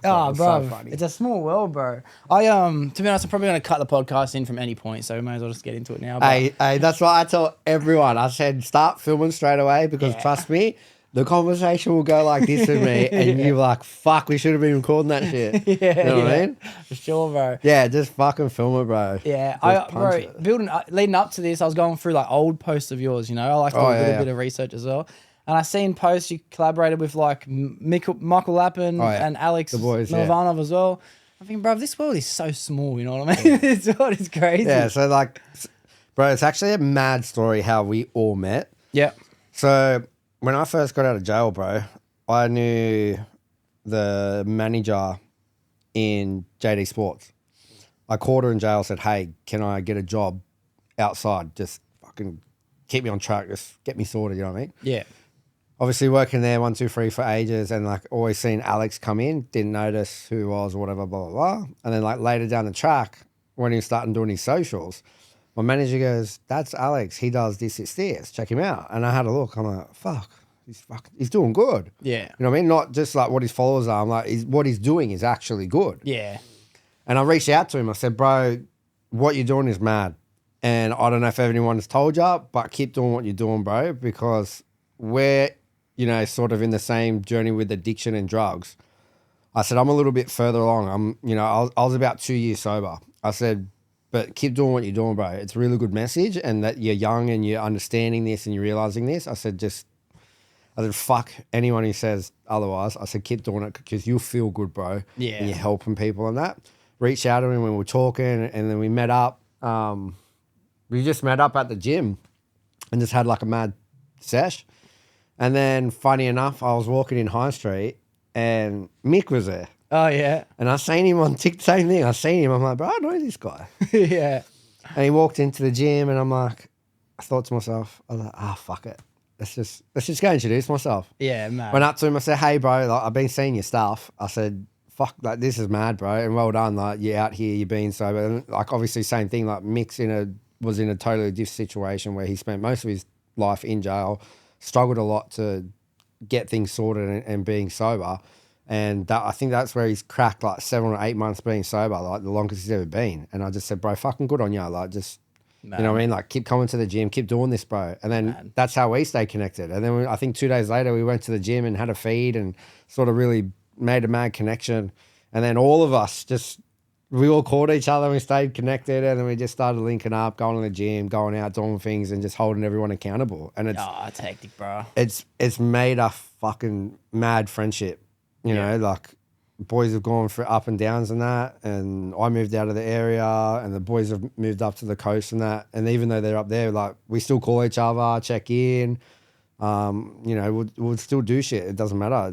Oh, It's bro, so funny. it's a small world, bro. To be honest, I'm probably going to cut the podcast in from any point, so we may as well just get into it now. But Hey, that's why I tell everyone. I said start filming straight away because Yeah. trust me, the conversation will go like this with me, and you're like, "Fuck, we should have been recording that shit." yeah, You know what I mean? for sure, bro. Yeah, just fucking film it, bro. Yeah, Just punch bro, it. building leading up to this, I was going through like old posts of yours. You know, I like to do Oh, a little yeah. bit of research as well. And I seen posts you collaborated with like Michael Lappin Oh, yeah. and Alex The boys, yeah. Milovanov as well. I think, bro, this world is so small. You know what I mean? This world is crazy. Yeah, so like, bro, it's actually a mad story how we all met. Yeah. So when I first got out of jail, bro, I knew the manager in JD Sports. I called her in jail, said, "Hey, can I get a job outside? Just fucking keep me on track, just get me sorted." You know what I mean? Yeah. Obviously working there 1, 2, 3 for ages, and like always seen Alex come in, didn't notice who he was or whatever, blah blah blah. And then like later down the track, when he was starting doing his socials, my manager goes, "That's Alex. He does this. Check him out." And I had a look. I'm like, "Fuck, he's doing good." Yeah. You know what I mean? Not just like what his followers are. I'm like, what he's doing is actually good. Yeah. And I reached out to him. I said, "Bro, what you're doing is mad. And I don't know if anyone's told you, but keep doing what you're doing, bro, because we're, sort of in the same journey with addiction and drugs." I said, "I'm a little bit further along. I was about 2 years sober." I said, "But keep doing what you're doing, bro. It's a really good message, and that you're young and you're understanding this and you're realizing this." I said, fuck anyone who says otherwise. I said, "Keep doing it because you'll feel good, bro. Yeah. And you're helping people and that." Reached out to him when we were talking, and then we met up. We just met up at the gym and just had like a mad sesh. And then funny enough, I was walking in High Street and Mick was there. Oh yeah. And I seen him on TikTok, same thing. I seen him. I'm like, "Bro, I know this guy." yeah. And he walked into the gym and I thought to myself, I was like, fuck it. Let's just go introduce myself. Yeah, man. Went up to him, I said, "Hey bro, like, I've been seeing your stuff." I said, "Fuck, like this is mad, bro. And well done. Like you're out here, you're being sober." And like obviously same thing, like Mick's was in a totally different situation where he spent most of his life in jail, struggled a lot to get things sorted and being sober. And I think that's where he's cracked like 7 or 8 months being sober, like the longest he's ever been. And I just said, "Bro, fucking good on you. Like just, Man. you know what I mean? Like keep coming to the gym, keep doing this, bro." And then that's how we stay connected. And then I think 2 days later, we went to the gym and had a feed and sort of really made a mad connection. And then all of us we all called each other and we stayed connected, and then we just started linking up, going to the gym, going out, doing things, and just holding everyone accountable. And it's hectic, bro. it's made a fucking mad friendship. You know, like boys have gone for up and downs and that, and I moved out of the area, and the boys have moved up to the coast and that. And even though they're up there, like we still call each other, check in. We'll still do shit. It doesn't matter.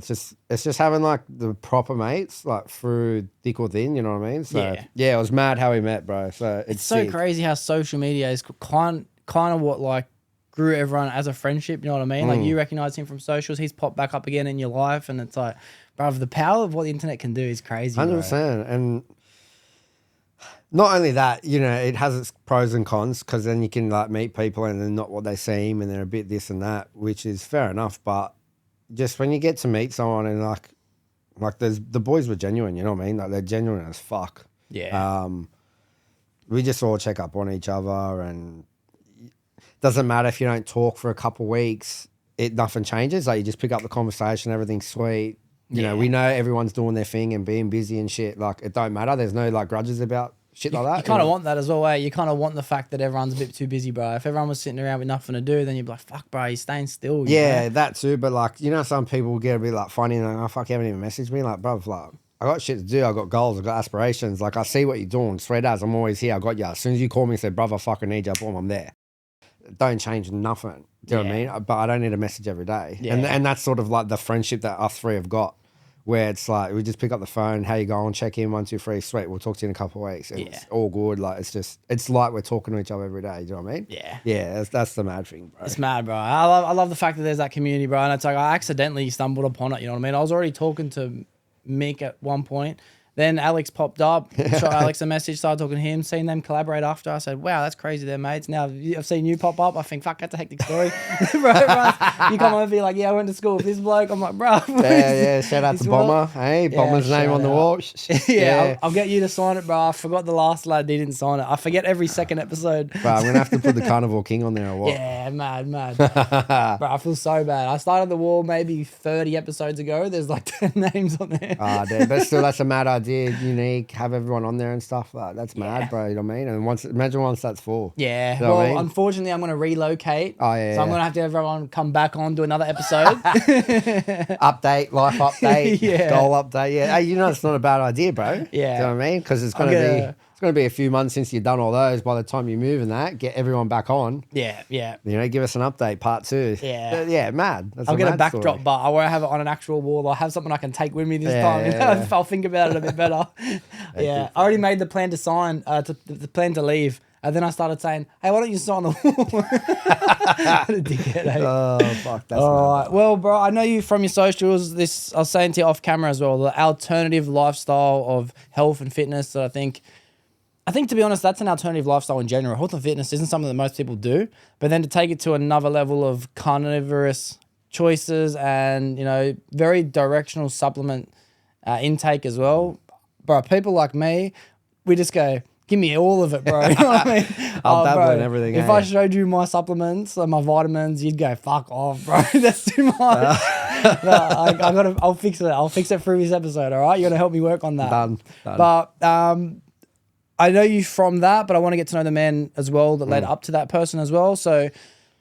It's just having like the proper mates, like through thick or thin. You know what I mean? So yeah, it was mad how we met, bro. So it's so crazy how social media is kind of what like grew everyone as a friendship. You know what I mean? Like you recognize him from socials, he's popped back up again in your life, and it's like, bro, the power of what the internet can do is crazy. 100%. And not only that, it has its pros and cons, because then you can like meet people and they're not what they seem and they're a bit this and that, which is fair enough. But just when you get to meet someone and like the boys were genuine, you know what I mean? Like they're genuine as fuck. Yeah. We just all check up on each other, and it doesn't matter if you don't talk for a couple of weeks, nothing changes. Like you just pick up the conversation, everything's sweet. You know, we know everyone's doing their thing and being busy and shit. Like it don't matter. There's no like grudges about shit like that. You kind of want that as well, eh? You kind of want the fact that everyone's a bit too busy, bro. If everyone was sitting around with nothing to do, then you'd be like, "Fuck, bro, you're staying still." Yeah, that too. But like, some people get a bit like funny and like, "Oh, fuck, you haven't even messaged me." Like, bro, like, I got shit to do. I got goals. I got aspirations. Like, I see what you're doing. Sweet as, I'm always here. I got you. As soon as you call me and say, "Brother, I fucking need you," boom, I'm there. Don't change nothing. Do you know what I mean? But I don't need a message every day. Yeah. And that's sort of like the friendship that us three have got, where it's like we just pick up the phone, "How you going? Check in, 1, 2, 3, sweet. We'll talk to you in a couple of weeks." And it's all good. Like it's like we're talking to each other every day. Do you know what I mean? Yeah. Yeah, that's the mad thing, bro. It's mad, bro. I love the fact that there's that community, bro. And it's like I accidentally stumbled upon it. You know what I mean? I was already talking to Mick at one point, Then Alex popped up, shot Alex a message, started talking to him, seen them collaborate after. I said, wow, that's crazy, they're mates. Now I've seen you pop up. I think, fuck, that's a hectic story. Bro, you come over, you're like, yeah, I went to school with this bloke. I'm like, bro. Yeah. Shout out to Bomber. Hey, Bomber's name on the wall. I'll get you to sign it, bro. I forgot the last lad, he didn't sign it. I forget every second episode. Bro, I'm going to have to put the Carnivore King on there or what? Yeah, mad. Bro, I feel so bad. I started the wall maybe 30 episodes ago. There's like 10 names on there. Dude, but still, that's a mad idea. Unique, have everyone on there and stuff. Like, that's mad, bro. You know what I mean? And imagine once that's full. Yeah. You know well, I mean? Unfortunately, I'm going to relocate. Oh, yeah. So I'm going to have to have everyone come back on, do another episode. Update, life update, Yeah. goal update. Yeah. Hey, it's not a bad idea, bro. Yeah. You know what I mean? Because it's going to be a few months since you've done all those. By the time you move and that, get everyone back on. Yeah. Give us an update, part 2. Yeah. Yeah, mad. That's I'll get a backdrop, story. but I won't have it on an actual wall. I'll have something I can take with me this time. Yeah. I'll think about it a bit better. I already made the plan to sign, the plan to leave. And then I started saying, hey, why don't you sign the wall? What a dickhead, eh? Oh, fuck. That's All mad. right. Well, bro, I know you from your socials. I was saying to you off camera as well, the alternative lifestyle of health and fitness that I think, to be honest, that's an alternative lifestyle in general. Health and fitness isn't something that most people do. But then to take it to another level of carnivorous choices and, very directional supplement intake as well. Bro, people like me, we just go, give me all of it, bro. You know what I mean? I'll dabble in everything. If I showed you my supplements and my vitamins, you'd go, fuck off, bro. That's too much. I'll fix it. I'll fix it through this episode, all right? You're going to help me work on that. Done. But I know you from that, but I want to get to know the man as well that led up to that person as well. So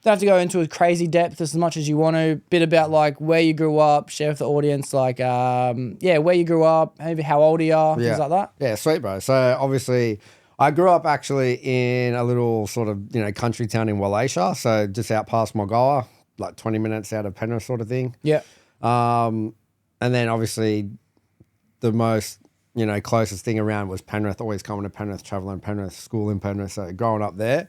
don't have to go into a crazy depth as much as you want to. Bit about like where you grew up, share with the audience, like, where you grew up, maybe how old you are, things like that. Yeah, sweet, bro. So obviously, I grew up actually in a little sort of, country town in Wallachia. So just out past Mulgoa, like 20 minutes out of Penrith sort of thing. Yeah. And then obviously the most, closest thing around was Penrith, always coming to Penrith, traveling Penrith, school in Penrith. So growing up there.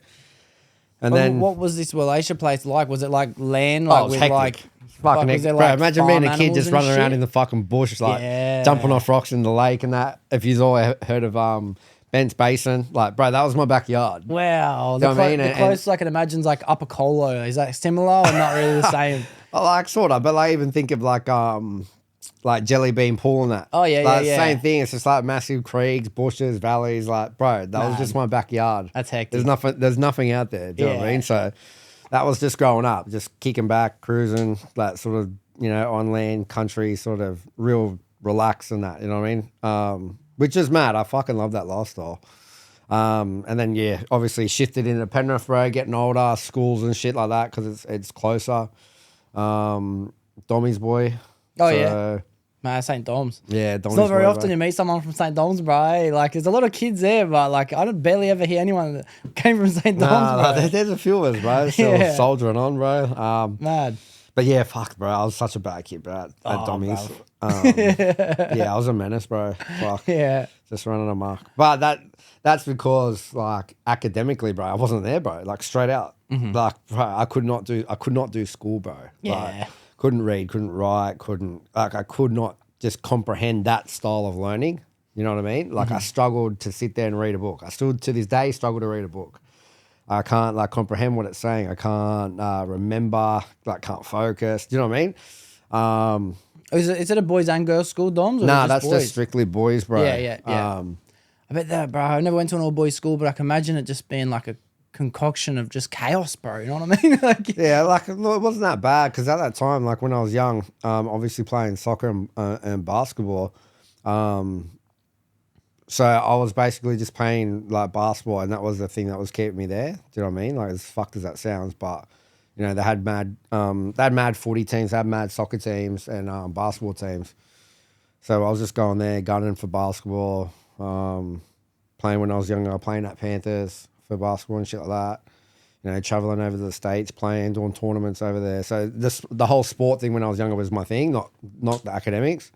And then what was this Wallachia place like? Was it like land? Like, it's with hectic. like, fucking was there, bro, like, imagine farm being a kid just animals running and around shit? in the fucking bush, like jumping off rocks in the lake and that. If you've all heard of Bent's Basin, like, bro, that was my backyard. Wow. You know what I mean? The closest I can imagine is like Upper Colo. Is that similar or not really the same? Like, sort of, but like even think of like Jelly Bean Pool and that. Oh, yeah, like, yeah. Same thing. It's just like massive creeks, bushes, valleys. Like, bro, that was just my backyard. That's hectic. There's nothing out there. Do you know what I mean? So that was just growing up, just kicking back, cruising, that sort of, on land, country, sort of real relax and that, you know what I mean? Which is mad. I fucking love that lifestyle. And then, obviously shifted into Penrith, bro, getting older, schools and shit like that because it's closer. Dommy's boy. Oh, yeah. Man, St. Dom's. Yeah, Dommy's It's not very boy, often bro. you meet someone from St. Dom's, bro. Like, there's a lot of kids there, but like, I don't barely ever hear anyone that came from St. Dom's, bro. There's a few of us, bro. Still soldiering on, bro. Mad. But yeah, fuck, bro. I was such a bad kid, bro, at Dommy's. I was a menace, bro. Fuck. Yeah. Just running amok. But that's because, like, academically, bro, I wasn't there, bro. Like, straight out. Like, bro, I could not do school, bro. Yeah. Like, couldn't read, couldn't write, I could not just comprehend that style of learning. You know what I mean? Like, I struggled to sit there and read a book. I still, to this day, struggle to read a book. I can't, like, comprehend what it's saying. I can't remember, like, can't focus. Do you know what I mean? Is it a boys and girls school, Doms? Or Nah, just that's boys? just strictly boys, bro. Yeah. I bet that, bro. I never went to an all boys school, but I can imagine it just being like a concoction of just chaos, bro. You know what I mean? Like, Yeah, like, look, it wasn't that bad because at that time, like, when I was young, obviously playing soccer and basketball, so I was basically just playing, like, basketball, and that was the thing that was keeping me there. Do you know what I mean? Like, as fucked as that sounds, but, they had mad footy teams, they had mad soccer teams and basketball teams. So I was just going there, gunning for basketball, playing when I was younger, playing at Panthers for basketball and shit like that. Traveling over to the States, playing, doing tournaments over there. So the whole sport thing when I was younger was my thing, not the academics.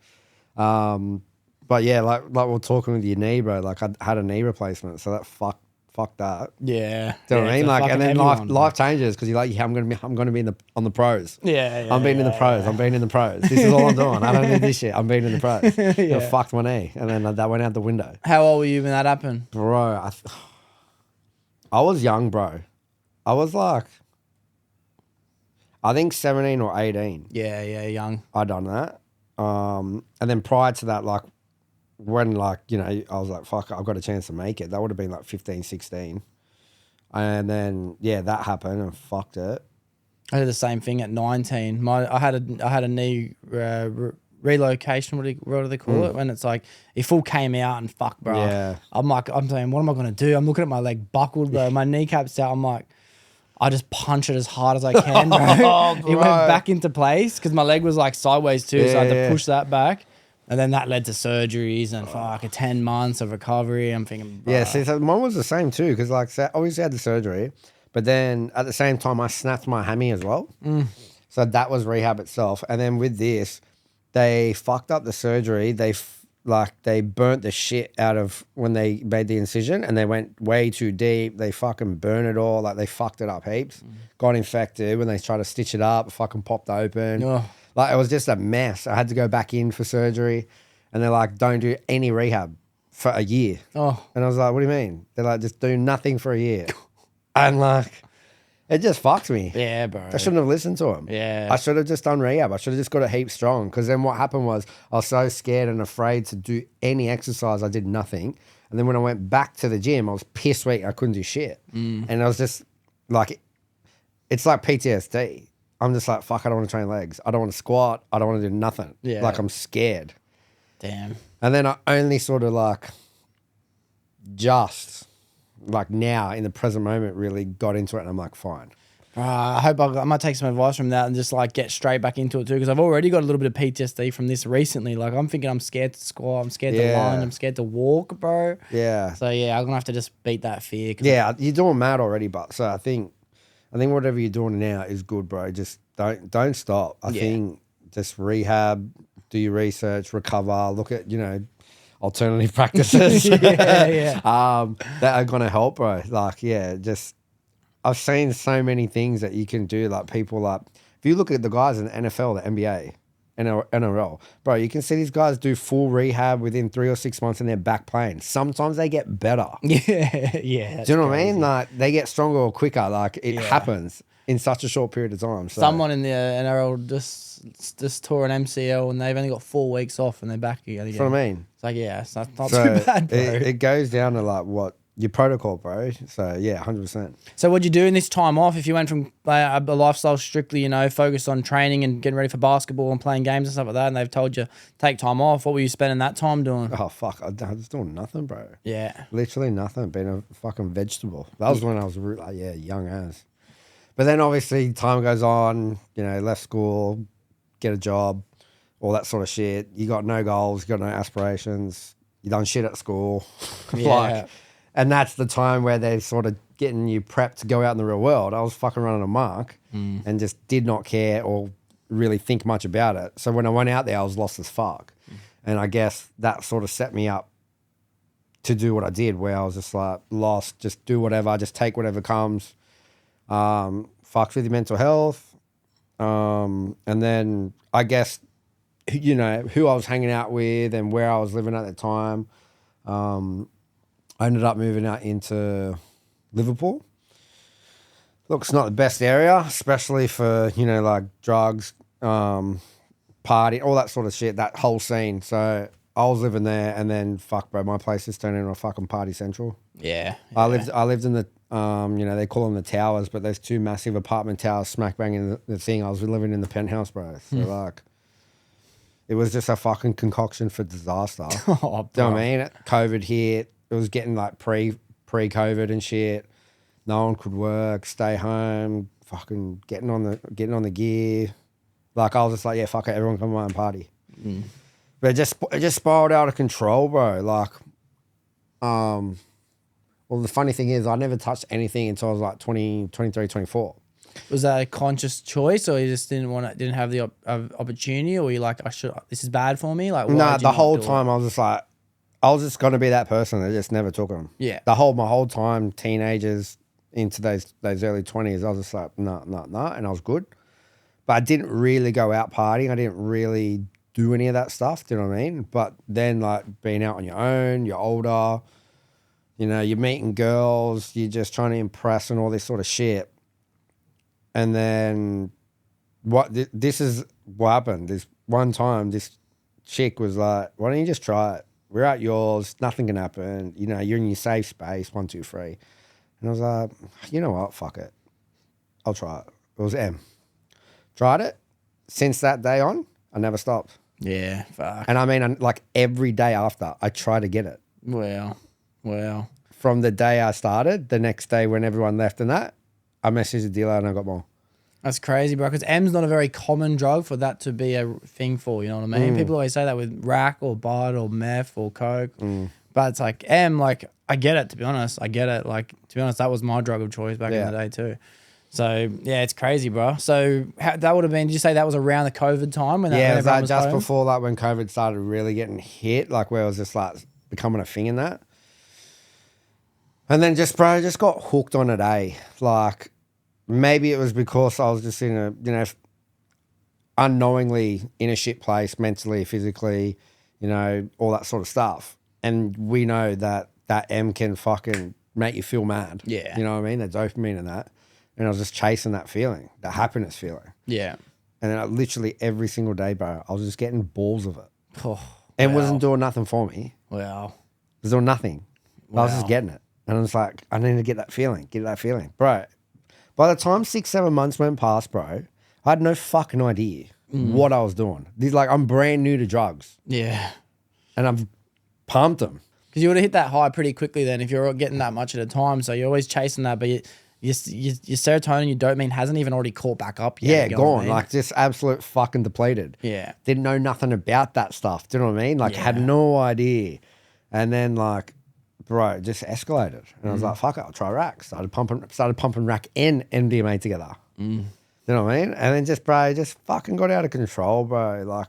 But yeah, like we're talking with your knee, bro. Like, I had a knee replacement, so that fucked fuck that. Yeah. Do you know what I mean? Like, and then one, life changes because you're like, yeah, I'm gonna be on the pros. Yeah. I'm being in the pros. I'm being in the pros. This is all I'm doing. I don't need this shit. I'm being in the pros. Yeah. I fucked my knee, and then that went out the window. How old were you when that happened? Bro, I was young, bro. I was like, I think 17 or 18. Yeah, young. I done that. And then prior to that, like, when, like, you know, I was like, fuck, I've got a chance to make it. That would have been like 15, 16. And then, yeah, that happened and fucked it. I did the same thing at 19. I had a knee relocation. What do they call it? When it's like it full came out and fuck, bro. Yeah. I'm saying, what am I gonna do? I'm looking at my leg buckled, bro. My kneecap's out. I'm like, I just punch it as hard as I can, bro. It went back into place because my leg was like sideways too, so I had to push that back. And then that led to surgeries and fuck 10 months of recovery. I'm thinking, bro. Yeah, see, so mine was the same too, because like, so obviously I had the surgery, but then at the same time I snapped my hammy as well. So that was rehab itself. And then with this, they fucked up the surgery. They burnt the shit out of when they made the incision, and they went way too deep. They fucking burned it all. Like, they fucked it up heaps. Got infected. When they tried to stitch it up, it fucking popped open. Oh. Like, it was just a mess. I had to go back in for surgery, and they're like, don't do any rehab for a year. Oh. And I was like, what do you mean? They're like, just do nothing for a year. And like, it just fucked me. Yeah, bro. I shouldn't have listened to him. Yeah. I should have just done rehab. I should have just got a heap strong. Because then what happened was I was so scared and afraid to do any exercise. I did nothing. And then when I went back to the gym, I was pissed weak. I couldn't do shit. And I was just like, it's like PTSD. I'm just like, fuck, I don't want to train legs. I don't want to squat. I don't want to do nothing. Yeah. Like, I'm scared. Damn. And then I only sort of like just like now in the present moment really got into it, and I'm like, fine. I hope I might take some advice from that and just like get straight back into it too, because I've already got a little bit of PTSD from this recently. Like, I'm thinking I'm scared to squat, I'm scared to lunge, I'm scared to walk, bro. Yeah. So yeah, I'm gonna have to just beat that fear. Yeah, you're doing mad already, but so I think whatever you're doing now is good, bro. Just don't stop. I think just rehab, do your research, recover, look at, you know, alternative practices. yeah. That are gonna help, bro. Like, yeah, just I've seen so many things that you can do. Like, people, like, if you look at the guys in the NFL, the NBA, NRL, bro, you can see these guys do full rehab within 3 or 6 months and they're back playing. Sometimes they get better. Yeah. Do you know what I mean? Like, they get stronger or quicker. Like, it happens in such a short period of time. So. Someone in the NRL just tore an MCL and they've only got 4 weeks off and they're back again. That's what I mean. It's like, yeah, it's not too bad, bro. It goes down to like what your protocol, bro. So yeah, 100%. So what'd you do in this time off? If you went from a lifestyle strictly, you know, focused on training and getting ready for basketball and playing games and stuff like that, and they've told you take time off, what were you spending that time doing? Oh fuck, I was doing nothing, bro. Yeah, literally nothing. Being a fucking vegetable. That was when I was like, young as. But then obviously time goes on. You know, left school, get a job, all that sort of shit. You got no goals, you got no aspirations. You done shit at school. Yeah. And that's the time where they're sort of getting you prepped to go out in the real world. I was fucking running a mark and just did not care or really think much about it. So when I went out there, I was lost as fuck. And I guess that sort of set me up to do what I did, where I was just like lost, just do whatever, just take whatever comes. Fucks with your mental health. And then I guess, you know, who I was hanging out with and where I was living at the time. I ended up moving out into Liverpool. Look, it's not the best area, especially for, you know, like drugs, party, all that sort of shit, that whole scene. So I was living there, and then fuck, bro, my place is turning into a fucking party central. Yeah. I lived in the, you know, they call them the towers, but there's 2 massive apartment towers smack bang in the thing. I was living in the penthouse, bro. So like, it was just a fucking concoction for disaster. Oh, Do you know what I mean? COVID hit. It was getting like pre-COVID and shit. No one could work, stay home, fucking getting on the gear. Like, I was just like, yeah, fuck it, everyone come on and party. But it just spiraled out of control, bro. Like, well, the funny thing is, I never touched anything until I was like 23, 24. Was that a conscious choice, or you just didn't have the opportunity, or you like, this is bad for me? Like, No, the whole time I was just like, I was just gonna be that person that just never took them. Yeah. My whole time, teenagers into those early 20s, I was just like, no, and I was good. But I didn't really go out partying. I didn't really do any of that stuff. Do you know what I mean? But then, like, being out on your own, you're older, you know, you're meeting girls, you're just trying to impress and all this sort of shit. And then this is what happened. This one time, this chick was like, why don't you just try it? We're at yours. Nothing can happen. You know, you're in your safe space, 1, 2, 3. And I was like, you know what? Fuck it. I'll try it. It was M. Tried it. Since that day on, I never stopped. Yeah, fuck. And I mean, like every day after, I try to get it. Wow. From the day I started, the next day when everyone left and that, I messaged the dealer and I got more. That's crazy, bro, because M's not a very common drug for that to be a thing for, you know what I mean? People always say that with rack or bud or meth or coke. But it's like M, like, I get it, to be honest. I get it. Like, to be honest, that was my drug of choice back in the day too. So, yeah, it's crazy, bro. So, that would have been, did you say that was around the COVID time? When it was like was just home? before that when COVID started really getting hit, like where it was just like becoming a thing in that. And then just got hooked on it, eh? Like, maybe it was because I was just in a, you know, unknowingly in a shit place, mentally, physically, you know, all that sort of stuff. And we know that M can fucking make you feel mad. Yeah. You know what I mean? The dopamine and that. And I was just chasing that feeling, the happiness feeling. Yeah. And then literally every single day, bro, I was just getting balls of it. Oh, And wasn't doing nothing for me. Wow. It was doing nothing. I was just getting it. And I was like, I need to get that feeling, Bro, by the time 6, 7 months went past, bro, I had no fucking idea what I was doing. I'm brand new to drugs. Yeah. And I've pumped them. Because you would have hit that high pretty quickly then if you're getting that much at a time. So you're always chasing that, but your serotonin, your dopamine hasn't even already caught back up yet. Yeah, gone. Like, just absolute fucking depleted. Yeah. Didn't know nothing about that stuff. Do you know what I mean? Like, had no idea. And then, like, bro, it just escalated. And I was like, fuck it, I'll try rack. Started pumping rack and MDMA together. You know what I mean? And then just fucking got out of control, bro. Like,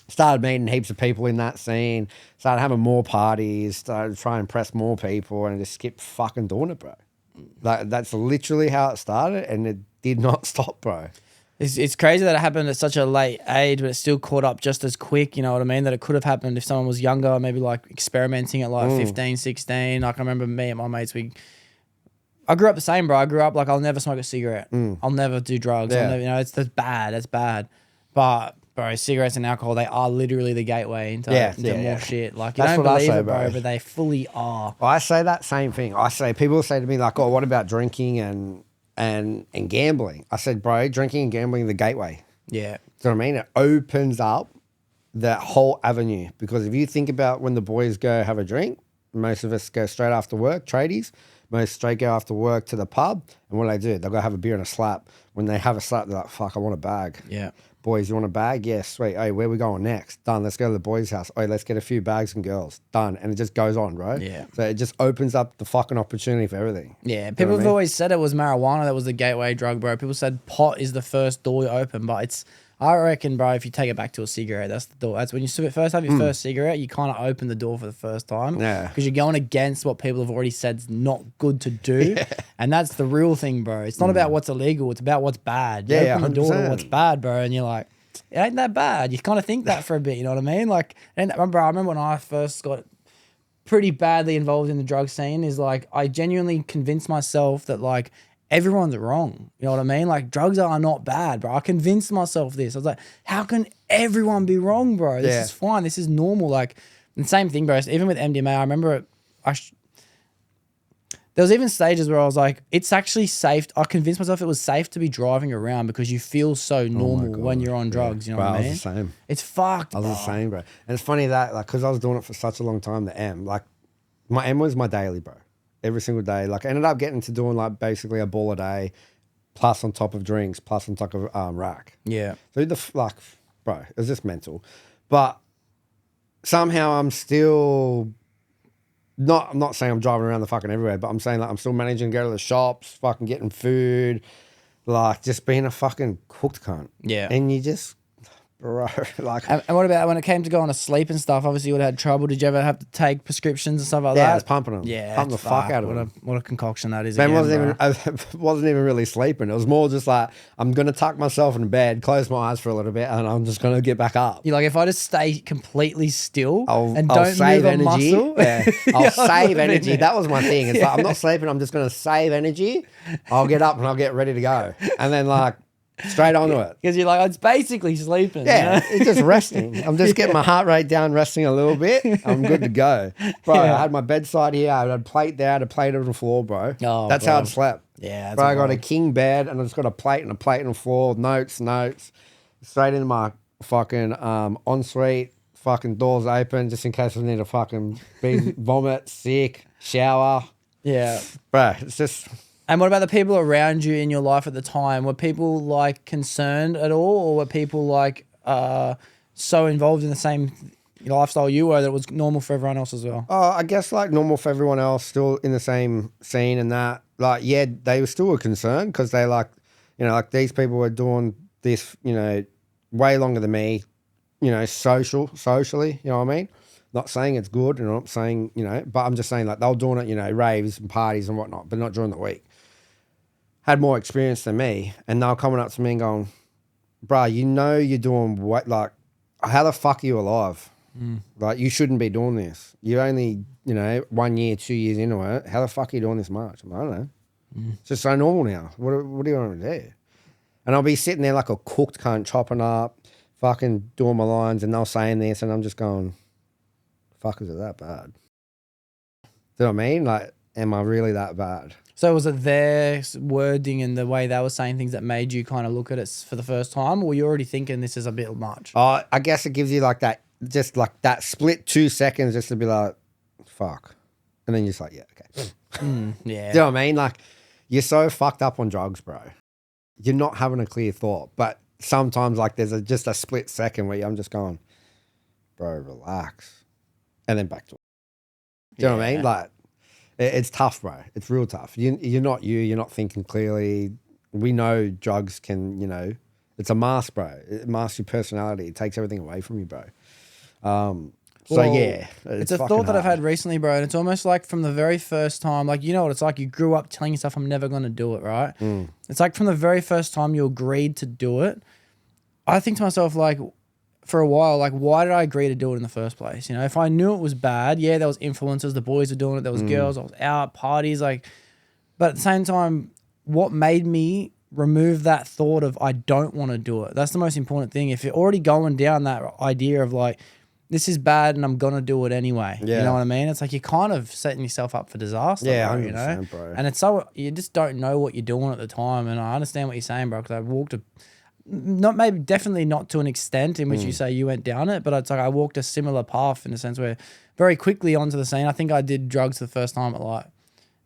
started meeting heaps of people in that scene, started having more parties, started trying to impress more people, and just kept fucking doing it, bro. Like, that's literally how it started, and it did not stop, bro. It's crazy that it happened at such a late age, but it still caught up just as quick, you know what I mean? That it could have happened if someone was younger, maybe like experimenting at like 15, 16. Like, I remember me and my mates, I grew up the same, bro. I grew up like, I'll never smoke a cigarette. I'll never do drugs. Yeah. You know, that's bad. That's bad. But, bro, cigarettes and alcohol, they are literally the gateway into more shit. Like, you don't believe it, bro, but they fully are. I say that same thing. People say to me like, oh, what about drinking and gambling? I said, bro, drinking and gambling, the gateway. Yeah. Do you know what I mean? It opens up that whole avenue, because if you think about when the boys go have a drink, most of us go straight after work, tradies, most straight go after work to the pub, and what do? They'll go have a beer and a slap. When they have a slap, they're like, fuck, I want a bag. Yeah. Boys, you want a bag? Yes, sweet. Hey, where are we going next? Done. Let's go to the boys' house. Oh, let's get a few bags and girls. Done. And it just goes on, bro. Yeah. So it just opens up the fucking opportunity for everything. Yeah. People have always said it was marijuana that was the gateway drug, bro. People said pot is the first door you open, but I reckon, bro, if you take it back to a cigarette, that's the door. That's when you first have your first cigarette, you kind of open the door for the first time. Yeah. Because you're going against what people have already said is not good to do. Yeah. And that's the real thing, bro. It's not about what's illegal. It's about what's bad. You open the door to what's bad, bro, and you're like, it ain't that bad. You kind of think that for a bit, you know what I mean? Like, and I remember when I first got pretty badly involved in the drug scene, is like, I genuinely convinced myself that like everyone's wrong. You know what I mean? Like, drugs are not bad, bro. I convinced myself this. I was like, how can everyone be wrong, bro? This is fine. This is normal. Like, and same thing, bro. Even with MDMA, I remember there was even stages where I was like, it's actually safe. I convinced myself it was safe to be driving around because you feel so normal when you're on drugs. You know what I mean? I was the same. It's fucked. I was the same, bro. And it's funny that, like, because I was doing it for such a long time, the M, like, my M was my daily, bro. Every single day. Like, I ended up getting to doing, like, basically a ball a day, plus on top of drinks, plus on top of rack. Yeah. So, bro, it was just mental. But somehow I'm still... I'm not saying I'm driving around the fucking everywhere, but I'm saying like I'm still managing to go to the shops, fucking getting food, like just being a fucking cooked cunt. Yeah. And you just, bro. Like, And what about when it came to going to sleep and stuff? Obviously, you would have had trouble. Did you ever have to take prescriptions and stuff like yeah, that? I was pumping them. Yeah, pumping the fuck out of what them. what a concoction that is. Man, again, wasn't even really sleeping. It was more just like, I'm gonna tuck myself in bed, close my eyes for a little bit, and I'm just gonna get back up. You're like, if I just stay completely still and I'll don't save move a energy. muscle, Yeah. I'll save energy. minute. That was my thing. It's like, I'm not sleeping. I'm just gonna save energy. I'll get up and I'll get ready to go, and then like straight onto it. because you're like, it's basically sleeping. Yeah, you know? it's just resting. I'm just getting my heart rate down, resting a little bit. I'm good to go. Bro, Yeah. I had my bedside here. I had a plate there. I had a plate on the floor, bro. Oh, that's bro. how I slept. Yeah, that's Bro, I got a wild. king bed and I just got a plate on the floor. Notes. Straight into my fucking ensuite. Fucking doors open just in case I need to fucking vomit, sick, shower. Yeah. Bro, it's just... And what about the people around you in your life at the time? Were people like concerned at all, or were people like so involved in the same lifestyle you were that it was normal for everyone else as well? I guess like normal for everyone else, still in the same scene and that. Like, yeah, they were still a concern because they like, you know, like these people were doing this, you know, way longer than me, you know, socially, you know what I mean? Not saying it's good and I'm not saying, you know, but I'm just saying like they were doing it, you know, raves and parties and whatnot, but not during the week. Had more experience than me, and they were coming up to me and going, bruh, you know you're doing what, like, how the fuck are you alive? Like, you shouldn't be doing this. You're only, you know, 1 year, 2 years into it. How the fuck are you doing this much? I don't know. It's just so normal now. What do you want to do? And I'll be sitting there like a cooked cunt, chopping up, fucking doing my lines, and they're saying this, and I'm just going, fuck, is it that bad? Do you know what I mean? Like, am I really that bad? So was it their wording and the way they were saying things that made you kind of look at it for the first time, or were you already thinking this is a bit much? I guess it gives you like that, just like that split 2 seconds just to be like, fuck. And then you're just like, yeah, okay. Yeah. Do you know what I mean? Like, you're so fucked up on drugs, bro. You're not having a clear thought. But sometimes like there's just a split second where I'm just going, bro, relax. And then back to it. Do you know what I mean? Like, it's tough, bro. It's real tough. You're not thinking clearly. We know drugs can, you know, it's a mask, bro. It masks your personality. It takes everything away from you, bro. So yeah. It's a thought that I've had recently, bro. And it's almost like from the very first time, like, you know what it's like? You grew up telling yourself, I'm never going to do it, right? It's like from the very first time you agreed to do it, I think to myself, like, for a while, like, why did I agree to do it in the first place? You know, if I knew it was bad, yeah, there was influencers, the boys were doing it, there was girls, I was out, parties, like, but at the same time, what made me remove that thought of I don't want to do it? That's the most important thing. If you're already going down that idea of like, this is bad and I'm going to do it anyway. Yeah. You know what I mean? It's like you're kind of setting yourself up for disaster. Yeah, bro, 100%, you know? bro. And it's so, you just don't know what you're doing at the time. And I understand what you're saying, bro, because I walked definitely not to an extent in which you say you went down it, but it's like I walked a similar path in a sense where very quickly onto the scene. I think I did drugs the first time at like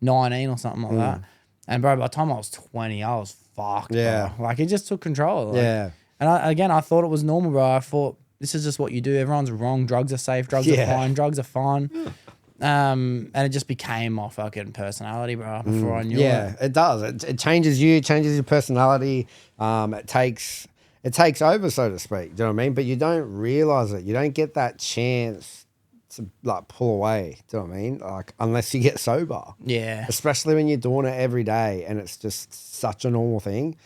19 or something like that. And bro, by the time I was 20, I was fucked. Yeah. Bro. Like it just took control. Like, Yeah. And I thought it was normal, bro. I thought this is just what you do. Everyone's wrong. Drugs are safe. Drugs are fine. Drugs are fun. And it just became my fucking personality, bro, before I knew it. Yeah, it does. It changes you, it changes your personality. It takes over, so to speak. Do you know what I mean? But you don't realize it. You don't get that chance to like pull away. Do you know what I mean? Like unless you get sober. Yeah. Especially when you're doing it every day and it's just such a normal thing.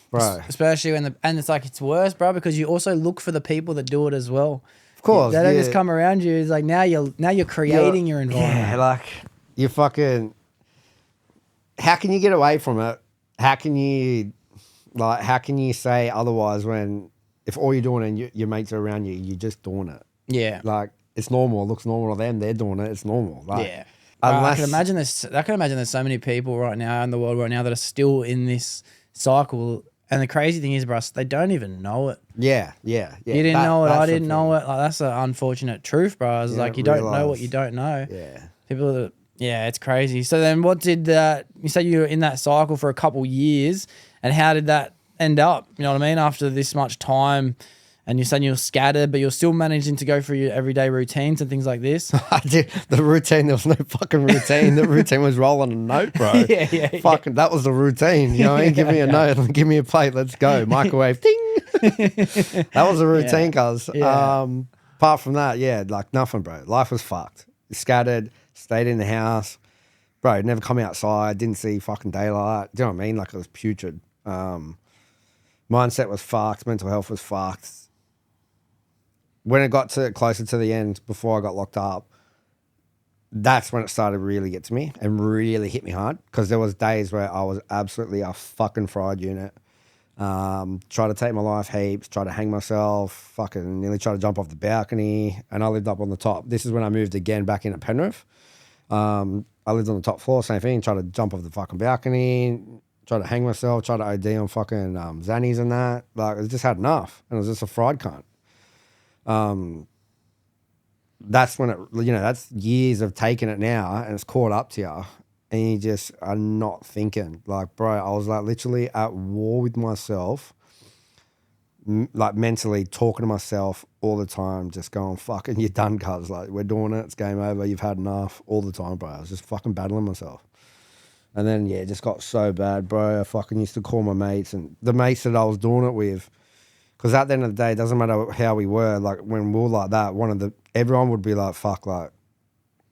Bro. Especially and it's like it's worse, bro, because you also look for the people that do it as well. Of course. They don't just come around you. It's like now you're creating your environment. Yeah, like you fucking. How can you get away from it? How can you say otherwise when if all you're doing and your mates are around you, you're just doing it? Yeah. Like it's normal. It looks normal to them. They're doing it. It's normal. Like, Yeah. Unless I can imagine there's so many people right now in the world right now that are still in this cycle. And the crazy thing is, bro, they don't even know it. Yeah. You didn't know it. I didn't know it. Like that's an unfortunate truth, bro. It's like you don't know what you don't know. Yeah. People that, yeah, it's crazy. So then what did that, you said you were in that cycle for a couple years, and how did that end up? You know what I mean? After this much time, and you said you were scattered, but you're still managing to go through your everyday routines and things like this. I did the routine. There was no fucking routine. The routine was rolling a note, bro. Yeah. Fucking, that was the routine. You know what I mean? Give me a note, give me a plate, let's go. Microwave, ding. That was a routine, cuz. Yeah. Apart from that, yeah, like nothing, bro. Life was fucked. Scattered, stayed in the house. Bro, never come outside, didn't see fucking daylight. Do you know what I mean? Like it was putrid. Mindset was fucked. Mental health was fucked. When it got to closer to the end, before I got locked up, that's when it started to really get to me and really hit me hard. Because there was days where I was absolutely a fucking fried unit. Try to take my life heaps, try to hang myself, fucking nearly try to jump off the balcony. And I lived up on the top. This is when I moved again back in at Penrith. I lived on the top floor, same thing, try to jump off the fucking balcony, try to hang myself, try to OD on fucking Xannies and that. Like, I just had enough. And it was just a fried cunt. That's when it, that's years of taking it now and it's caught up to you. And you just are not thinking. Like, bro, I was like literally at war with myself, like mentally talking to myself all the time, just going, fucking, you're done, cuz. Like, we're doing it. It's game over. You've had enough all the time, bro. I was just fucking battling myself. And then, yeah, it just got so bad, bro. I fucking used to call my mates and the mates that I was doing it with, because at the end of the day, it doesn't matter how we were. Like, when we were like that, everyone would be like, fuck, like,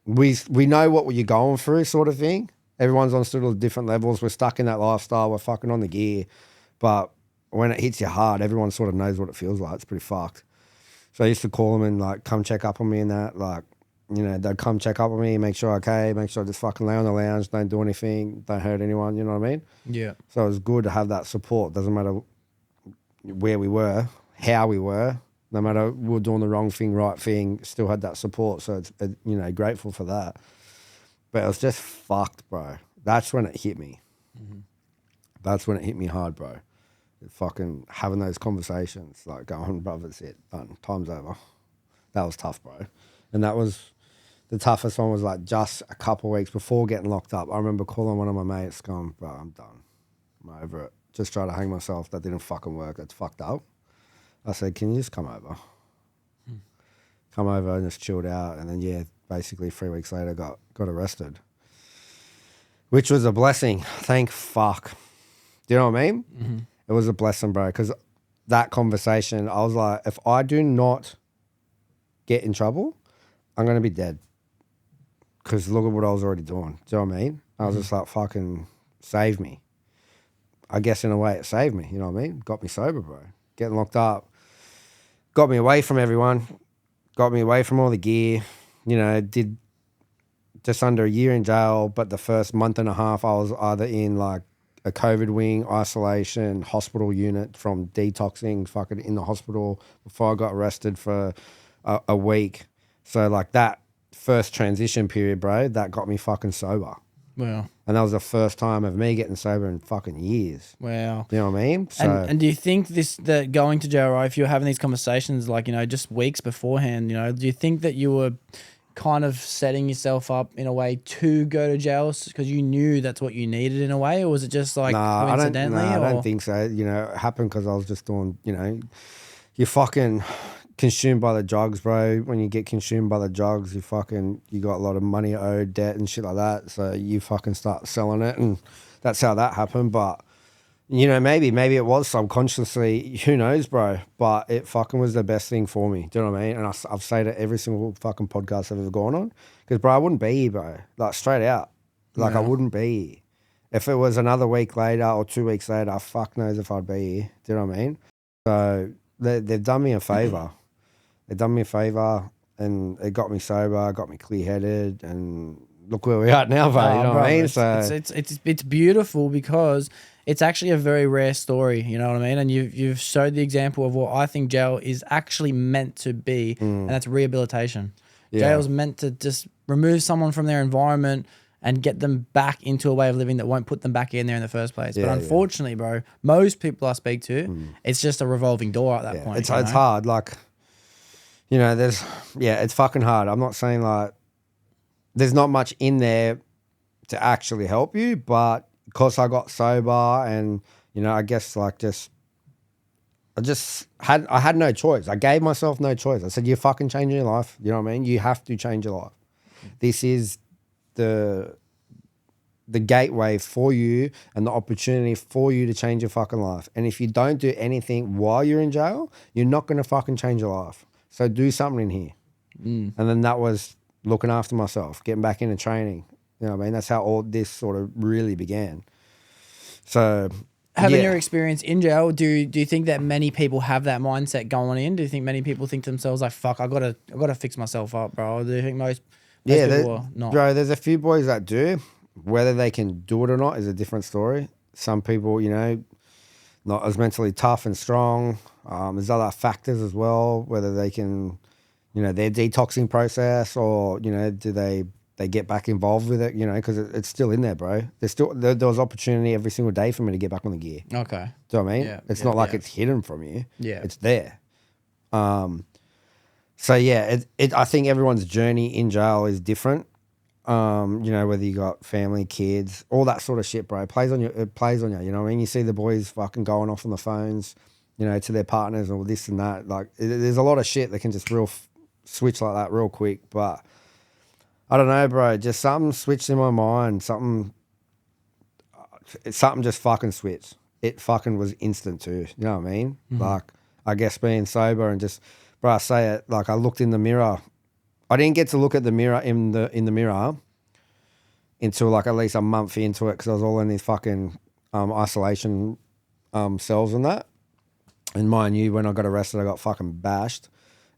we know what you're going through, sort of thing. Everyone's on sort of different levels. We're stuck in that lifestyle. We're fucking on the gear. But when it hits you hard, everyone sort of knows what it feels like. It's pretty fucked. So I used to call them and like come check up on me and that. Like, they'd come check up on me, make sure I'm okay, make sure I just fucking lay on the lounge, don't do anything, don't hurt anyone, you know what I mean? Yeah. So it was good to have that support. Doesn't matter where we were, how we were, no matter we were doing the wrong thing, right thing, still had that support. So it's, grateful for that. But it was just fucked, bro. That's when it hit me. Mm-hmm. That's when it hit me hard, bro. Fucking having those conversations, like going, bro, that's it, done, time's over. That was tough, bro. And that was, the toughest one was like just a couple of weeks before getting locked up. I remember calling one of my mates going, bro, I'm done. I'm over it. Just try to hang myself. That didn't fucking work. That's fucked up. I said, can you just come over? Come over and just chilled out. And then, yeah, basically 3 weeks later got arrested, which was a blessing. Thank fuck. Do you know what I mean? Mm-hmm. It was a blessing, bro, because that conversation, I was like, if I do not get in trouble, I'm going to be dead. Because look at what I was already doing. Do you know what I mean? I was just like, fucking save me. I guess in a way it saved me, you know what I mean? Got me sober, bro. Getting locked up. Got me away from everyone. Got me away from all the gear. Did just under a year in jail, but the first month and a half I was either in like a COVID wing, isolation, hospital unit from detoxing, fucking in the hospital before I got arrested for a week. So like that first transition period, bro, that got me fucking sober. Wow. And that was the first time of me getting sober in fucking years. Wow. You know what I mean? So, and do you think that going to jail, right, if you're having these conversations like, just weeks beforehand, do you think that you were kind of setting yourself up in a way to go to jail because you knew that's what you needed in a way? Or was it just like coincidentally? I don't think so. It happened because I was just doing, you're fucking consumed by the drugs, bro. When you get consumed by the drugs, you got a lot of money owed, debt and shit like that. So you fucking start selling it, and that's how that happened. But maybe it was subconsciously, who knows, bro. But it fucking was the best thing for me. Do you know what I mean? And I've said it every single fucking podcast I've ever gone on. Because, bro, I wouldn't be here, bro. Like, straight out. Like, I wouldn't be here. If it was another week later or 2 weeks later, fuck knows if I'd be here. Do you know what I mean? So they've done me a favour. They've done me a favour, and it got me sober, got me clear-headed, and look where we are now, bro. You know what I mean? It's beautiful because it's actually a very rare story. You know what I mean? And you've showed the example of what I think jail is actually meant to be, and that's rehabilitation. Yeah. Jail's meant to just remove someone from their environment and get them back into a way of living that won't put them back in there in the first place. Yeah, but unfortunately, bro, most people I speak to, it's just a revolving door at that point. It's hard. Like, it's fucking hard. I'm not saying like there's not much in there to actually help you, but because I got sober and, I guess like I had no choice. I gave myself no choice. I said, you're fucking changing your life. You know what I mean? You have to change your life. This is the the gateway for you and the opportunity for you to change your fucking life. And if you don't do anything while you're in jail, you're not going to fucking change your life. So do something in here. And then that was looking after myself, getting back into training. You know what I mean? That's how all this sort of really began. So having your experience in jail, do you think that many people have that mindset going in? Do you think many people think to themselves like, fuck, I gotta fix myself up, bro? Or do you think most people are not? Bro, there's a few boys that do. Whether they can do it or not is a different story. Some people, you know, not as mentally tough and strong. There's other factors as well, whether they can, you know, their detoxing process, or, you know, do they get back involved with it, you know, because it's still in there, bro. There was opportunity every single day for me to get back on the gear. Okay. Do you know what I mean? Yeah, it's not like it's hidden from you. Yeah. It's there. So yeah, I think everyone's journey in jail is different. You know, whether you got family, kids, all that sort of shit, bro. It plays on you, you know what I mean? You see the boys fucking going off on the phones, you know, to their partners or this and that. Like, there's a lot of shit that can just switch like that real quick. But I don't know, bro. Just something switched in my mind. Something just fucking switched. It fucking was instant too. You know what I mean? Like, I guess being sober and just, bro, I say it, like I looked in the mirror. I didn't get to look at the mirror in the mirror until like at least a month into it, because I was all in these fucking isolation cells and that. And mind you, when I got arrested, I got fucking bashed.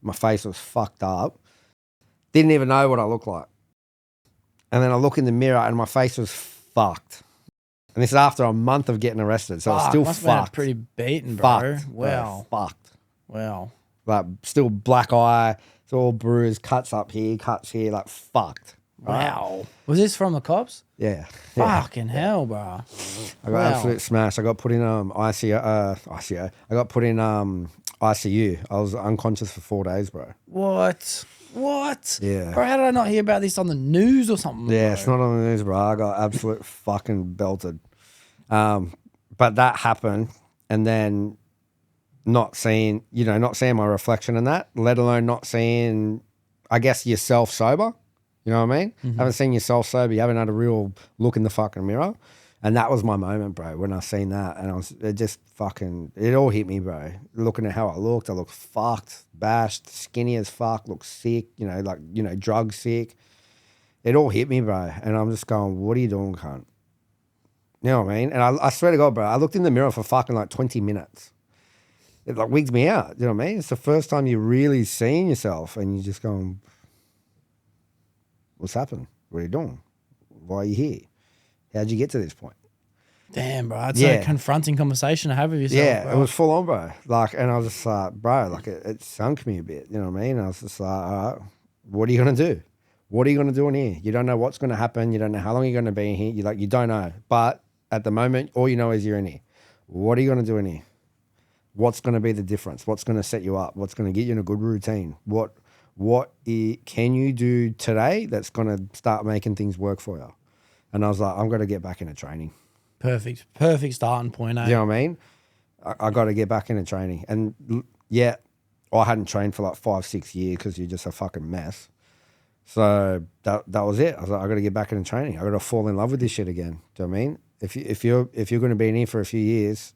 My face was fucked up. Didn't even know what I looked like. And then I look in the mirror and my face was fucked. And this is after a month of getting arrested, so it's still must fucked. Have been pretty beaten, bro. Fucked. Wow. Fucked. Wow. Like, still black eye. It's all bruised, cuts up here, cuts here, like fucked. Wow. Was this from the cops? Yeah. Fucking hell, bro. I got absolute smash. I got put in ICU. I got put in ICU. I was unconscious for 4 days, bro. What? Yeah. Bro, how did I not hear about this on the news or something? Yeah, bro? it's not on the news, bro. I got absolute fucking belted. But that happened, and then not seeing my reflection in that, let alone not seeing, I guess, yourself sober. You know what I mean? Haven't seen yourself sober. You haven't had a real look in the fucking mirror. And that was my moment, bro, when I seen that. And it all hit me, bro. Looking at how I looked fucked, bashed, skinny as fuck, looked sick, drug sick. It all hit me, bro. And I'm just going, what are you doing, cunt? You know what I mean? And I swear to God, bro, I looked in the mirror for fucking like 20 minutes. It like wigged me out. You know what I mean? It's the first time you're really seeing yourself, and you're just going, what's happened? What are you doing? Why are you here? How'd you get to this point? Damn, bro. It's a confronting conversation to have with yourself. Yeah, bro. it was full on, bro. Like, and I was just like, bro, like it sunk me a bit. You know what I mean? I was just like, all right, what are you going to do? What are you going to do in here? You don't know what's going to happen. You don't know how long you're going to be in here. You don't know. But at the moment, all you know is you're in here. What are you going to do in here? What's going to be the difference? What's going to set you up? What's going to get you in a good routine? What can you do today that's going to start making things work for you? And I was like, I'm going to get back into training. Perfect starting point, eh? You know what I mean? I got to get back into training. And yeah, I hadn't trained for like 5-6 years because you're just a fucking mess. So that was it. I was like, I got to get back into training. I got to fall in love with this shit again. Do you know what I mean? If you're going to be in here for a few years,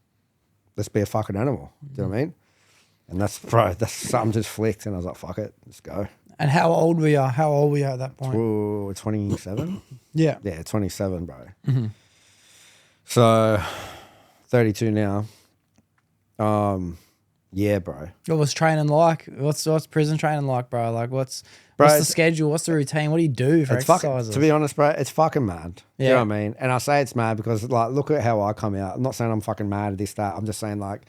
let's be a fucking animal. Do you know what I mean? And that's something just flicked, and I was like, fuck it, let's go. And how old were you? How old were you at that point? Ooh, 27? Yeah. Yeah, 27, bro. Mm-hmm. So 32 now. Yeah, bro. What was training like? What's prison training like, bro? Like, what's the schedule? What's the routine? What do you do for exercises? To be honest, bro, it's fucking mad. Yeah. You know what I mean? And I say it's mad because, like, look at how I come out. I'm not saying I'm fucking mad at this, that. I'm just saying, like,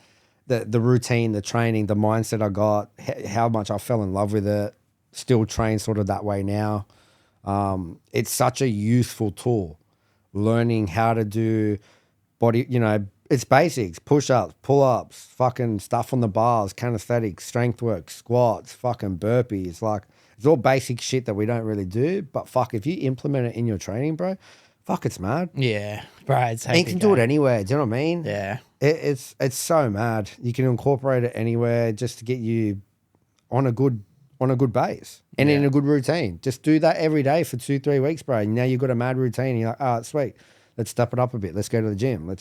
the routine, the training, the mindset I got, how much I fell in love with it, still train sort of that way now. It's such a useful tool. Learning how to do body, it's basics, push-ups, pull-ups, fucking stuff on the bars, calisthenics, strength work, squats, fucking burpees. Like, it's all basic shit that we don't really do. But fuck, if you implement it in your training, bro, fuck, it's mad. Yeah, bro, it's and you can do it anywhere. Do you know what I mean? Yeah. It's so mad. You can incorporate it anywhere just to get you on a good base and in a good routine. Just do that every day for 2-3 weeks, bro. And now you've got a mad routine. You're like, oh, it's sweet. let's step it up a bit. Let's go to the gym. Do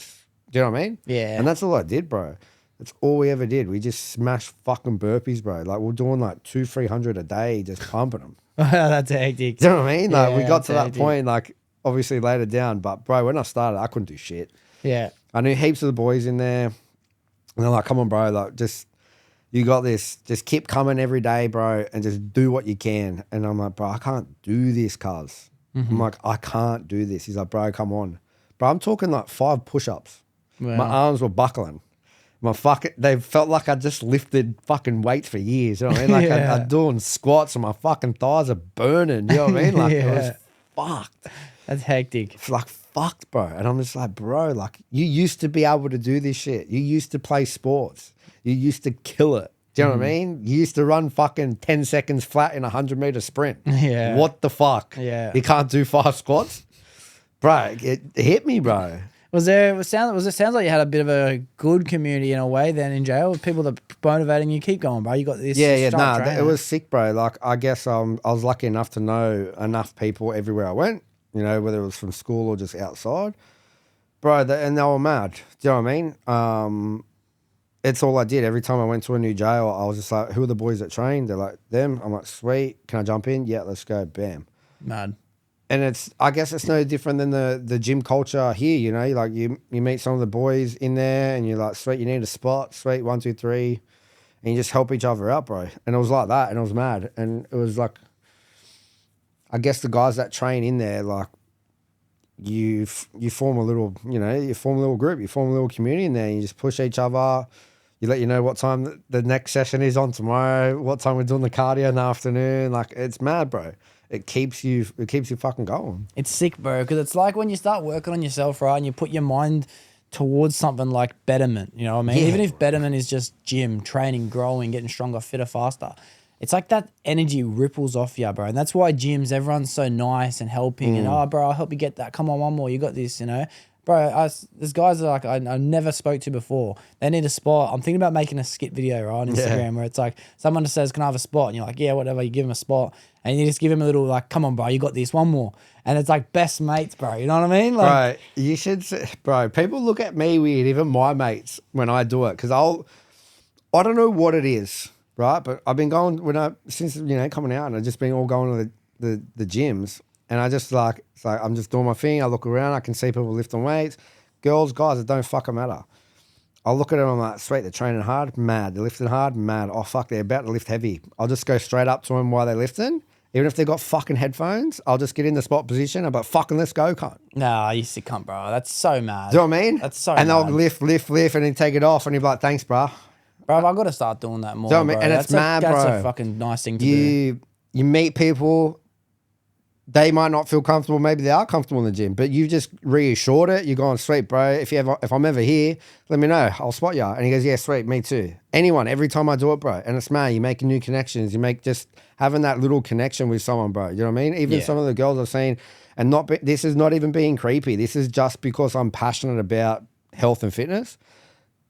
you know what I mean? Yeah. And that's all I did, bro. That's all we ever did. We just smashed fucking burpees, bro. Like we're doing like 200-300 a day, just pumping them. That's hectic. Do you know what I mean? Like we Yeah, got to that hectic. point, like obviously later down, but bro, when I started, I couldn't do shit. Yeah. I knew heaps of the boys in there, and they're like, "Come on, bro, like just you got this. Just keep coming every day, bro, and just do what you can." And I'm like, "Bro, I can't do this, cuz." I'm like, "I can't do this." He's like, "Bro, come on, bro." I'm talking like 5 push-ups. Wow. My arms were buckling. They felt like I just lifted fucking weights for years. You know what I mean? Like Yeah. I'm doing squats and my fucking thighs are burning. You know what I mean? Like it was fucked. That's hectic. It's like fucked, bro. And I'm just like, bro, like you used to be able to do this shit. You used to play sports. You used to kill it. Do you know what I mean? You used to run fucking 10 seconds flat in a 100-meter sprint. Yeah. What the fuck? Yeah. You can't do 5 squats? Bro, it hit me, bro. It sounds like you had a bit of a good community in a way then in jail with people that motivating you keep going, bro. You got this. Yeah, strong nah, trainer. it was sick, bro. Like, I guess I was lucky enough to know enough people everywhere I went, you know, whether it was from school or just outside. Bro, and they were mad. Do you know what I mean? It's all I did. Every time I went to a new jail, I was just like, who are the boys that train? They're like, them. I'm like, sweet. Can I jump in? Yeah, let's go. Bam. Mad. And I guess it's no different than the gym culture here, you know, like you meet some of the boys in there and you're like, sweet, you need a spot, sweet, 1, 2, 3, and you just help each other out, bro. And it was like that, and it was mad. And it was like, I guess the guys that train in there, like you form a little, you know, you form a little group, you form a little community in there, and you just push each other. You let you know what time the next session is on tomorrow, what time we're doing the cardio in the afternoon. Like it's mad, bro. It keeps you fucking going. It's sick, bro, because it's like when you start working on yourself, right, and you put your mind towards something like betterment, you know what I mean? Yeah. Even if betterment is just gym, training, growing, getting stronger, fitter, faster, it's like that energy ripples off you, bro. And that's why gyms, everyone's so nice and helping and, oh, bro, I'll help you get that. Come on, one more. You got this, you know? Bro, there's guys that like I never spoke to before. They need a spot. I'm thinking about making a skit video, right, on Instagram where it's like someone just says, can I have a spot? And you're like, yeah, whatever. You give them a spot. And you just give them a little like, come on, bro, you got this, one more. And it's like best mates, bro. You know what I mean? Like, bro, you should say, bro, people look at me weird, even my mates, when I do it. Because I don't know what it is, right? But I've been going, since, you know, coming out, and I've just been all going to the gyms. And I just like, it's like, I'm just doing my thing. I look around, I can see people lifting weights. Girls, guys, it don't fucking matter. I look at them, I'm like, sweet, they're training hard, mad. They're lifting hard, mad. Oh, fuck, they're about to lift heavy. I'll just go straight up to them while they're lifting. Even if they've got fucking headphones, I'll just get in the spot position. I'm like, fucking let's go, cunt. nah, you sick cunt, bro. That's so mad. Do you know what I mean? That's so And they'll mad. lift, and then take it off, and you'll be like, thanks, bro. Bro, I've got to start doing that more, Do you know what I bro. mean? And it's mad, That's bro. a fucking nice thing to do. You meet people, they might not feel comfortable. Maybe they are comfortable in the gym, but you've just reassured it. You're going, sweet, bro. If I'm ever here, let me know. I'll spot you. And he goes, yeah, sweet, me too. Anyone, every time I do it, bro. And it's mad. You're making new connections. You make just having that little connection with someone, bro. You know what I mean? Even some of the girls I've seen, and this is not even being creepy. This is just because I'm passionate about health and fitness.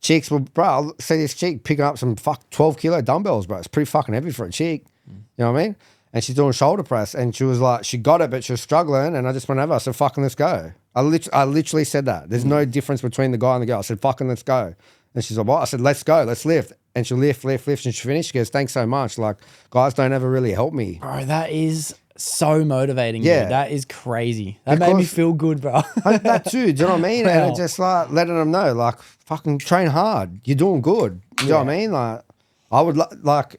Chicks will, bro, I'll see this chick picking up some 12-kilo dumbbells, bro. It's pretty fucking heavy for a chick. You know what I mean? And she's doing shoulder press, and she was like, she got it, but she was struggling. And I just went over. I said, fucking let's go. I literally said that. There's no difference between the guy and the girl. I said, fucking let's go. And she's like, what? I said, let's go. Let's lift. And she'll lift. And she finished. She goes, thanks so much. Like, guys don't ever really help me. Bro, that is so motivating. Yeah. Dude. That is crazy. That made me feel good, bro. That too. Do you know what I mean? And it's just like letting them know, like, fucking train hard. You're doing good. You know what I mean? Like, I would like,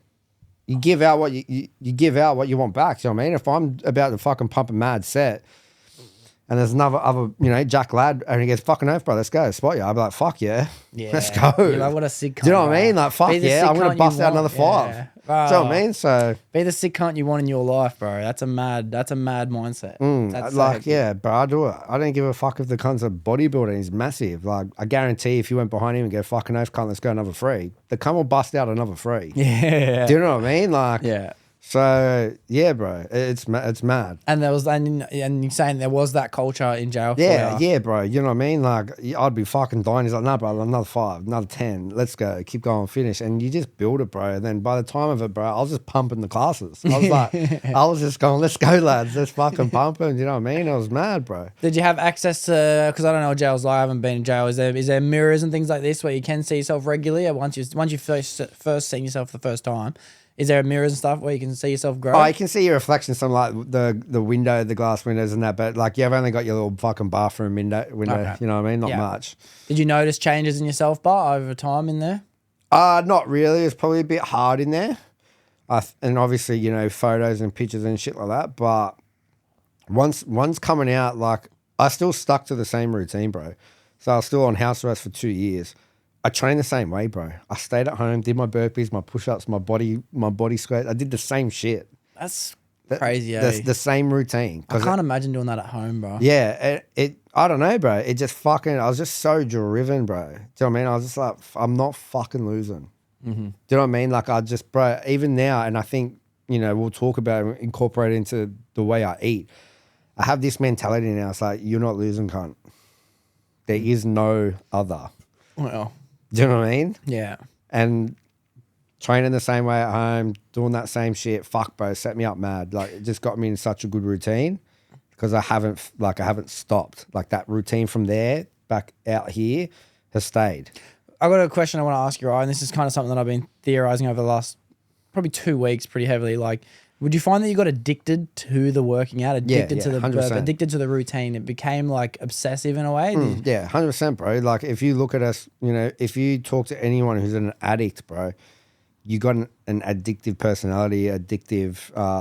you give out what you give out what you want back. Do you know what I mean? If I'm about to fucking pump a mad set, and there's other, you know, Jack Ladd, and he goes, fucking oath, bro, let's go, spot you. I'd be like, fuck yeah, let's go. You're like, what a sick cunt. Do you know what bro. I mean? Like, fuck Be the yeah, sick I'm going cunt to bust you out want. another 5. Yeah. Do you know what I mean? So, be the sick cunt you want in your life, bro. That's a mad mindset. That's like, so yeah, bro, I do it. I don't give a fuck if the cunt's a bodybuilder. He's massive. Like, I guarantee if you went behind him and go, fucking oath, cunt, let's go another 3. The cunt will bust out another 3. Yeah. Do you know what I mean? Like, Yeah. So yeah, bro, it's mad. And and you're saying there was that culture in jail. Yeah, yeah, bro. You know what I mean? Like, I'd be fucking dying. He's like, no, bro, another 5, another 10. Let's go. Keep going, finish. And you just build it, bro. And then by the time of it, bro, I was just pumping the classes. I was like, I was just going, let's go, lads. Let's fucking pump them. You know what I mean? I was mad, bro. Did you have access to, because I don't know what jail's like, I haven't been in jail. Is there mirrors and things like this where you can see yourself regularly? Or once you first seen yourself the first time, is there mirrors and stuff where you can see yourself grow? Oh, you can see your reflection, some like the glass windows and that, but like you've only got your little fucking bathroom window. Okay. You know what I mean? Not much. Did you notice changes in yourself bar over time in there? Not really. It's probably a bit hard in there. And obviously, you know, photos and pictures and shit like that. But once coming out, like I still stuck to the same routine, bro. So I was still on house arrest for 2 years. I trained the same way, bro. I stayed at home, did my burpees, my push-ups, my body squat. I did the same shit. That's crazy, the same routine. I can't imagine doing that at home, bro. Yeah, I don't know, bro. It just fucking, I was just so driven, bro. Do you know what I mean? I was just like, I'm not fucking losing. Mm-hmm. Do you know what I mean? Like I just, bro, even now, and I think, you know, we'll talk about it, incorporate it into the way I eat. I have this mentality now. It's like, you're not losing, cunt. There is no other. Well, do you know what I mean? Yeah. And training the same way at home, doing that same shit, fuck, bro, set me up mad. Like, it just got me in such a good routine because I haven't stopped. Like, that routine from there back out here has stayed. I got a question I want to ask you, right? And this is kind of something that I've been theorizing over the last probably 2 weeks pretty heavily. Like, would you find that you got addicted to the working out, addicted to the routine? It became like obsessive in a way. Yeah, 100%, bro. Like if you look at us, you know, if you talk to anyone who's an addict, bro, you got an addictive personality, addictive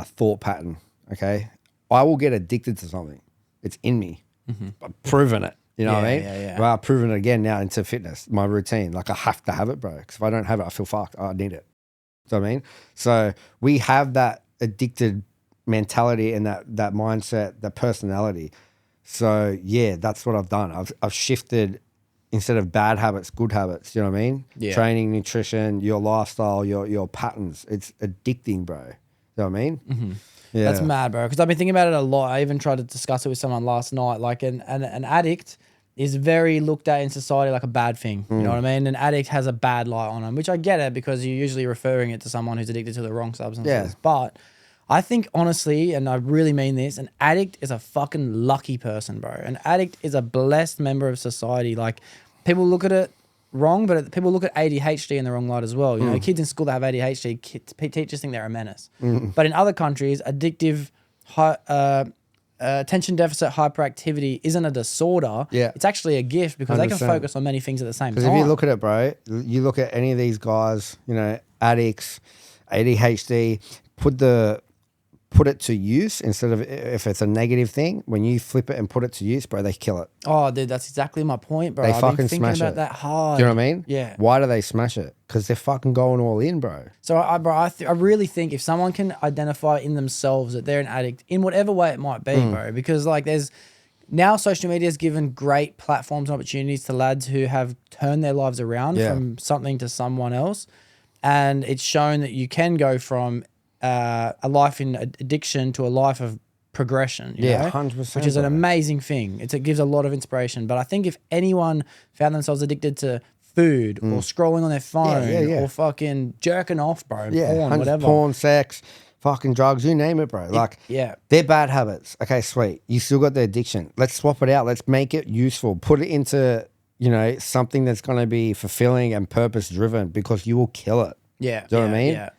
thought pattern. Okay, I will get addicted to something. It's in me. Mm-hmm. I've proven it. You know what I mean? Yeah. Well, I've proven it again now into fitness, my routine. Like I have to have it, bro. Because if I don't have it, I feel fucked. I need it. Do you know what I mean? So we have that addicted mentality and that mindset, that personality. So yeah, that's what I've done. I've shifted instead of bad habits, good habits. You know what I mean? Yeah. Training, nutrition, your lifestyle, your patterns. It's addicting, bro. You know what I mean? Mm-hmm. Yeah. That's mad, bro. Because I've been thinking about it a lot. I even tried to discuss it with someone last night. Like an addict is very looked at in society like a bad thing. You know what I mean? An addict has a bad light on them, which I get it because you're usually referring it to someone who's addicted to the wrong substances. Yeah. But I think honestly, and I really mean this, an addict is a fucking lucky person, bro. An addict is a blessed member of society. Like people look at it wrong, but people look at ADHD in the wrong light as well. You know, kids in school that have ADHD, teachers think they're a menace. But in other countries, addictive, attention deficit hyperactivity isn't a disorder. Yeah. It's actually a gift because 100%. They can focus on many things at the same time. Because if you look at it, bro, you look at any of these guys, you know, addicts, ADHD, put it to use instead of if it's a negative thing. When you flip it and put it to use, bro, they kill it. Oh, dude, that's exactly my point, bro. They I've fucking been thinking smash about it. that hard. Do you know what I mean? Yeah. Why do they smash it? Because they're fucking going all in, bro. So, I really think if someone can identify in themselves that they're an addict in whatever way it might be, bro, because like now social media has given great platforms and opportunities to lads who have turned their lives around from something to someone else. And it's shown that you can go from a life in addiction to a life of progression. You know? 100%. Which is an amazing thing. It gives a lot of inspiration. But I think if anyone found themselves addicted to food or scrolling on their phone or fucking jerking off, bro, porn, whatever. Porn, sex, fucking drugs, you name it, bro. They're bad habits. Okay, sweet. You still got the addiction. Let's swap it out. Let's make it useful. Put it into, you know, something that's going to be fulfilling and purpose driven because you will kill it. Yeah. Do you know what I mean? Yeah.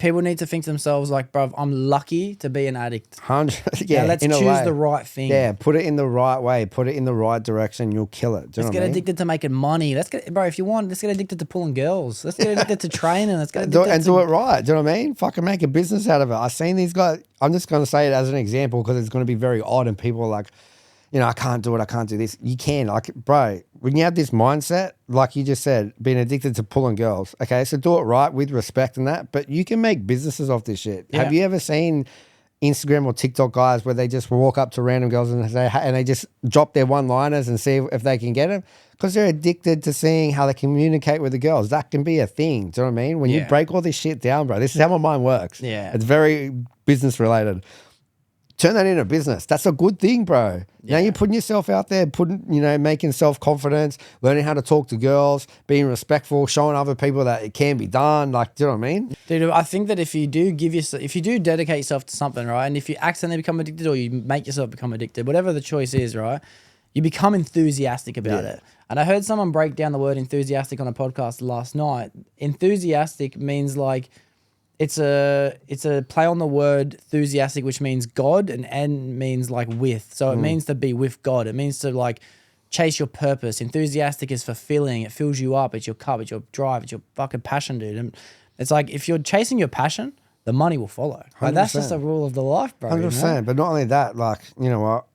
People need to think to themselves like, bruv, I'm lucky to be an addict. 100. Yeah, let's choose the right thing. Yeah, put it in the right way. Put it in the right direction. You'll kill it. Let's get addicted to making money. Bro, if you want, let's get addicted to pulling girls. Let's get addicted to training. Let's get addicted do it right. Do you know what I mean? Fucking make a business out of it. I've seen these guys. I'm just going to say it as an example because it's going to be very odd and people are like, you know, I can't do it. I can't do this. You can. Like, bro, when you have this mindset, like you just said, being addicted to pulling girls. Okay, so do it right with respect and that. But you can make businesses off this shit. Yeah. Have you ever seen Instagram or TikTok guys where they just walk up to random girls and they just drop their one-liners and see if they can get them because they're addicted to seeing how they communicate with the girls. That can be a thing. Do you know what I mean? When you break all this shit down, bro, this is how my mind works. Yeah. It's very business related. Turn that into business. That's a good thing, bro. Yeah. Now you're putting yourself out there, making self-confidence, learning how to talk to girls, being respectful, showing other people that it can be done. Like, do you know what I mean? Dude, I think that if you do dedicate yourself to something, right, and if you accidentally become addicted or you make yourself become addicted, whatever the choice is, right, you become enthusiastic about it. And I heard someone break down the word enthusiastic on a podcast last night. Enthusiastic means like, it's a play on the word enthusiastic, which means God, and means like with. So it means to be with God. It means to like chase your purpose. Enthusiastic is fulfilling. It fills you up. It's your cup. It's your drive. It's your fucking passion, dude. And it's like if you're chasing your passion, the money will follow. Like, that's just a rule of the life, bro. 100%. But not only that, like, you know what?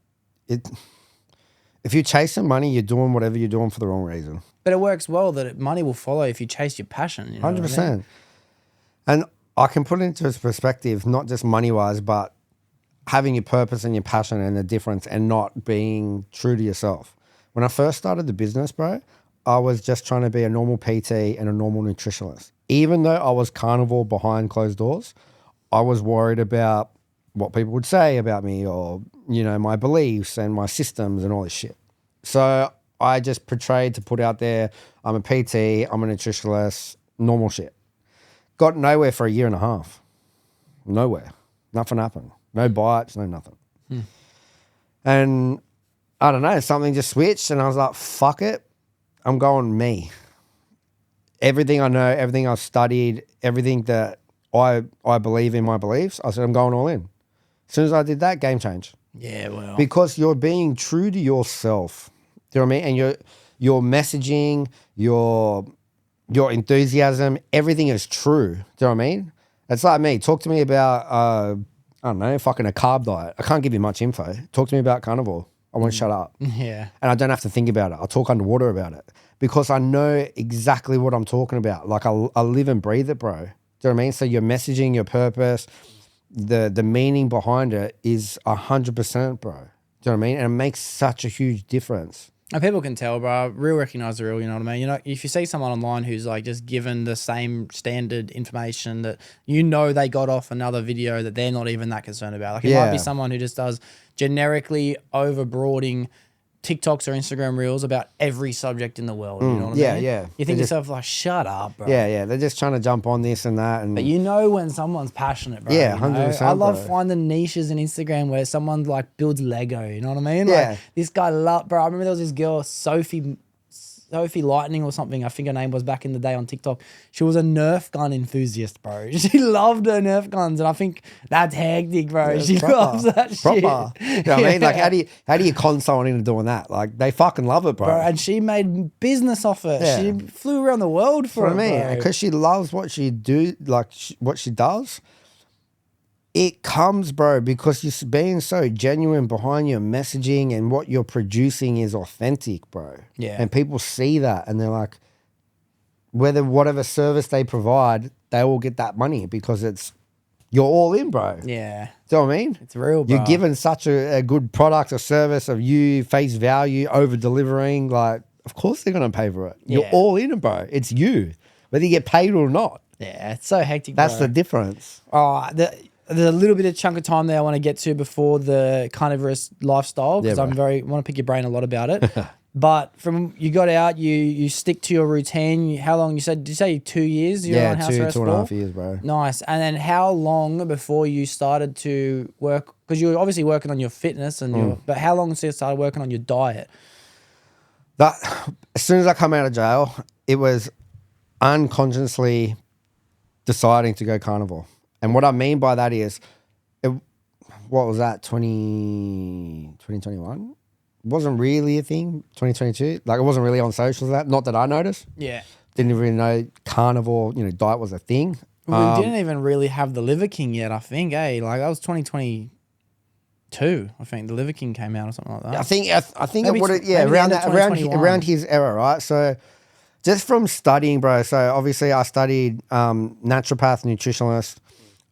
If you're chasing money, you're doing whatever you're doing for the wrong reason. But it works well that money will follow if you chase your passion. You know 100%. What I mean? And I can put it into its perspective, not just money-wise, but having your purpose and your passion and the difference and not being true to yourself. When I first started the business, bro, I was just trying to be a normal PT and a normal nutritionist. Even though I was carnivore behind closed doors, I was worried about what people would say about me or, my beliefs and my systems and all this shit. So I just portrayed to put out there, I'm a PT, I'm a nutritionist, normal shit. Got nowhere for a year and a half. Nowhere. Nothing happened. No bites, no nothing. And I don't know, something just switched and I was like, fuck it. I'm going me. Everything I know, everything I've studied, everything that I believe in my beliefs, I said, I'm going all in. As soon as I did that, game changed. Yeah, well. Because you're being true to yourself. Do you know what I mean? And your messaging, your enthusiasm, everything is true. Do you know what I mean? It's like me. Talk to me about, I don't know, fucking a carb diet. I can't give you much info. Talk to me about carnivore. I won't shut up. Yeah. And I don't have to think about it. I'll talk underwater about it because I know exactly what I'm talking about. Like I live and breathe it, bro. Do you know what I mean? So your messaging, your purpose, the meaning behind it is 100%, bro. Do you know what I mean? And it makes such a huge difference. And people can tell, bro. Real recognize the real, you know what I mean? If you see someone online who's like just given the same standard information that they got off another video that they're not even that concerned about. Like it might be someone who just does generically overbroading TikToks or Instagram reels about every subject in the world. You know what I mean? Yeah. You think to yourself like, shut up, bro. Yeah. They're just trying to jump on this and that. And but when someone's passionate, bro. Yeah, 100%. I love finding niches in Instagram where someone like builds Lego. You know what I mean? Yeah. Like this guy bro. I remember there was this girl, Sophie Lightning or something, I think her name was back in the day on TikTok. She was a Nerf gun enthusiast, bro. She loved her Nerf guns, and I think that's hectic, bro. She loves that shit. You know what I mean? Like, how do you con someone into doing that? Like, they fucking love it, bro. And she made business off it. Yeah. She flew around the world for it, bro. Because she loves what she what she does. It comes, bro, because you're being so genuine behind your messaging and what you're producing is authentic, bro. Yeah. And people see that and they're like, whatever service they provide, they will get that money because you're all in, bro. Yeah. Do you know what I mean? It's real, bro. You're given such a good product or service of you, face value, over delivering. Like, of course they're going to pay for it. You're all in it, bro. It's you, whether you get paid or not. Yeah, it's so hectic, That's the difference. Oh, there's a little bit of chunk of time there I want to get to before the carnivorous lifestyle because I want to pick your brain a lot about it. But from you got out, you stick to your routine. How long did you say 2 years? You were on house arrest 2.5 years, bro. Nice. And then how long before you started to work? Because you were obviously working on your fitness but how long since you started working on your diet? As soon as I come out of jail, it was unconsciously deciding to go carnivore. And what I mean by that is, what was that, 2021? Wasn't really a thing, 2022. Like, it wasn't really on socials, not that I noticed. Yeah. Didn't really know carnivore, diet was a thing. We didn't even really have the Liver King yet, I think, Like, that was 2022, I think. The Liver King came out or something like that. I think around his era, right? So, just from studying, bro. So, obviously, I studied naturopath, nutritionalist.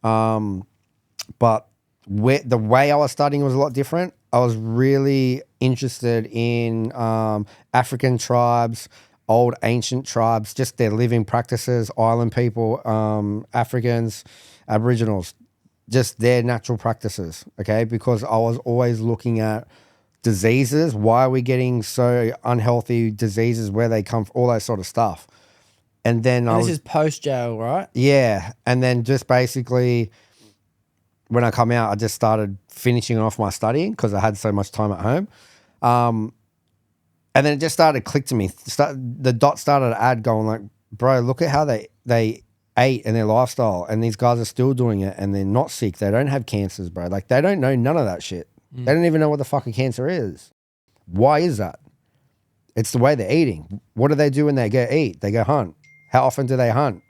But the way I was studying was a lot different. I was really interested in African tribes, old ancient tribes, just their living practices, island people, Africans, Aboriginals, just their natural practices, okay? Because I was always looking at diseases. Why are we getting so unhealthy diseases, where they come from, all that sort of stuff. And then this is post-jail, right? Yeah. And then just basically when I come out, I just started finishing off my studying because I had so much time at home. And then it just started to click to me. The dots started to add, going like, bro, look at how they ate and their lifestyle, and these guys are still doing it and they're not sick. They don't have cancers, bro. Like, they don't know none of that shit. They don't even know what the fucking cancer is. Why is that? It's the way they're eating. What do they do when they go eat? They go hunt. How often do they hunt?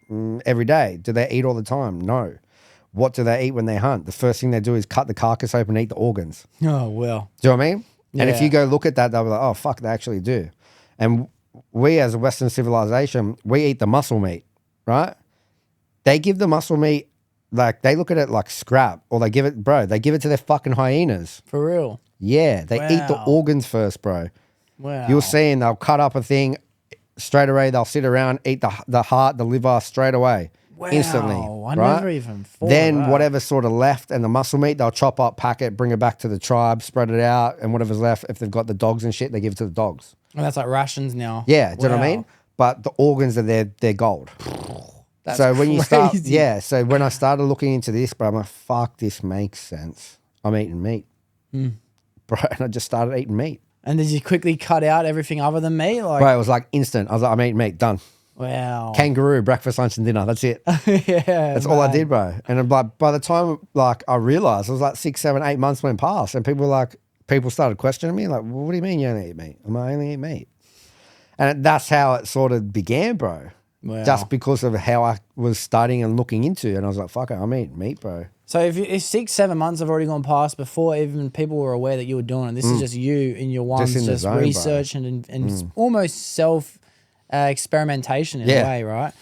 Every day. Do they eat all the time? No. What do they eat when they hunt? The first thing they do is cut the carcass open and eat the organs. Oh, well. Do you know what I mean? Yeah. And if you go look at that, they'll be like, oh, fuck, they actually do. And we as a Western civilization, we eat the muscle meat, right? They give the muscle meat, like, they look at it like scrap, or they give it to their fucking hyenas. For real? Yeah, they eat the organs first, bro. Wow. You'll see, and they'll cut up a thing straight away. They'll sit around, eat the heart, the liver straight away. Wow, Instantly. I right? never even thought Then of that. whatever's sort of left and the muscle meat, they'll chop up, pack it, bring it back to the tribe, spread it out, and whatever's left, if they've got the dogs and shit, they give it to the dogs. And that's like rations now. Yeah, do you know what I mean? But the organs are their gold. That's so when you start, crazy. so when I started looking into this, bro, I'm like, fuck, this makes sense. I'm eating meat. Bro, and I just started eating meat. And did you quickly cut out everything other than meat? Like, Bro, it was like instant. I was like, I'm eating meat, done. wow. Kangaroo, breakfast, lunch, and dinner. That's it. Yeah, That's all I did, bro. And by the time like I realized, it was like 6, 7, 8 months went past, and people started questioning me, like, well, what do you mean you only eat meat? I only eat meat. And that's how it sort of began, bro. Wow. Just because of how I was studying and looking into it. And I was like, fuck it, I'm eating meat, bro. So if 6, 7 months have already gone past before even people were aware that you were doing it, this is just you in your ones, in the just zone, research and almost self experimentation in a way, right?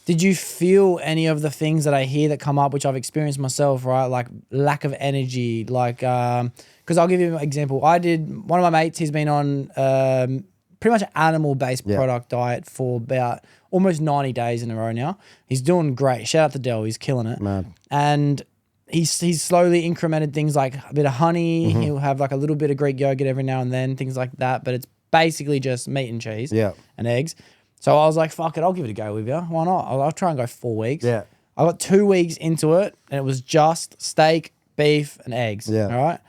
Did you feel any of the things that I hear that come up, which I've experienced myself, right? Like lack of energy, like, because I'll give you an example. One of my mates, he's been on pretty much an animal-based product diet for about almost 90 days in a row now. He's doing great. Shout out to Del. He's killing it. Mad. And he's slowly incremented things like a bit of honey. He'll have like a little bit of Greek yogurt every now and then, things like that. But it's basically just meat and cheese and eggs. So I was like, fuck it, I'll give it a go with you. Why not? I'll try and go 4 weeks. Yeah. I got 2 weeks into it and it was just steak, beef and eggs. Yeah. All right.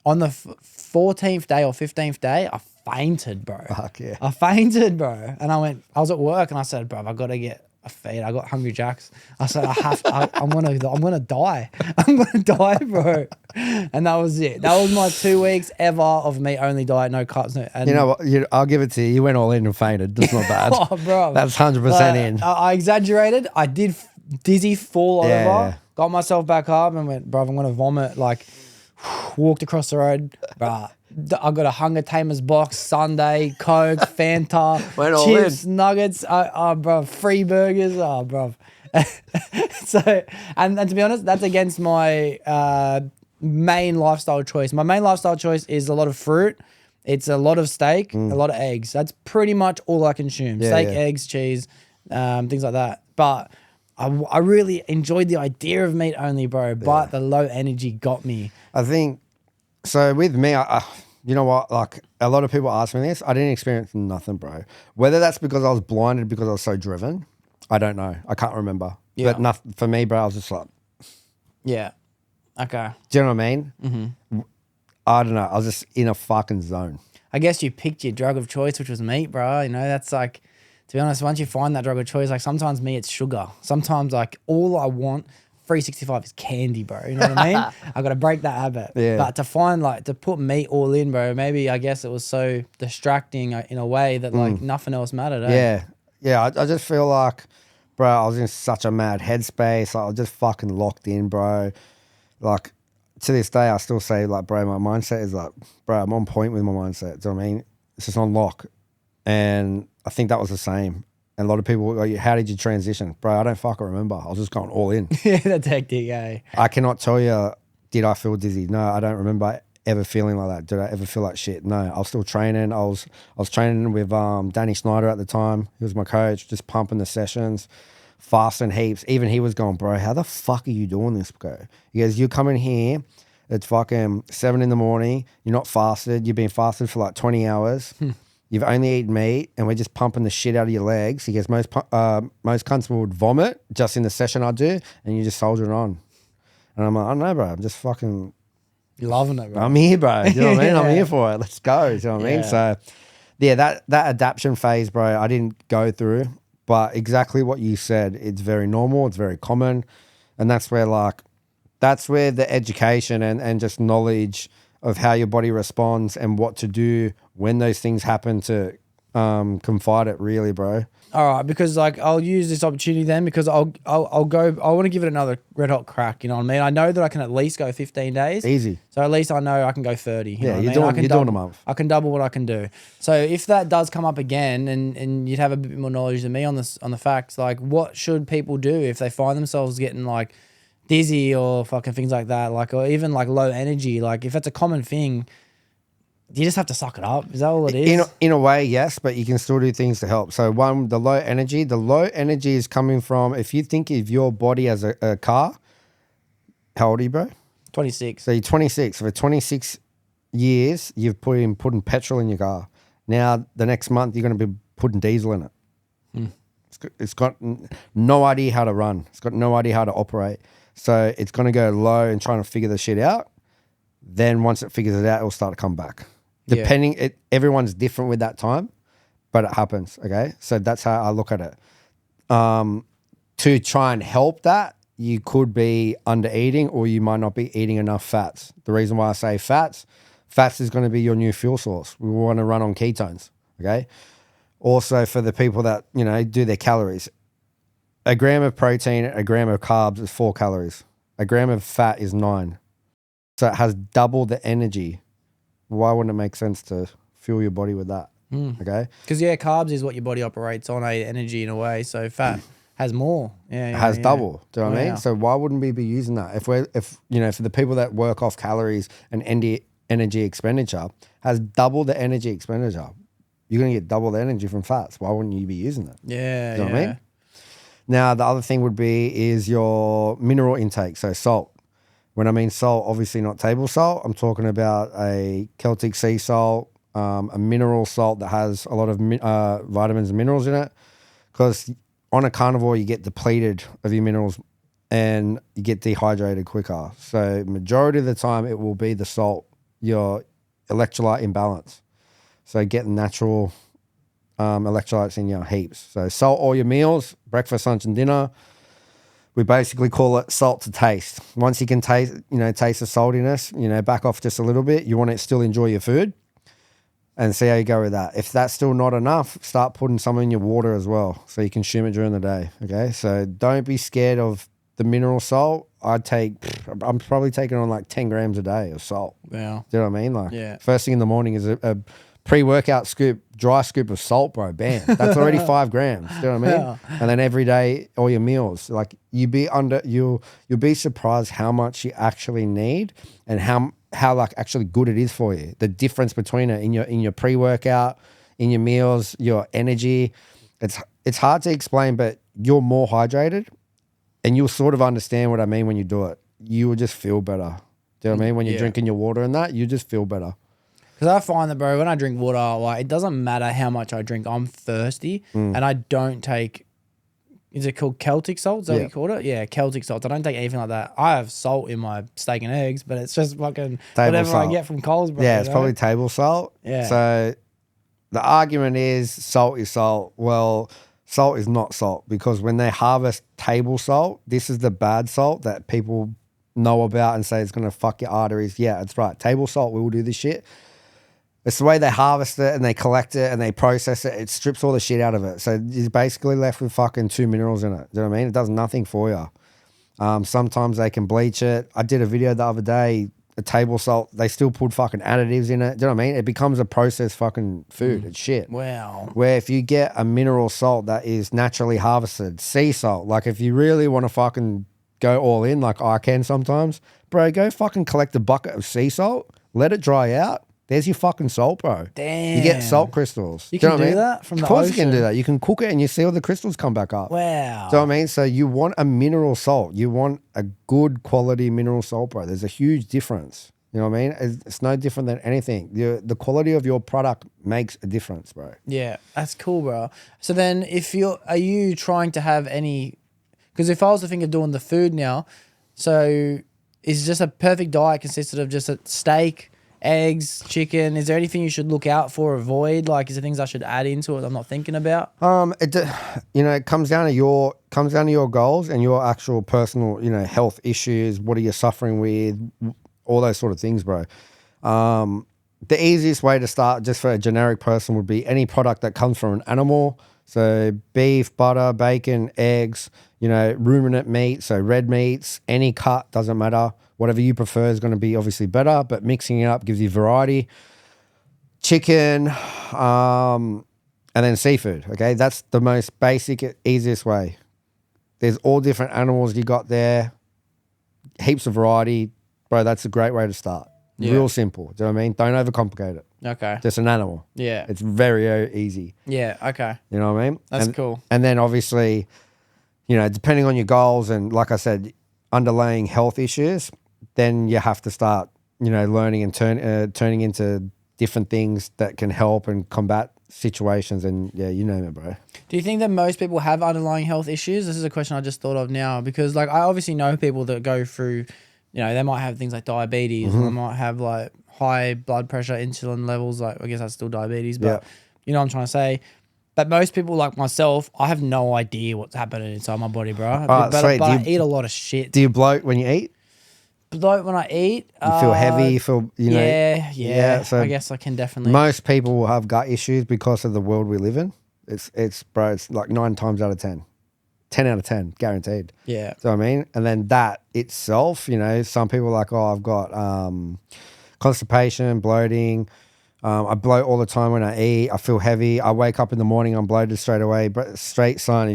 On the 14th day or 15th day, I fainted, bro. Fuck yeah. I fainted, bro. And I was at work and I said, bro, I got to get a feed. I got Hungry Jacks. I said, I'm gonna die. I'm gonna die, bro. And that was it. That was my 2 weeks ever of meat only diet, no carbs. And You know what? I'll give it to you. You went all in and fainted. That's not bad. Oh, bro. That's 100% in. I exaggerated. I did dizzy, fall over, Yeah. got myself back up and went, bro, I'm going to vomit. Like, walked across the road. Bro, I got a Hunger Tamers box, Sunday, Coke, Fanta, Went all chips, nuggets. Bro, free burgers. Oh, bro. So, and to be honest, that's against my main lifestyle choice. My main lifestyle choice is a lot of fruit. It's a lot of steak, a lot of eggs. That's pretty much all I consume. Yeah, Steak, yeah. eggs, cheese, things like that. But I really enjoyed the idea of meat only, bro. But the low energy got me. I think, so with me, you know what, like a lot of people ask me this, I didn't experience nothing, bro. Whether that's because I was blinded because I was so driven, I don't know. I can't remember. Yeah. But nothing, for me, bro, I was just like, Yeah. Okay. do you know what I mean? Mm-hmm. I don't know. I was just in a fucking zone. I guess you picked your drug of choice, which was meat, bro. You know, that's like, to be honest, once you find that drug of choice, like sometimes me, it's sugar. Sometimes like all I want 365 is candy, bro. You know what I mean? I got to break that habit. Yeah. But to find like, to put meat all in, bro, maybe I guess it was so distracting in a way that like nothing else mattered. Eh? Yeah. Yeah. I just feel like, bro, I was in such a mad headspace. Like, I was just fucking locked in, bro. Like, to this day, I still say, like, bro, my mindset is like, bro, I'm on point with my mindset. Do you know what I mean? It's just on lock. And I think that was the same. And a lot of people, like, how did you transition? Bro, I don't fucking remember. I was just going all in. Yeah, that's hectic, eh? I cannot tell you did I feel dizzy? No, I don't remember ever feeling like that. Did I ever feel like shit? No, I was still training. I was training with Danny Snyder at the time. He was my coach, just pumping the sessions, fasting heaps. Even he was going, bro, how the fuck are you doing this, bro? He goes, you come in here, it's fucking 7 in the morning. You're not fasted. You've been fasted for like 20 hours. You've only eaten meat, and we're just pumping the shit out of your legs. He goes, most cunts would vomit just in the session I do, and you just soldier it on. And I'm like, I don't know, bro. I'm just fucking... You're loving it, bro. I'm here, bro. You know what I mean? Yeah. I'm here for it. Let's go. You know what I mean? So, yeah, that adaptation phase, bro, I didn't go through. But exactly what you said, it's very normal. It's very common. And that's where, the education and just knowledge of how your body responds and what to do when those things happen to confide it, really, bro. All right, because I'll use this opportunity then because I'll go. I want to give it another red hot crack. You know what I mean? I know that I can at least go 15 days. Easy. So at least I know I can go 30. You know what I mean? You're doing a month. I can double what I can do. So if that does come up again, and you'd have a bit more knowledge than me on the facts, like what should people do if they find themselves getting like dizzy or fucking things like that, or even like low energy? Like if it's a common thing, you just have to suck it up. Is that all it is? In a way, yes, but you can still do things to help. So one, the low energy is coming from, if you think of your body as a car, how old are you, bro? 26. So you're 26. For 26 years, you've putting petrol in your car. Now, the next month, you're going to be putting diesel in it. It's got no idea how to run. It's got no idea how to operate. So it's going to go low and trying to figure the shit out. Then once it figures it out, it'll start to come back. Everyone's different with that time, but it happens, okay? So that's how I look at it. To try and help that, you could be under eating or you might not be eating enough fats. The reason why I say fats is going to be your new fuel source. We want to run on ketones, okay? Also for the people that, do their calories, a gram of protein, a gram of carbs is 4 calories. A gram of fat is 9. So it has double the energy. Why wouldn't it make sense to fuel your body with that? Okay? Because, carbs is what your body operates on, energy in a way. So fat has more. It has double. Do you know what I mean? So why wouldn't we be using that? If for the people that work off calories and energy expenditure, has double the energy expenditure. You're going to get double the energy from fats. Why wouldn't you be using it? Yeah. Do you know what I mean? Now, the other thing would be is your mineral intake, so salt. When I mean salt, obviously not table salt. I'm talking about a Celtic sea salt, a mineral salt that has a lot of vitamins and minerals in it. Because on a carnivore, you get depleted of your minerals and you get dehydrated quicker. So majority of the time, it will be the salt, your electrolyte imbalance. So get natural electrolytes in your heaps. So salt all your meals, breakfast, lunch, and dinner. We basically call it salt to taste. Once you can taste the saltiness, back off just a little bit. You want to still enjoy your food and see how you go with that. If that's still not enough, start putting some in your water as well so you consume it during the day, okay? So don't be scared of the mineral salt. I'm probably taking on like 10 grams a day of salt. Yeah. Do you know what I mean? First thing in the morning is a pre-workout dry scoop of salt, bro. Bam. That's already 5 grams. Do you know what I mean? Yeah. And then every day, all your meals. Like you'll be surprised how much you actually need and how actually good it is for you. The difference between it in your pre-workout, in your meals, your energy. It's hard to explain, but you're more hydrated and you'll sort of understand what I mean when you do it. You will just feel better. Do you know what I mean? When you're drinking your water and that, you just feel better. Because I find that, bro, when I drink water, it doesn't matter how much I drink. I'm thirsty, and I don't take. Is it called Celtic salt? Is that what you called it? Yeah, Celtic salt. I don't take anything like that. I have salt in my steak and eggs, but it's just fucking whatever I get from Coles, bro. Yeah, it's probably table salt. Yeah. So the argument is salt is salt. Well, salt is not salt because when they harvest table salt, this is the bad salt that people know about and say it's going to fuck your arteries. Yeah, that's right. Table salt will do this shit. It's the way they harvest it and they collect it and they process it. It strips all the shit out of it. So you're basically left with fucking 2 minerals in it. Do you know what I mean? It does nothing for you. Sometimes they can bleach it. I did a video the other day, a table salt. They still put fucking additives in it. Do you know what I mean? It becomes a processed fucking food. It's shit. Wow. Where if you get a mineral salt that is naturally harvested, sea salt, like if you really want to fucking go all in like I can sometimes, bro, go fucking collect a bucket of sea salt, let it dry out. There's your fucking salt, bro. Damn. You get salt crystals. You Do know can what I do mean? that from the Of course ocean? you can do that. You can cook it and you see all the crystals come back up. Wow. Do you know what I mean? So you want a mineral salt. You want a good quality mineral salt, bro. There's a huge difference. You know what I mean? It's no different than anything. The quality of your product makes a difference, bro. Yeah, that's cool, bro. So then are you trying to have any, because if I was to think of doing the food now, so is just a perfect diet consisted of just a steak, eggs, chicken? Is there anything you should look out for, avoid? Like, is there things I should add into it I'm not thinking about? It comes down to your goals and your actual personal, health issues. What are you suffering with? All those sort of things, bro. The easiest way to start, just for a generic person, would be any product that comes from an animal. So beef, butter, bacon, eggs, ruminant meat, so red meats, any cut, doesn't matter. Whatever you prefer is going to be obviously better, but mixing it up gives you variety. Chicken, and then seafood, okay? That's the most basic, easiest way. There's all different animals you got there, heaps of variety. Bro, that's a great way to start. Yeah. Real simple. Do you know what I mean? Don't overcomplicate it. Okay. Just an animal. Yeah. It's very, very easy. Yeah, okay. You know what I mean? That's cool. And then obviously, depending on your goals and like I said, underlying health issues, then you have to start, learning and turning into different things that can help and combat situations. And yeah, you name it, bro. Do you think that most people have underlying health issues? This is a question I just thought of now because like I obviously know people that go through, they might have things like diabetes or they might have like high blood pressure, insulin levels. Like I guess that's still diabetes, but you know what I'm trying to say? But most people like myself, I have no idea what's happening inside my body, bro. But I eat a lot of shit. Do you bloat when you eat? Bloat when I eat. You feel heavy, you feel, Yeah. So I guess I can definitely. most people will have gut issues because of the world we live in. It's like 9 times out of 10. 10 out of 10, guaranteed. Yeah. Do you know what I mean? And then that itself, some people are like, oh, I've got constipation, bloating. I bloat all the time when I eat. I feel heavy. I wake up in the morning, I'm bloated straight away. But straight sign,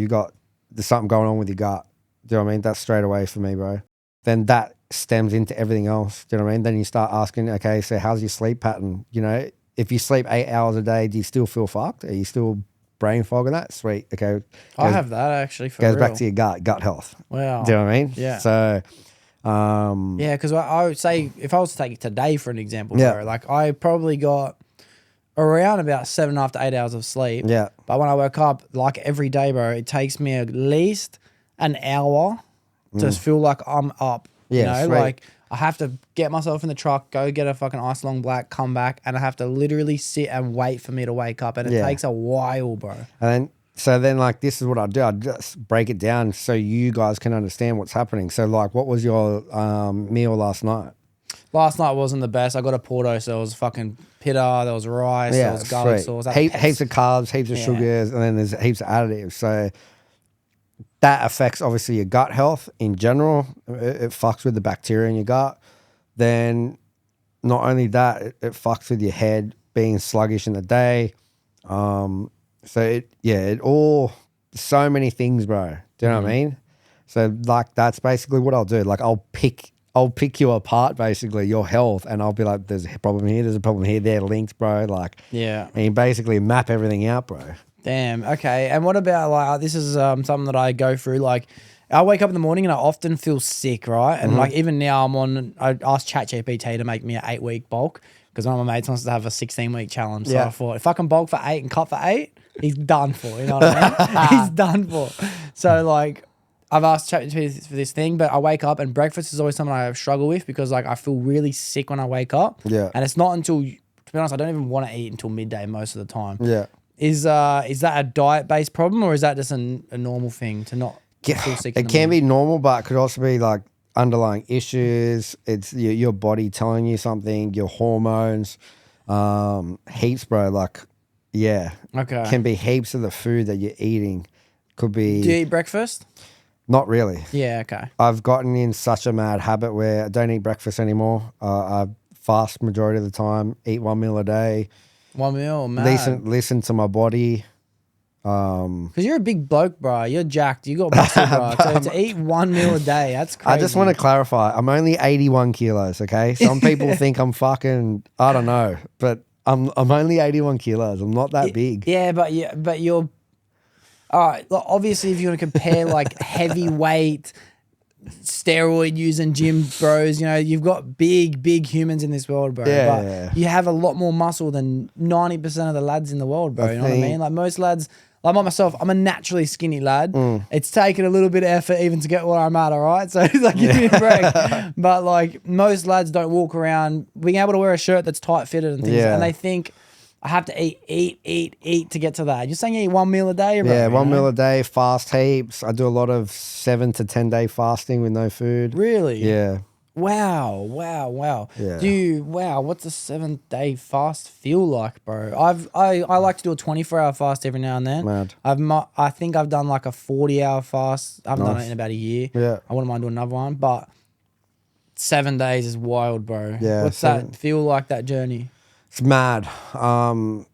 there's something going on with your gut. Do you know what I mean? That's straight away for me, bro. Then that stems into everything else. Do you know what I mean? Then you start asking, okay, so how's your sleep pattern? If you sleep 8 hours a day, do you still feel fucked? Are you still brain fog and that? Sweet. Okay. I have that actually for goes real. back to your gut health. Wow. Do you know what I mean? Yeah. So, yeah, because I would say if I was to take today for an example, Yeah. bro, like I probably got around about 7.5 to 8 hours of sleep. Yeah. But when I woke up, like every day, bro, it takes me at least an hour to feel like I'm up. Yeah, sweet. Like I have to get myself in the truck, go get a fucking ice long black, come back, and I have to literally sit and wait for me to wake up, and it takes a while, bro. And then like this is what I do. I just break it down so you guys can understand what's happening. So like, what was your meal last night? Last night wasn't the best. I got a Porto, so there was fucking pita, there was rice, there was garlic sweet. sauce. Heaps of carbs, heaps of sugars, and then there's heaps of additives. So that affects obviously your gut health in general. It fucks with the bacteria in your gut. Then not only that, it fucks with your head being sluggish in the day. So it all, so many things, bro. Do you know what I mean? So like that's basically what I'll do. Like I'll pick you apart, basically your health, and I'll be like, there's a problem here, there's a problem here, they're linked, bro. Like, yeah, and you basically map everything out, bro. Damn. Okay. And what about like this is something that I go through. Like I wake up in the morning and I often feel sick, right? And like even now I asked ChatGPT to make me an 8-week bulk because one of my mates wants to have a 16-week challenge. So I thought if I can bulk for 8 and cut for 8, he's done for. You know what I mean? He's done for. So like I've asked ChatGPT for this thing, but I wake up and breakfast is always something I struggle with because like I feel really sick when I wake up. Yeah. And it's not until, to be honest, I don't even want to eat until midday most of the time. Yeah. Is that a diet-based problem or is that just a normal thing to not feel sick? It can be normal, but it could also be like underlying issues. It's your body telling you something, your hormones, heaps, bro. Like, yeah. Okay. Can be heaps of the food that you're eating. Could be. Do you eat breakfast? Not really. Yeah, okay. I've gotten in such a mad habit where I don't eat breakfast anymore. I fast majority of the time, eat 1 meal a day. 1 meal, man. Listen to my body. Because you're a big bloke, bro. You're jacked. You got muscle, bro. To eat 1 meal a day, that's crazy. I just want to clarify. I'm only 81 kilos, okay? Some people think I'm fucking, I don't know, but I'm only 81 kilos. I'm not that big. Yeah, but you're all right. Like, obviously, if you want to compare like heavyweight, steroid using gym bros, you know, you've got big humans in this world, bro. Yeah, but yeah. you have a lot more muscle than 90% of the lads in the world, bro. You know what I mean? Like most lads. Like myself, I'm a naturally skinny lad. It's taken a little bit of effort even to get where I'm at, all right? So like, give me a break. But like most lads don't walk around being able to wear a shirt that's tight fitted and things. And they think, I have to eat to get to that. You're saying you eat 1 meal a day, bro? Yeah, one meal a day, fast heaps. I do a lot of 7 to 10 day fasting with no food. Really? Yeah. Wow. Yeah. What's a 7-day fast feel like, bro? I like to do a 24-hour fast every now and then. Mad. I think I've done like a 40-hour fast. I haven't done it in about a year. Yeah. I wouldn't mind doing another one, but 7 days is wild, bro. Yeah, What's that feel like, that journey? It's mad. I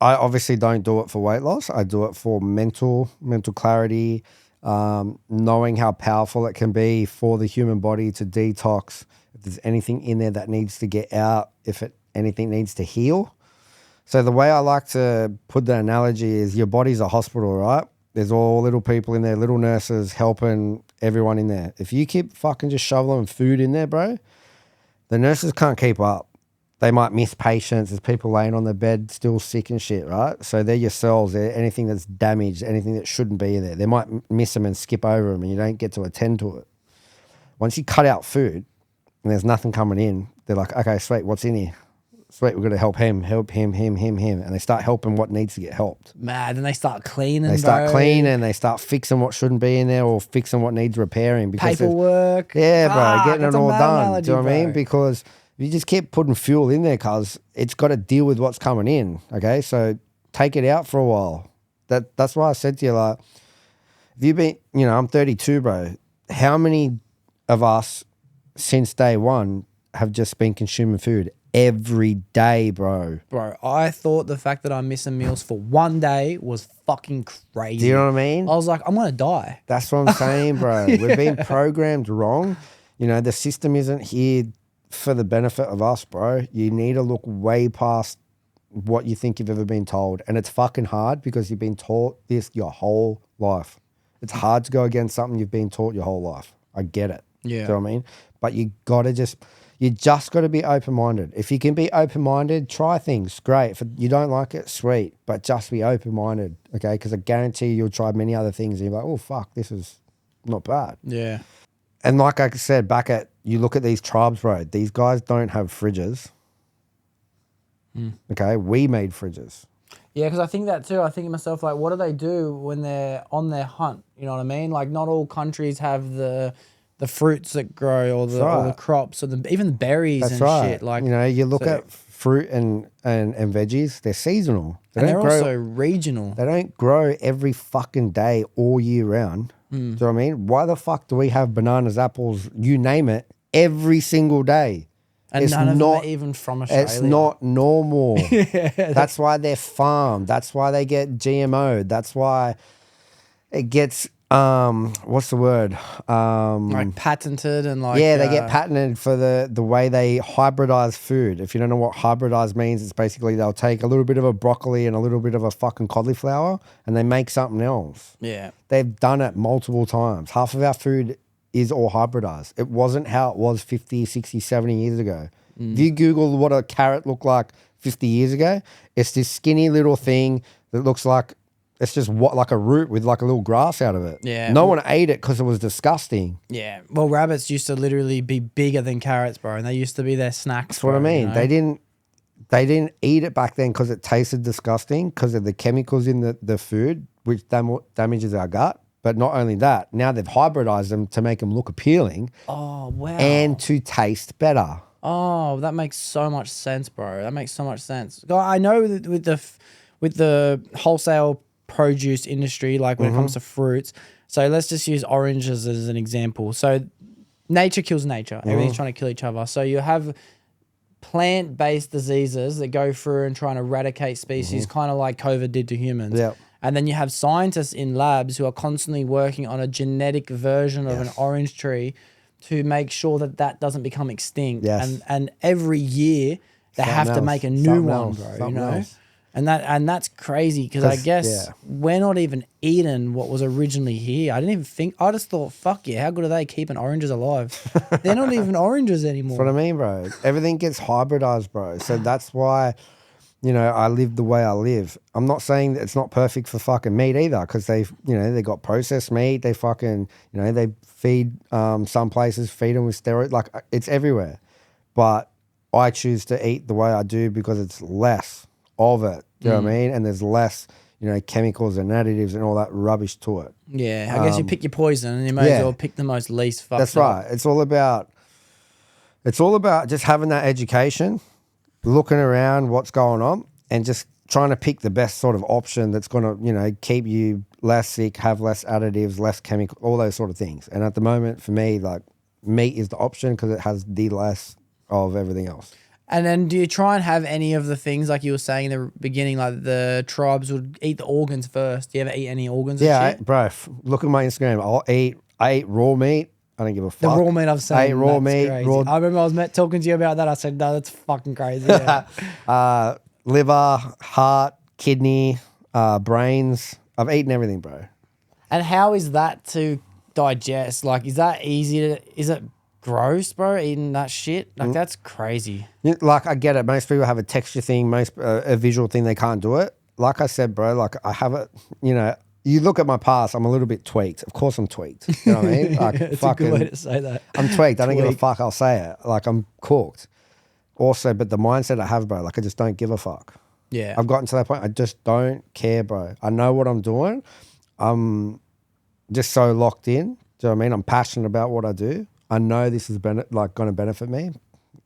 obviously don't do it for weight loss. I do it for mental clarity, knowing how powerful it can be for the human body to detox. If there's anything in there that needs to get out, anything needs to heal. So the way I like to put the analogy is your body's a hospital, right? There's all little people in there, little nurses helping everyone in there. If you keep fucking just shoveling food in there, bro, the nurses can't keep up. They might miss patients. There's people laying on the bed still sick and shit, right? So they're your cells. They're anything that's damaged, anything that shouldn't be there. They might miss them and skip over them and you don't get to attend to it. Once you cut out food and there's nothing coming in, they're like, okay, sweet, what's in here? Sweet, we're going to help him. And they start helping what needs to get helped. Mad. And they start cleaning, They start cleaning. They start fixing what shouldn't be in there or fixing what needs repairing. Because paperwork. Yeah, bro, getting it all done. Analogy, do you know what I mean? bro. Because you just keep putting fuel in there, cuz it's got to deal with what's coming in. Okay, so take it out for a while. That's why I said to you, like, if you've been, I'm 32, bro. How many of us since day one have just been consuming food every day, bro? Bro, I thought the fact that I'm missing meals for 1 day was fucking crazy. Do you know what I mean? I was like, I'm gonna die. That's what I'm saying, bro. We've been programmed wrong. The system isn't here for the benefit of us, bro. You need to look way past what you think you've ever been told. And it's fucking hard because you've been taught this your whole life. It's hard to go against something you've been taught your whole life. I get it. Yeah. Do you know what I mean? But you just got to be open-minded. If you can be open-minded, try things. Great. If you don't like it, sweet. But just be open-minded, okay? Because I guarantee you'll try many other things and you're like, oh, fuck, this is not bad. Yeah. And like I said, you look at these tribes, bro, these guys don't have fridges. Okay, we made fridges. Yeah, because I think that too. I think to myself, like, what do they do when they're on their hunt? You know what I mean? Like, not all countries have the fruits that grow or the crops or even the berries shit. Like, you look at fruit and veggies, they're seasonal. They're also regional. They don't grow every fucking day all year round. Do you know what I mean? Why the fuck do we have bananas, apples, you name it, every single day? And none of them are even from Australia. It's not normal. That's why they're farmed. That's why they get GMO. That's why it gets, what's the word? Like patented and like... Yeah, they get patented for the way they hybridize food. If you don't know what hybridize means, it's basically they'll take a little bit of a broccoli and a little bit of a fucking cauliflower and they make something else. Yeah. They've done it multiple times. Half of our food is all hybridized. It wasn't how it was 50, 60, 70 years ago. If you Google what a carrot looked like 50 years ago, it's this skinny little thing that looks like, it's just like a root with like a little grass out of it. Yeah. No one ate it because it was disgusting. Yeah. Well, rabbits used to literally be bigger than carrots, bro, and they used to be their snacks. That's what I mean. They didn't eat it back then because it tasted disgusting because of the chemicals in the food, which damages our gut. But not only that, now they've hybridized them to make them look appealing. Oh, wow. And to taste better. Oh, that makes so much sense, bro. That makes so much sense. I know that with the wholesale produce industry, like when it comes to fruits. So let's just use oranges as an example. So nature kills nature. Everything's trying to kill each other. So you have plant-based diseases that go through and try and eradicate species, kind of like COVID did to humans. Yeah. And then you have scientists in labs who are constantly working on a genetic version of an orange tree to make sure that that doesn't become extinct. Yes. And every year they have to make a new one, bro, you know? And that's crazy because I guess we're not even eating what was originally here. I just thought, fuck yeah, how good are they keeping oranges alive? They're not even oranges anymore. That's what I mean, bro. Everything gets hybridized, bro. So that's why, you know, I live the way I live. I'm not saying that it's not perfect for fucking meat either because they got processed meat. They fucking, you know, they feed some places, feed them with steroids. Like it's everywhere. But I choose to eat the way I do because it's less of it. Do you know what I mean? And there's less, you know, chemicals and additives and all that rubbish to it. Yeah, I guess you pick your poison and you may as well pick the most least fucked That's right. It's all about just having that education, looking around what's going on and just trying to pick the best sort of option that's going to, you know, keep you less sick, have less additives, less chemical, all those sort of things. And at the moment for me, like meat is the option because it has the less of everything else. And then do you try and have any of the things like you were saying in the beginning, like the tribes would eat the organs first? Do you ever eat any organs and shit? Bro, look at my Instagram. I eat raw meat. I don't give a fuck. The raw meat I've seen. I eat raw meat. I remember I was talking to you about that. I said, no, that's fucking crazy. Yeah. Liver, heart, kidney, brains. I've eaten everything, bro. And how is that to digest? Like, is that is it gross, bro, eating that shit? Like, that's crazy. Like, I get it. Most people have a texture thing, a visual thing. They can't do it. Like I said, bro, like I have it, you know, you look at my past, I'm a little bit tweaked. Of course I'm tweaked. You know what I mean? Like, it's a good way to say that. I'm tweaked. I don't give a fuck. I'll say it. Like, I'm cooked. Also, but the mindset I have, bro, like I just don't give a fuck. Yeah. I've gotten to that point. I just don't care, bro. I know what I'm doing. I'm just so locked in. Do you know what I mean? I'm passionate about what I do. I know this is going to benefit me.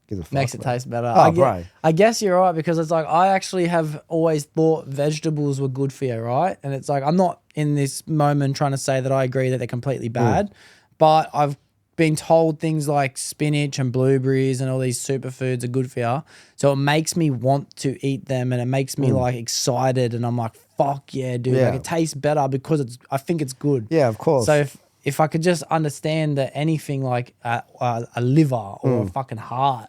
Give a fuck, makes it taste better. Bro. I guess you're right because it's like I actually have always thought vegetables were good for you, right? And it's like I'm not in this moment trying to say that I agree that they're completely bad, but I've been told things like spinach and blueberries and all these superfoods are good for you. So it makes me want to eat them and it makes me like excited and I'm like, fuck yeah, dude. Yeah. Like it tastes better because I think it's good. Yeah, of course. So if I could just understand that anything like a liver or a fucking heart,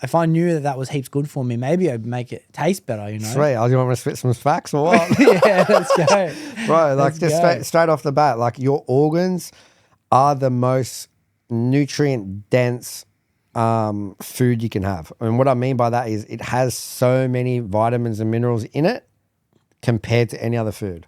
if I knew that was heaps good for me, maybe I'd make it taste better, you know? Sweet. Oh, do you want me to spit some facts or what? Yeah, let's go. Bro, like straight off the bat, like your organs are the most nutrient dense food you can have. And what I mean by that is it has so many vitamins and minerals in it compared to any other food.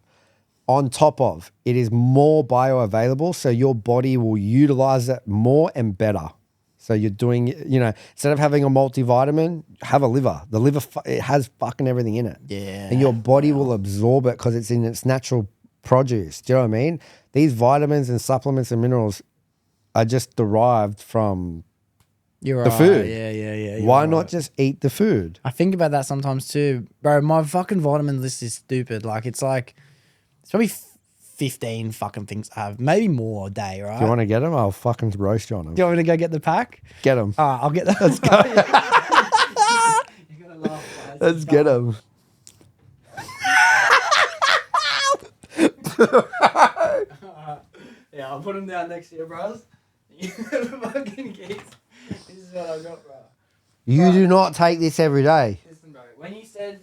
On top of, it is more bioavailable, so your body will utilize it more and better. So you're doing, you know, instead of having a multivitamin, have a liver. The liver, it has fucking everything in it. Yeah. And your body will absorb it because it's in its natural produce. Do you know what I mean? These vitamins and supplements and minerals are just derived from the food. Yeah. Why not just eat the food? I think about that sometimes too. Bro, my fucking vitamin list is stupid. Like, it's probably 15 fucking things I have. Maybe more a day, right? Do you want to get them? I'll fucking roast you on them. Do you want me to go get the pack? Get them. All right, I'll get them. Let's go. You're gonna laugh, guys. Let's get them. Yeah, I'll put them down next to you, bros. You fucking keys. This is what I got, bro. You do not take this every day. Listen, bro. When you said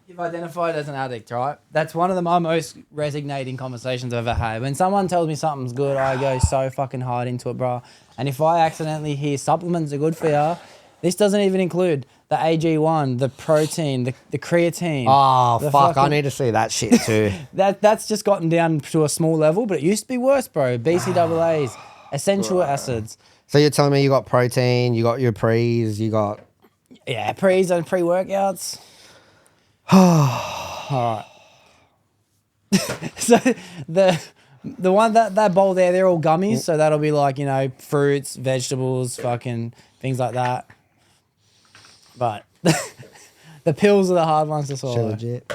you've identified as an addict, right? That's one of my most resonating conversations I've ever had. When someone tells me something's good, I go so fucking hard into it, bro. And if I accidentally hear supplements are good for you, this doesn't even include the AG1, the protein, the creatine. Oh, fuck. I need to see that shit too. That's just gotten down to a small level, but it used to be worse, bro. BCAAs, essential acids. So you're telling me you got protein, you got your pre's, you got... Yeah, pre's and pre-workouts. All right. So the one that bowl there, they're all gummies. So that'll be like, you know, fruits, vegetables, fucking things like that. But the pills are the hard ones to swallow. Legit.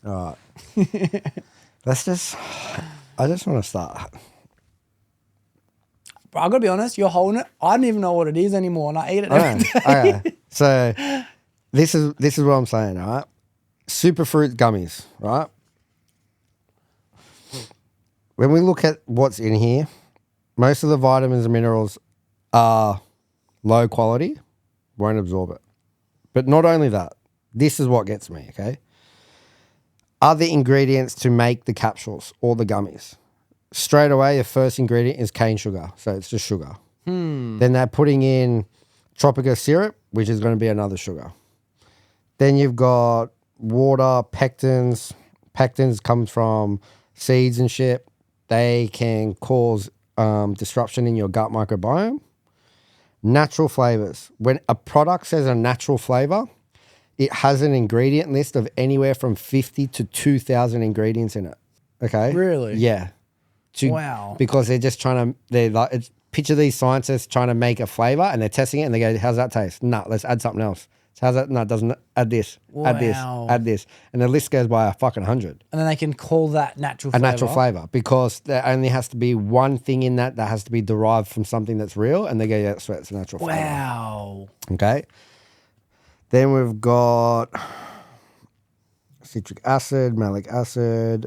All right. I just want to start. Bro, I gotta be honest, you're holding it. I don't even know what it is anymore, and I eat it every day. Okay. So this is what I'm saying, all right? Superfruit gummies, right? when we look at what's in here, most of the vitamins and minerals are low quality, won't absorb it. But not only that, this is what gets me, okay? Other ingredients to make the capsules or the gummies. Straight away, the first ingredient is cane sugar, so it's just sugar. Then they're putting in Tropica syrup, which is going to be another sugar. Then you've got water, pectins. Pectins come from seeds and shit. They can cause disruption in your gut microbiome. Natural flavors. When a product says a natural flavor, it has an ingredient list of anywhere from 50 to 2,000 ingredients in it. Okay? Really? Yeah. Wow. Because they're just trying to, picture these scientists trying to make a flavor and they're testing it and they go, how's that taste? Nah, let's add something else. How's that? No, it doesn't. Add this, add this, add this. And the list goes by a fucking 100. And then they can call that natural flavor. A natural flavor because there only has to be one thing in that has to be derived from something that's real. And they go, yeah, that's it's a natural flavor. Wow. Okay. Then we've got citric acid, malic acid,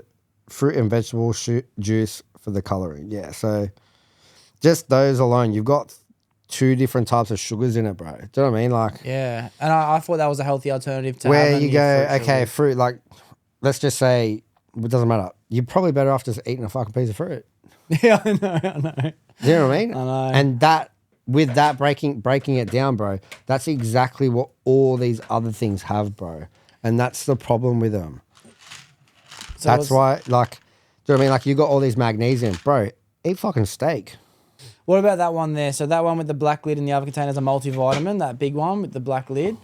fruit and vegetable juice for the coloring. Yeah. So just those alone, you've got 2 different types of sugars in it, bro. Do you know what I mean? Like, yeah. And I thought that was a healthy alternative to where having you go, fruit okay, sugar. fruit, like, let's just say, it doesn't matter. You're probably better off just eating a fucking piece of fruit. Yeah, I know. Do you know what I mean? I know. And that, with that breaking it down, bro, that's exactly what all these other things have, bro. And that's the problem with them. So that's why, like, do you know what I mean? Like, you got all these magnesium, bro. Eat fucking steak. What about that one there? So that one with the black lid in the other container is a multivitamin, that big one with the black lid.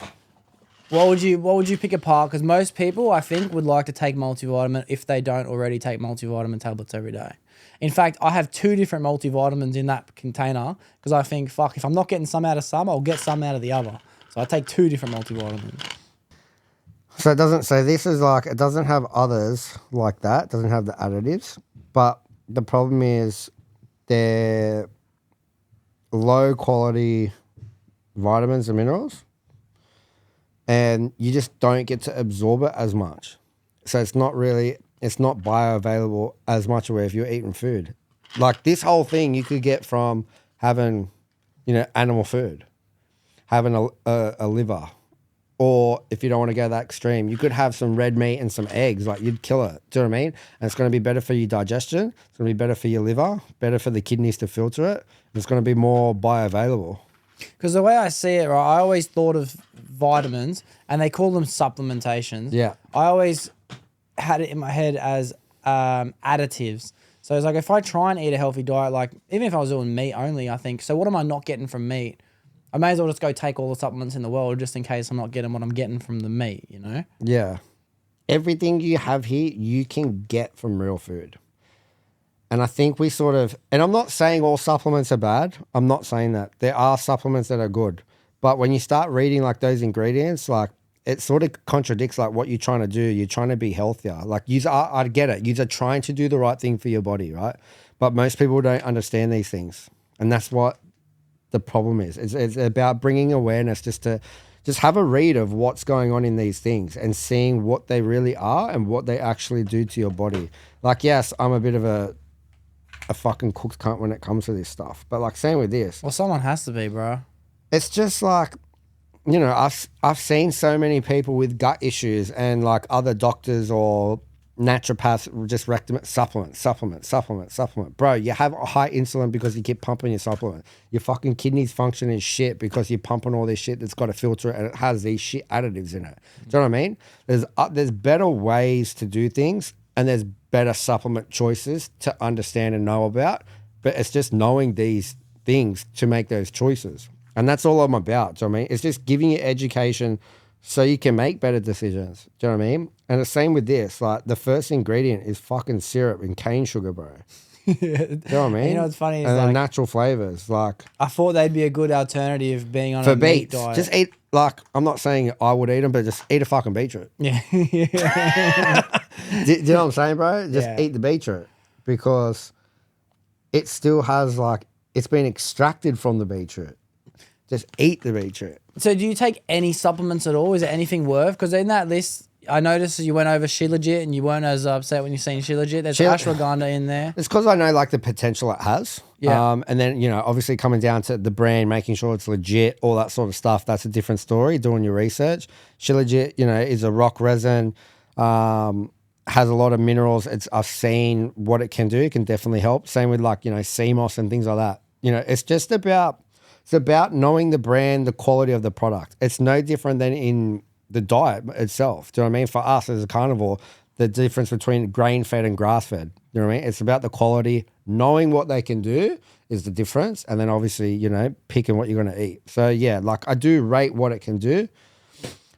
What would you pick apart? Because most people, I think, would like to take multivitamin if they don't already take multivitamin tablets every day. In fact, I have 2 different multivitamins in that container because I think, fuck, if I'm not getting some out of some, I'll get some out of the other. So I take 2 different multivitamins. So it doesn't, so this is like, it doesn't have others like that. It doesn't have the additives. But the problem is they're low quality vitamins and minerals. And you just don't get to absorb it as much. So it's not bioavailable as much away if you're eating food. Like this whole thing you could get from having, animal food, having a liver. Or if you don't want to go that extreme, you could have some red meat and some eggs. Like you'd kill it. Do you know what I mean? And it's going to be better for your digestion. It's going to be better for your liver, better for the kidneys to filter it. It's going to be more bioavailable. Because the way I see it, right, I always thought of vitamins, and they call them supplementations. Yeah. I always had it in my head as additives. So it's like if I try and eat a healthy diet, like even if I was doing meat only, I think, so what am I not getting from meat? I may as well just go take all the supplements in the world just in case I'm not getting what I'm getting from the meat, Yeah. Everything you have here, you can get from real food. And I think we and I'm not saying all supplements are bad. I'm not saying that. There are supplements that are good. But when you start reading like those ingredients, like it sort of contradicts like what you're trying to do. You're trying to be healthier. Like I get it. You're trying to do the right thing for your body, right? But most people don't understand these things. And that's what the problem is. It's about bringing awareness just to have a read of what's going on in these things and seeing what they really are and what they actually do to your body. Like, yes, I'm a bit of a fucking cooked cunt when it comes to this stuff. But like same with this. Well, someone has to be, bro. It's just like, I've seen so many people with gut issues and like other doctors or naturopaths just recommend supplement. Bro, you have a high insulin because you keep pumping your supplement. Your fucking kidneys function as shit because you're pumping all this shit that's got a filter and it has these shit additives in it. Do you know what I mean? There's better ways to do things and there's better supplement choices to understand and know about. But it's just knowing these things to make those choices. And that's all I'm about. Do you know what I mean? It's just giving you education so you can make better decisions. Do you know what I mean? And the same with this. Like the first ingredient is fucking syrup and cane sugar, bro. Do you know what I mean? You know what's funny? Is and like, natural flavors. Like I thought they'd be a good alternative being on for a meat beets. diet. Just eat, like, I'm not saying I would eat them, but just eat a fucking beetroot. Yeah. do you know what I'm saying, bro? Just eat the beetroot because it still has like, it's been extracted from the beetroot. Just eat the beetroot. So do you take any supplements at all? Is there anything worth? Because in that list, I noticed you went over Shilajit and you weren't as upset when you seen Shilajit. There's Shil- ashwagandha in there. It's because I know like the potential it has. Yeah. And then, you know, obviously coming down to the brand, making sure it's legit, all that sort of stuff. That's a different story, doing your research. Shilajit, you know, is a rock resin, has a lot of minerals. I've seen what it can do. It can definitely help. Same with like, you know, sea moss and things like that. You know, it's about knowing the brand, the quality of the product. It's no different than in the diet itself. Do you know what I mean? For us as a carnivore, the difference between grain-fed and grass-fed. You know what I mean? It's about the quality. Knowing what they can do is the difference. And then obviously, you know, picking what you're going to eat. So yeah, like I do rate what it can do.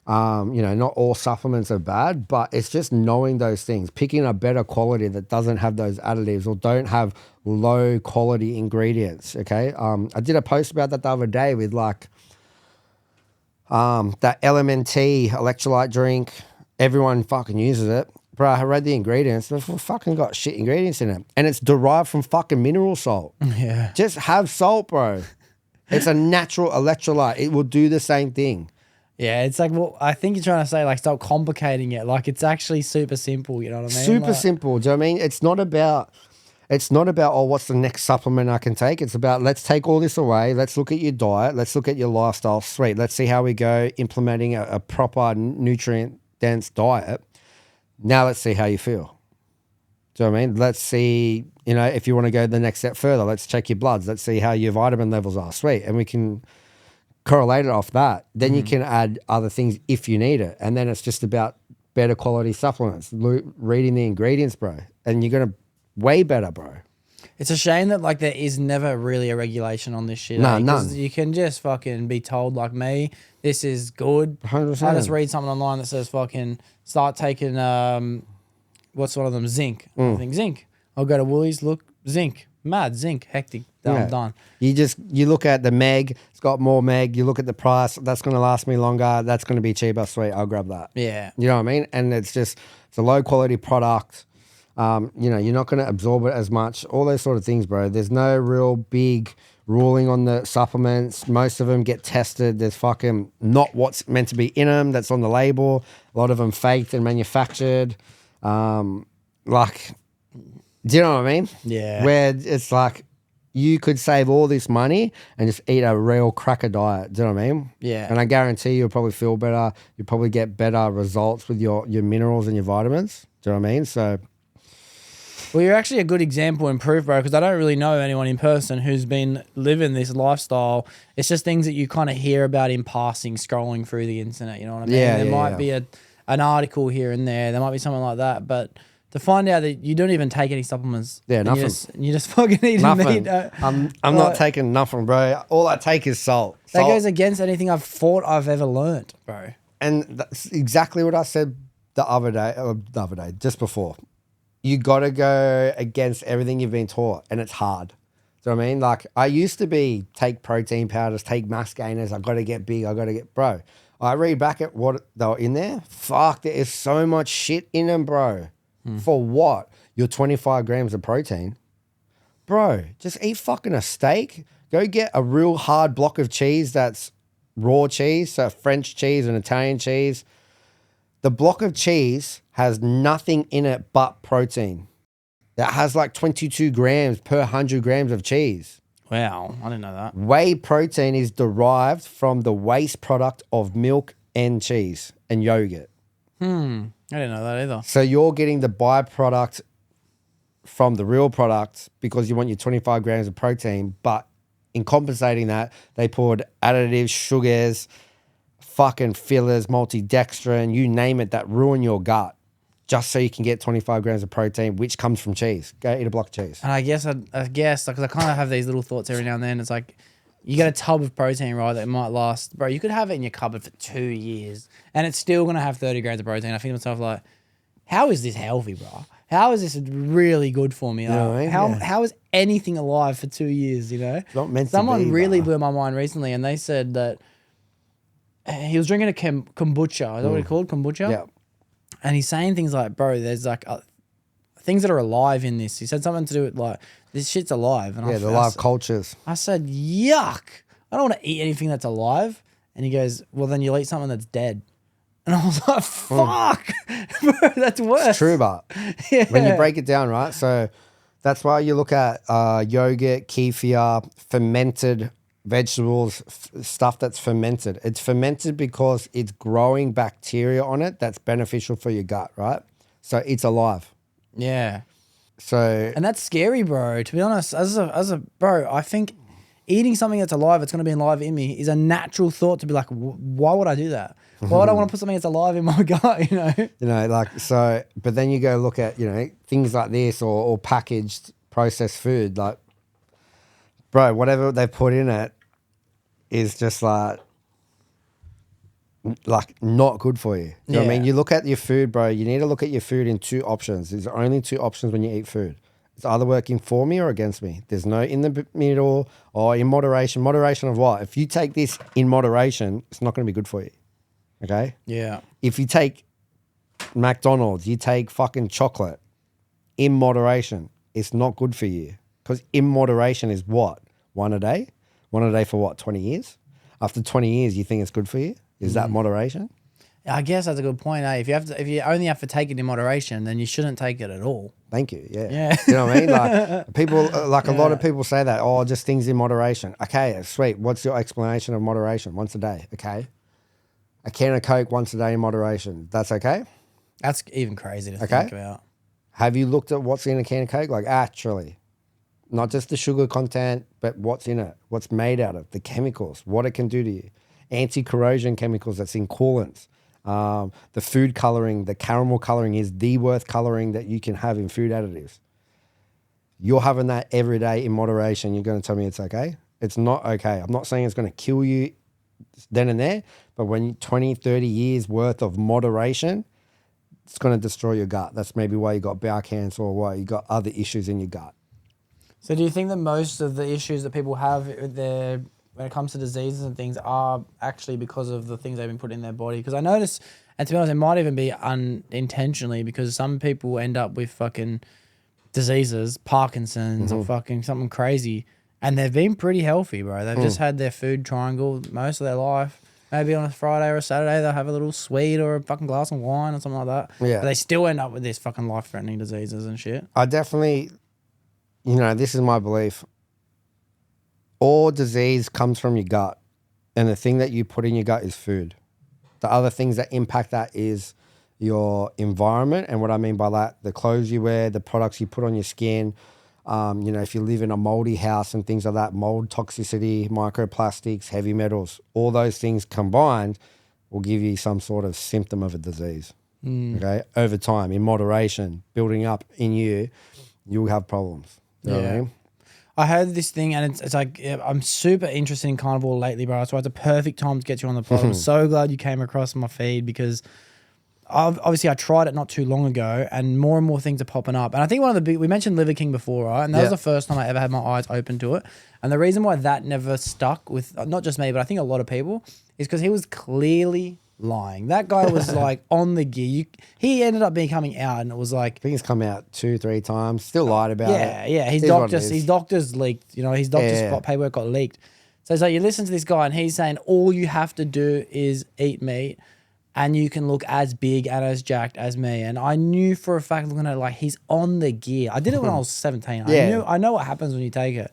You know, not all supplements are bad, but it's just knowing those things, picking a better quality that doesn't have those additives or don't have low quality ingredients. Okay. I did a post about that the other day with like, that LMNT electrolyte drink. Everyone fucking uses it. Bro, I read the ingredients. They've fucking got shit ingredients in it. And it's derived from fucking mineral salt. Yeah. Just have salt, bro. It's a natural electrolyte. It will do the same thing. Yeah, it's like, well, I think you're trying to say, like, stop complicating it. Like, it's actually super simple, you know what I mean? Super like, simple. Do you know what I mean? It's not about, oh, what's the next supplement I can take? It's about, let's take all this away. Let's look at your diet. Let's look at your lifestyle. Sweet. Let's see how we go implementing a proper nutrient-dense diet. Now let's see how you feel. Do you know what I mean? Let's see, you know, if you want to go the next step further, let's check your bloods. Let's see how your vitamin levels are. Sweet. And we can correlate it off that. Then you can add other things if you need it. And then it's just about better quality supplements, reading the ingredients, bro. And you're going to way better, bro. It's a shame that, like, there is never really a regulation on this shit. No, eh? 'Cause none. you can just fucking be told, like me, this is good. 100%. I just read something online that says fucking start taking, what's one of them? Zinc. I think zinc. I'll go to Woolies, look, zinc. Mad, zinc, hectic. Yeah. I'm done. You look at the meg, it's got more meg. You look at the price, that's going to last me longer. That's going to be cheaper. Sweet, I'll grab that. Yeah. You know what I mean? And it's a low quality product. You know, you're not going to absorb it as much. All those sort of things, bro. There's no real big ruling on the supplements. Most of them get tested. There's fucking not what's meant to be in them that's on the label. A lot of them faked and manufactured. Like, do you know what I mean? Yeah. Where it's like you could save all this money and just eat a real cracker diet. Do you know what I mean? Yeah. And I guarantee you'll probably feel better. You'll probably get better results with your minerals and your vitamins. Do you know what I mean? So, well, you're actually a good example and proof, bro, because I don't really know anyone in person who's been living this lifestyle. It's just things that you kind of hear about in passing, scrolling through the internet. You know what I mean? Yeah, there yeah, might yeah. be an article here and there. There might be something like that, but to find out that you don't even take any supplements. Yeah, and nothing. You just fucking eat nothing. meat. I'm not taking nothing, bro. All I take is salt. That Salt. goes against anything I've thought I've ever learnt, bro. And that's exactly what I said the other day, just before. You got to go against everything you've been taught, and it's hard. Do you know what I mean? Like, I used to be take protein powders, take mass gainers. I got to get big. Bro. I read back at what they were in there. Fuck, there is so much shit in them, bro. For what? Your 25 grams of protein. Bro, just eat fucking a steak. Go get a real hard block of cheese that's raw cheese, so French cheese and Italian cheese. The block of cheese has nothing in it but protein. That has like 22 grams per 100 grams of cheese. Wow, I didn't know that. Whey protein is derived from the waste product of milk and cheese and yogurt. I didn't know that either. So you're getting the byproduct from the real product because you want your 25 grams of protein, but in compensating that, they poured additives, sugars, fucking fillers, maltodextrin, you name it, that ruin your gut just so you can get 25 grams of protein, which comes from cheese. Go eat a block of cheese. And I guess, because I kind of have these little thoughts every now and then. It's like, you get a tub of protein, right, that might last. Bro, you could have it in your cupboard for 2 years and it's still going to have 30 grams of protein. I think to myself, like, how is this healthy, bro? How is this really good for me? How is anything alive for 2 years, you know? It's not meant to Someone be, really bro. blew my mind recently and they said that he was drinking a kombucha. Is that what it's called? Kombucha? Yeah. And he's saying things like, bro, there's like things that are alive in this. He said something to do with like, this shit's alive. And Yeah, the live cultures. I said, yuck. I don't want to eat anything that's alive. And he goes, well, then you'll eat something that's dead. And I was like, fuck, bro, that's worse. It's true, but when you break it down, right? So that's why you look at yogurt, kefir, fermented vegetables, stuff that's fermented. It's fermented because it's growing bacteria on it that's beneficial for your gut, right? So it's alive. Yeah. So And that's scary, bro. To be honest, as a bro, I think eating something that's alive, it's going to be alive in me, is a natural thought to be like, why would I do that? Why would I want to put something that's alive in my gut, you know? You know, like, so, but then you go look at, you know, things like this or packaged processed food, like, bro, whatever they put in it is just like not good for you. You know what I mean? You look at your food, bro, you need to look at your food in two options. There's only two options when you eat food. It's either working for me or against me. There's no in the middle or in moderation. Moderation of what? If you take this in moderation, it's not going to be good for you. Okay? Yeah. If you take McDonald's, you take fucking chocolate in moderation, it's not good for you. Because in moderation is what? One a day? One a day for what? 20 years? After 20 years, you think it's good for you? Is that moderation? I guess that's a good point, eh? If you only have to take it in moderation, then you shouldn't take it at all. Thank you. Yeah. Yeah. You know what I mean? Like people, like a lot of people say that, oh, just things in moderation. Okay, sweet. What's your explanation of moderation? Once a day. Okay. A can of Coke once a day in moderation. That's okay? That's even crazy to think about. Have you looked at what's in a can of Coke? Like actually, not just the sugar content, but what's in it, what's made out of, the chemicals, what it can do to you. Anti-corrosion chemicals that's in coolants. The food coloring, the caramel coloring is the worst coloring that you can have in food additives. You're having that every day in moderation. You're going to tell me it's okay? It's not okay. I'm not saying it's going to kill you then and there, but when 20, 30 years worth of moderation, it's going to destroy your gut. That's maybe why you got bowel cancer or why you got other issues in your gut. So do you think that most of the issues that people have when it comes to diseases and things are actually because of the things they've been put in their body? Because I notice, and to be honest, it might even be unintentionally, because some people end up with fucking diseases, Parkinson's or fucking something crazy, and they've been pretty healthy, bro. They've just had their food triangle most of their life. Maybe on a Friday or a Saturday, they'll have a little sweet or a fucking glass of wine or something like that. Yeah. But they still end up with these fucking life-threatening diseases and shit. I definitely, you know, this is my belief. All disease comes from your gut, and the thing that you put in your gut is food. The other things that impact that is your environment, and what I mean by that, the clothes you wear, the products you put on your skin. You know, if you live in a moldy house and things like that, mold toxicity, microplastics, heavy metals, all those things combined will give you some sort of symptom of a disease. Okay, over time, in moderation, building up in you, you'll have problems. You know what I mean? I heard this thing, and it's like, I'm super interested in carnivore lately, bro. So it's a perfect time to get you on the pod. I'm so glad you came across my feed, because obviously I tried it not too long ago, and more things are popping up. And I think one of the big, we mentioned Liver King before, right? And that was the first time I ever had my eyes open to it. And the reason why that never stuck with not just me, but I think a lot of people, is because he was clearly lying. That guy was like on the gear. He ended up coming out, and it was like, I think he's come out 2-3 times, still lied about it. Yeah. His doctors leaked, you know, his doctor's paperwork got leaked. So it's like, you listen to this guy, and he's saying all you have to do is eat meat, and you can look as big and as jacked as me. And I knew for a fact, looking at it, like, he's on the gear. I did it when I was 17. I know what happens when you take it.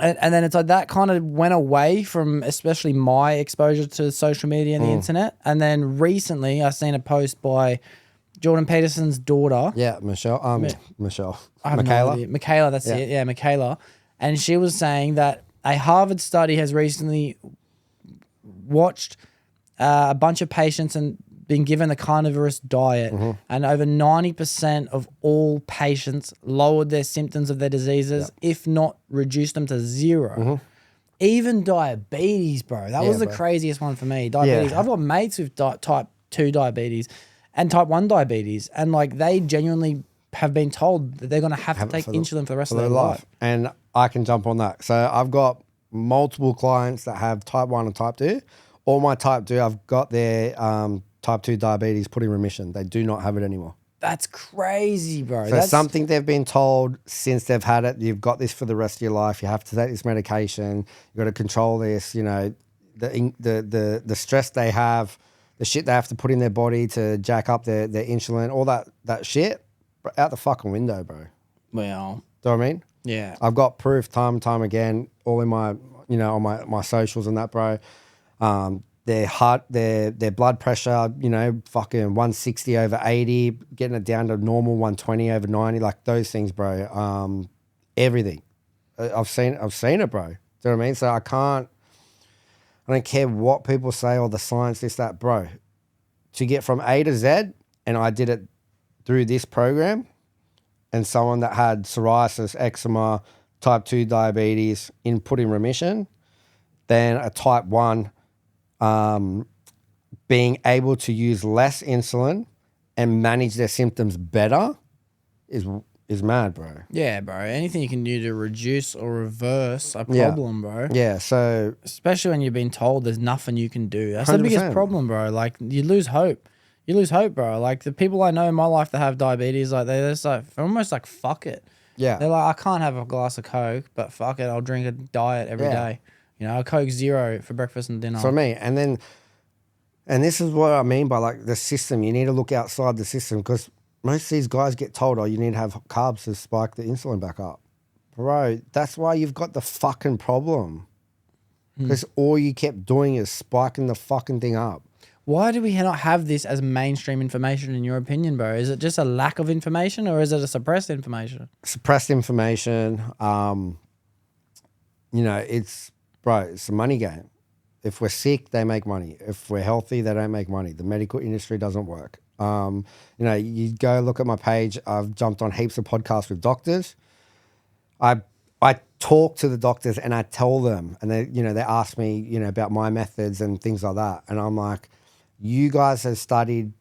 And then it's like that kind of went away from especially my exposure to social media and the internet. And then recently I seen a post by Jordan Peterson's daughter. Yeah, Michelle. Michelle. Michaela. Michaela, that's it. Yeah, Michaela. And she was saying that a Harvard study has recently watched a bunch of patients and been given the carnivorous diet, and over 90% of all patients lowered their symptoms of their diseases, if not reduced them to zero. Even diabetes, bro. That was the craziest one for me. Diabetes. I've got mates with type 2 diabetes and type 1 diabetes, and like they genuinely have been told that they're going to have to take insulin for the rest of their life. And I can jump on that. So I've got multiple clients that have type 1 and type 2. All my type 2, I've got their type 2 diabetes put in remission. They do not have it anymore. That's crazy, bro. So that's something they've been told since they've had it. You've got this for the rest of your life. You have to take this medication. You've got to control this. You know, the stress they have, the shit they have to put in their body to jack up their insulin, all that shit, out the fucking window, bro. Well, Do you know what I mean? yeah. I've got proof time and time again, all in my, on my socials and that, bro. Their heart, their blood pressure, fucking 160 over 80, getting it down to normal 120 over 90, like those things, bro. Everything. I've seen it, bro. Do you know what I mean? So I don't care what people say or the science, this, that, bro. To get from A to Z, and I did it through this program, and someone that had psoriasis, eczema, type 2 diabetes put in remission, then a type 1 being able to use less insulin and manage their symptoms better is mad, bro. Yeah, bro. Anything you can do to reduce or reverse a problem, bro. Yeah, so... Especially when you've been told there's nothing you can do. That's the biggest 100%. problem, bro. Like, you lose hope. You lose hope, bro. Like, the people I know in my life that have diabetes, like, they're just like, almost like, fuck it. Yeah. They're like, I can't have a glass of Coke, but fuck it, I'll drink a diet every day. A Coke Zero for breakfast and dinner. For me, and this is what I mean by like the system. You need to look outside the system because most of these guys get told, oh, you need to have carbs to spike the insulin back up. Bro, that's why you've got the fucking problem. Because all you kept doing is spiking the fucking thing up. Why do we not have this as mainstream information in your opinion, bro? Is it just a lack of information or is it a suppressed information? Suppressed information. It's a money game. If we're sick, they make money. If we're healthy, they don't make money. The medical industry doesn't work. You go look at my page. I've jumped on heaps of podcasts with doctors. I talk to the doctors and I tell them, and they ask me, about my methods and things like that. And I'm like, you guys have studied,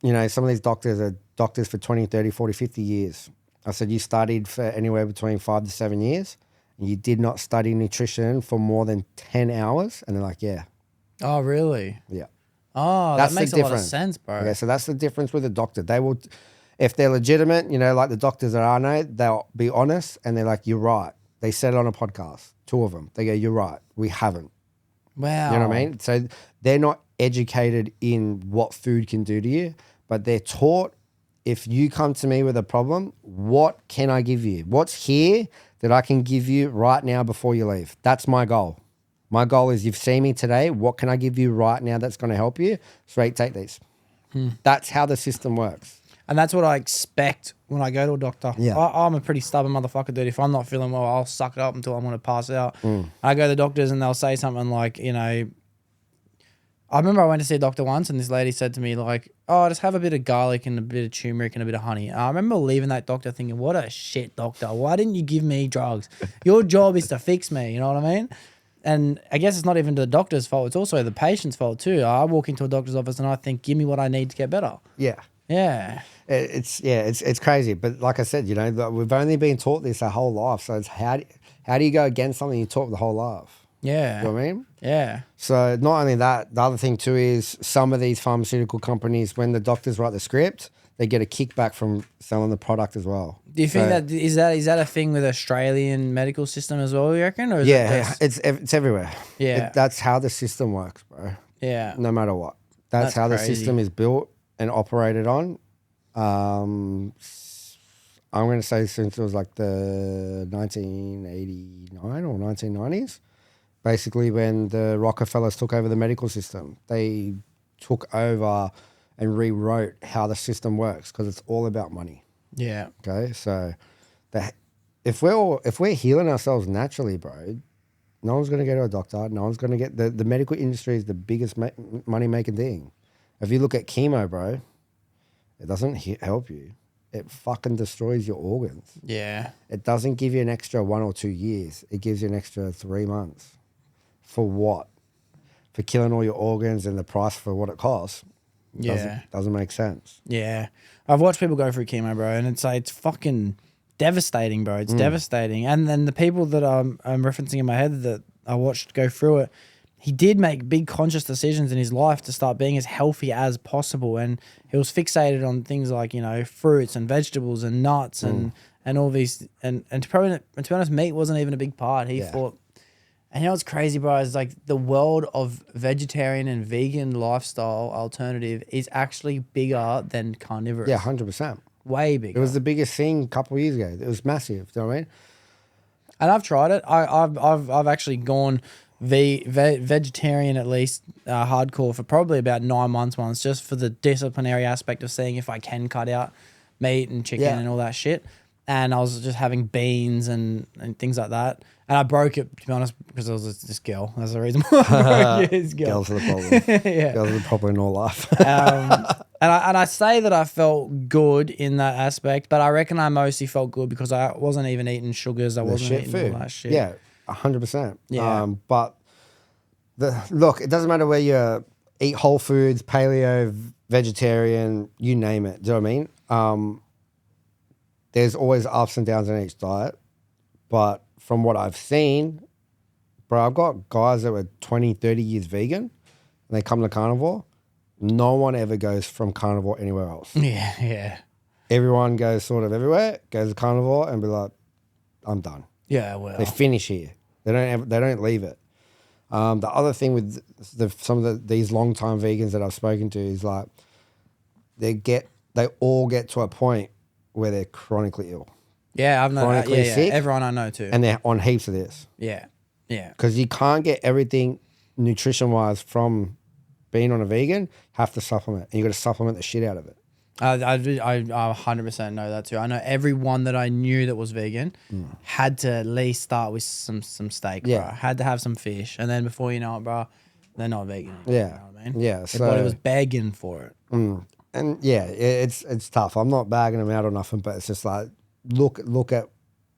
some of these doctors are doctors for 20, 30, 40, 50 years. I said, you studied for anywhere between 5 to 7 years. You did not study nutrition for more than 10 hours? And they're like, yeah. Oh, really? Yeah. Oh, That's that makes the a lot of difference. sense, bro. Okay, so that's the difference with a doctor. They will, if they're legitimate, like the doctors that I know, they'll be honest and they're like, you're right. They said it on a podcast, 2 of them. They go, you're right. We haven't. Wow. You know what I mean? So they're not educated in what food can do to you, but they're taught, if you come to me with a problem, what can I give you? What's here that I can give you right now before you leave? That's my goal. My goal is, you've seen me today. What can I give you right now that's going to help you? Straight, take these. That's how the system works. And that's what I expect when I go to a doctor. Yeah. I'm a pretty stubborn motherfucker, dude. If I'm not feeling well, I'll suck it up until I'm going to pass out. I go to the doctors and they'll say something like, I remember I went to see a doctor once and this lady said to me like, oh, just have a bit of garlic and a bit of turmeric and a bit of honey. And I remember leaving that doctor thinking, what a shit doctor. Why didn't you give me drugs? Your job is to fix me. You know what I mean? And I guess it's not even the doctor's fault. It's also the patient's fault too. I walk into a doctor's office and I think, give me what I need to get better. Yeah. Yeah. It's crazy. But like I said, we've only been taught this our whole life. So it's how do you go against something you taught the whole life? Yeah. You know what I mean? Yeah. So not only that, the other thing too is some of these pharmaceutical companies, when the doctors write the script, they get a kickback from selling the product as well. Do you think that is that a thing with Australian medical system as well, you reckon? Or is it's everywhere. Yeah. That's how the system works, bro. Yeah. No matter what. That's how crazy. the system is built and operated on. I'm going to say since it was like the 1989 or 1990s, basically when the Rockefellers took over the medical system, they took over and rewrote how the system works because it's all about money. Yeah. Okay, so if we're healing ourselves naturally, bro, no one's going to go to a doctor. No one's going to get the medical industry is the biggest money making thing. If you look at chemo, bro, it doesn't help you. It fucking destroys your organs. Yeah. It doesn't give you an extra 1 or 2 years. It gives you an extra 3 months. For what? For killing all your organs and the price for what it costs. Doesn't make sense. Yeah. I've watched people go through chemo, bro, and it's fucking devastating, bro. It's devastating. And then the people that I'm referencing in my head that I watched go through it, he did make big conscious decisions in his life to start being as healthy as possible. And he was fixated on things like, fruits and vegetables and nuts and all these. And to be honest, meat wasn't even a big part. He thought, And you know what's crazy, bro, is like the world of vegetarian and vegan lifestyle alternative is actually bigger than carnivorous. Yeah, 100%. Way bigger. It was the biggest thing a couple of years ago. It was massive. Do you know what I mean? And I've tried it. I've actually gone vegetarian at least hardcore for probably about 9 months once, just for the disciplinary aspect of seeing if I can cut out meat and chicken and all that shit. And I was just having beans and things like that. And I broke it, to be honest, because I was this girl. That's the reason why I broke it. This girl. Girls are the problem. Yeah. Girls are the problem in all life. And I say that I felt good in that aspect, but I reckon I mostly felt good because I wasn't even eating sugars. I wasn't eating food. all that shit. Yeah, 100%. Yeah. But look, it doesn't matter where you eat whole foods, paleo, vegetarian, you name it. Do you know what I mean? There's always ups and downs in each diet. But from what I've seen, bro, I've got guys that were 20, 30 years vegan and they come to carnivore. No one ever goes from carnivore anywhere else. Yeah, yeah. Everyone goes sort of everywhere, goes to carnivore and be like, I'm done. Yeah, well. They finish here. They don't leave it. The other thing with some of these long time vegans that I've spoken to is like they all get to a point where they're chronically ill. Yeah, I've known. Chronically sick. Everyone I know too. And they're on heaps of this. Yeah, yeah. Because you can't get everything nutrition wise from being on a vegan. Have to supplement, and you got to supplement the shit out of it. I 100% know that too. I know everyone that I knew that was vegan had to at least start with some steak, bro. Had to have some fish, and then before you know it, bro, they're not vegan anymore. Yeah, you know what I mean? Yeah. Their body was begging for it. And yeah, it's tough. I'm not bagging them out or nothing, but it's just like look at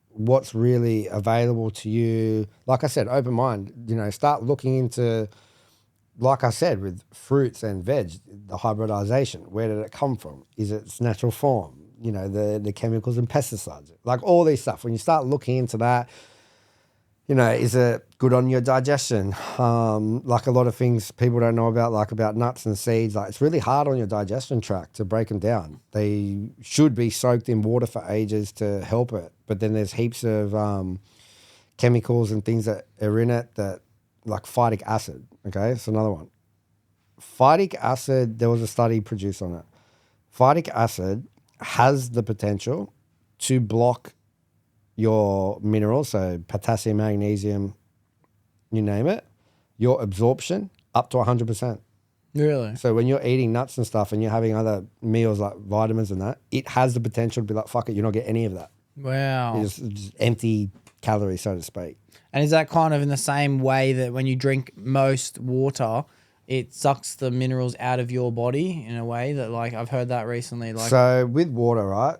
what's really available to you. Like I said, open mind. You know, start looking into. Like I said, with fruits and veg, the hybridization, where did it come from? Is it its natural form? You know, the chemicals and pesticides, like all these stuff. When you start looking into that, you know, is it good on your digestion? Like a lot of things people don't know about, like about nuts and seeds. Like it's really hard on your digestion tract to break them down. They should be soaked in water for ages to help it. But then there's heaps of chemicals and things that are in it that, like phytic acid, okay? It's another one. Phytic acid, there was a study produced on it. Phytic acid has the potential to block your minerals, so potassium, magnesium, you name it, your absorption up to 100%. Really? So when you're eating nuts and stuff and you're having other meals like vitamins and that, it has the potential to be like, fuck it, you're not getting any of that. Wow. It's just empty calories, so to speak. And is that kind of in the same way that when you drink most water, it sucks the minerals out of your body in a way that, like, I've heard that recently. Like, so with water, right?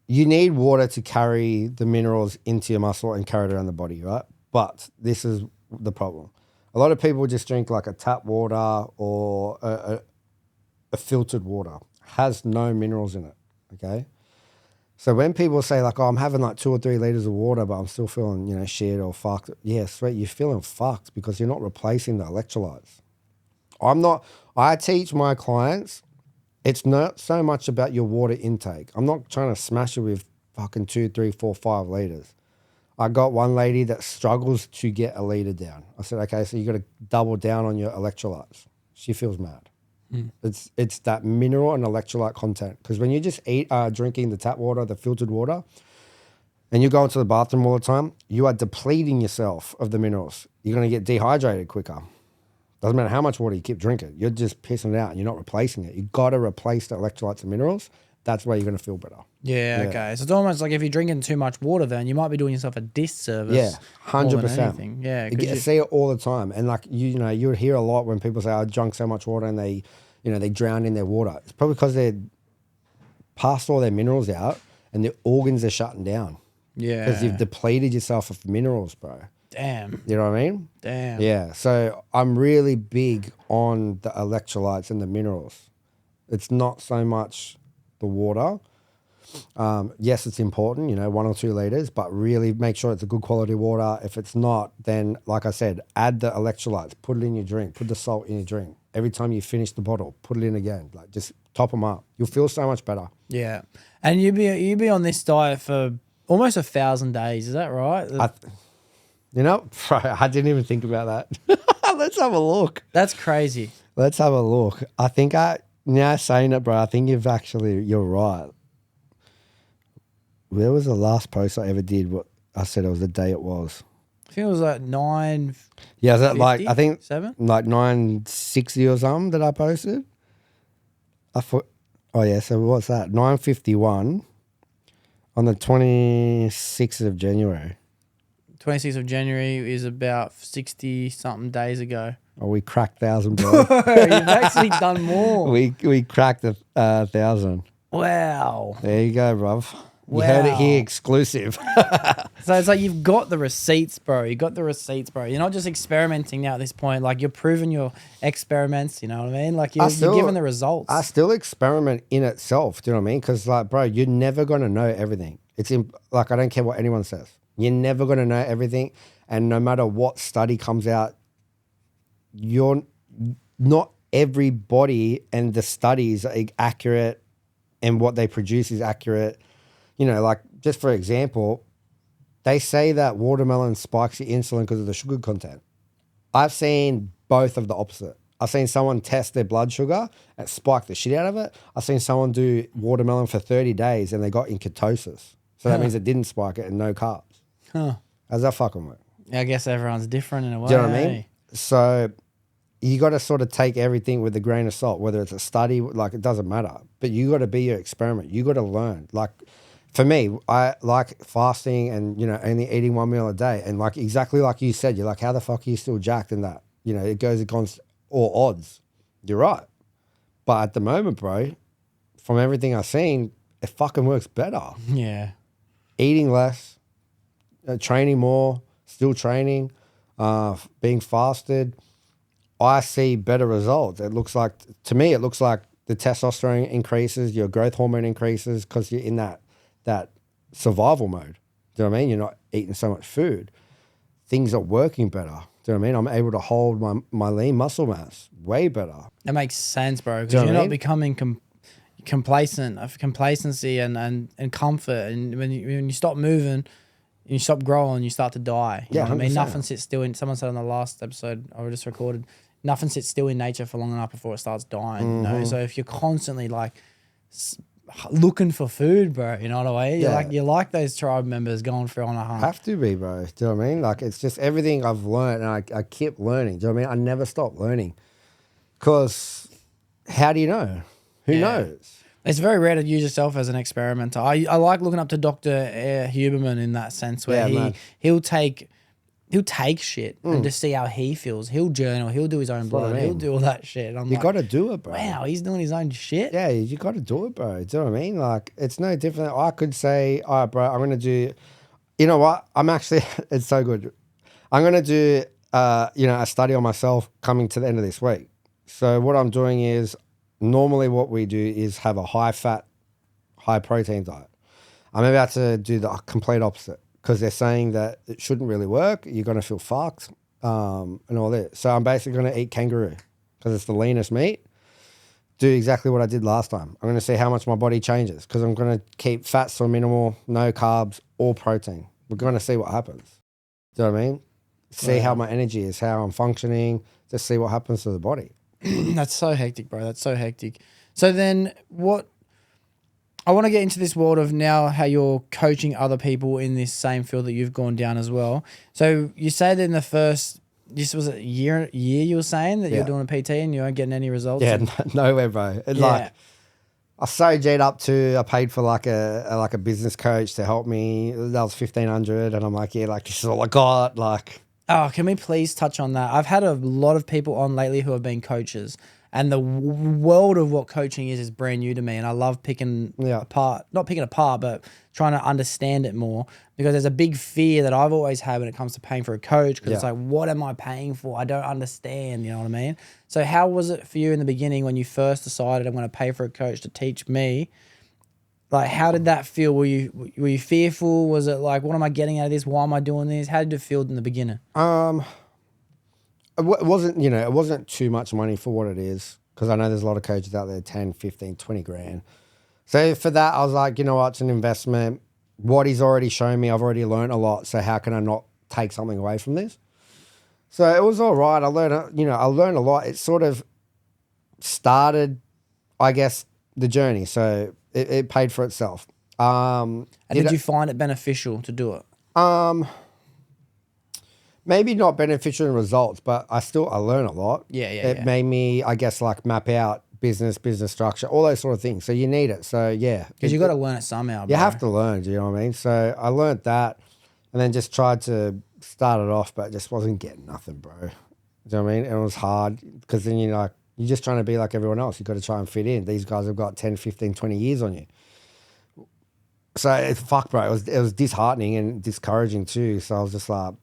You need water to carry the minerals into your muscle and carry it around the body, right? But this is the problem. A lot of people just drink like a tap water or a filtered water. Has no minerals in it, okay? So when people say like, oh, I'm having like 2 or 3 liters of water, but I'm still feeling, you know, shit or fucked. Yeah, sweet, you're feeling fucked because you're not replacing the electrolytes. I teach my clients, it's not so much about your water intake. I'm not trying to smash it with fucking 2, 3, 4, 5 liters. I got one lady that struggles to get a liter down. I said, okay, so you got to double down on your electrolytes. She feels mad. It's that mineral and electrolyte content. Because when you just drinking the tap water, the filtered water, and you go into the bathroom all the time, you are depleting yourself of the minerals. You're going to get dehydrated quicker. Doesn't matter how much water you keep drinking. You're just pissing it out and you're not replacing it. You got to replace the electrolytes and minerals. That's where you're going to feel better. yeah, okay. So it's almost like if you're drinking too much water, then you might be doing yourself a disservice. Yeah, 100%. Yeah, You see it all the time. And like, you know, you would hear a lot when people say, I drunk so much water and they, you know, they drown in their water. It's probably because they're passed all their minerals out and their organs are shutting down. Yeah. Because you've depleted yourself of minerals, bro. Damn. You know what I mean? Damn. Yeah. So I'm really big on the electrolytes and the minerals. It's not so much the water. Yes, it's important, you know, 1 or 2 liters, but really make sure it's a good quality water. If it's not, then like I said, add the electrolytes, put it in your drink, put the salt in your drink. Every time you finish the bottle, put it in again. Like just top them up. You'll feel so much better. Yeah. And you'd be on this diet for almost 1,000 days. Is that right? You know, bro, I didn't even think about that. Let's have a look. That's crazy. Let's have a look. I think now saying it, bro, I think you're right. Where was the last post I ever did? What I said it was the day it was. I think it was like 9. Yeah, is that like, I think 7? like 960 or something that I posted. I thought, oh yeah, so what's that? 9:51 on the 26th of January. 26th of January is about 60 something days ago. Oh, we cracked 1,000, bro. You've actually done more. we cracked 1,000. Wow. There you go, bruv. You heard it here, exclusive. So it's like you've got the receipts, bro. You got the receipts, bro. You're not just experimenting now at this point. Like you're proving your experiments. You know what I mean? Like you're giving the results. I still experiment in itself. Do you know what I mean? Because like, bro, you're never gonna know everything. Like I don't care what anyone says. You're never gonna know everything, and no matter what study comes out, you're not everybody and the studies are accurate, and what they produce is accurate. You know, like just for example, they say that watermelon spikes your insulin because of the sugar content. I've seen both of the opposite. I've seen someone test their blood sugar and spike the shit out of it. I've seen someone do watermelon for 30 days and they got in ketosis. So that means it didn't spike it and no carbs. Huh. How's that fucking work? I guess everyone's different in a way. Do you know what I mean? So you got to sort of take everything with a grain of salt, whether it's a study, like it doesn't matter. But you got to be your experiment. You got to learn. Like for me, I like fasting and, you know, only eating one meal a day. And like exactly like you said, you're like, how the fuck are you still jacked in that? You know, it goes against all odds. You're right. But at the moment, bro, from everything I've seen, it fucking works better. Yeah. Eating less, training more, still training, being fasted. I see better results. It looks like, to me, it looks like the testosterone increases, your growth hormone increases because you're in that survival mode. Do you know what I mean? You're not eating so much food. Things are working better. Do you know what I mean? I'm able to hold my lean muscle mass way better. That makes sense, bro, because Do you know you're what I not mean? becoming complacent of complacency and comfort. And when you stop moving, you stop growing, you start to die. You know what I mean? 100%. Nothing sits still in, someone said on the last episode I just recorded, nothing sits still in nature for long enough before it starts dying. You know? So if you're constantly like looking for food, bro, you know what I mean? Yeah. You're like those tribe members going through on a hunt. Have to be, bro. Do you know what I mean? Like, it's just everything I've learned, and I keep learning. Do you know what I mean? I never stop learning. Because how do you know? Who knows? It's very rare to use yourself as an experimenter. I like looking up to Dr. Huberman in that sense, where he'll take shit and just see how he feels. He'll journal. He'll do his own blood. He'll do all that shit. You got to do it, bro. Wow, he's doing his own shit. Yeah, you got to do it, bro. Do you know what I mean? Like, it's no different. I could say, all right, bro, I'm going to do, you know what? I'm actually, it's so good. I'm going to do, a study on myself coming to the end of this week. So what I'm doing is, normally what we do is have a high fat, high protein diet. I'm about to do the complete opposite because they're saying that it shouldn't really work. You're going to feel fucked and all that. So I'm basically going to eat kangaroo because it's the leanest meat. Do exactly what I did last time. I'm going to see how much my body changes because I'm going to keep fats so minimal, no carbs, or protein. We're going to see what happens. Do you know what I mean? See how my energy is, how I'm functioning, just see what happens to the body. That's so hectic, bro. That's so hectic. So then I want to get into this world of now how you're coaching other people in this same field that you've gone down as well. So you said in the first, this was a year you were saying that you're doing a PT and you aren't getting any results? Yeah, nowhere, bro. Like, I so J'd up to, I paid for like a business coach to help me. That was $1,500 and I'm like, yeah, like this is all I got. Like, oh, can we please touch on that? I've had a lot of people on lately who have been coaches, and the world of what coaching is brand new to me, and I love picking apart, not picking apart, but trying to understand it more, because there's a big fear that I've always had when it comes to paying for a coach, because it's like, what am I paying for? I don't understand, you know what I mean? So how was it for you in the beginning when you first decided I'm going to pay for a coach to teach me? Like, how did that feel? Were you fearful? Was it like, what am I getting out of this? Why am I doing this? How did it feel in the beginning? It wasn't too much money for what it is, because I know there's a lot of coaches out there, 10, 15, 20 grand. So for that, I was like, you know what, it's an investment. What he's already shown me, I've already learned a lot. So how can I not take something away from this. So it was all right. I learned a lot. It sort of started, I guess, the journey. So it paid for itself. And did you find it beneficial to do it? Maybe not beneficial in results, but I learned a lot. It made me, I guess, like map out business structure, all those sort of things. So you need it. So yeah. Because you got to learn it somehow, bro. You have to learn, do you know what I mean? So I learned that and then just tried to start it off, but just wasn't getting nothing, bro. Do you know what I mean? And it was hard because then you're just trying to be like everyone else. You got to try and fit in. These guys have got 10, 15, 20 years on you. So bro. It was disheartening and discouraging too. So I was just like, I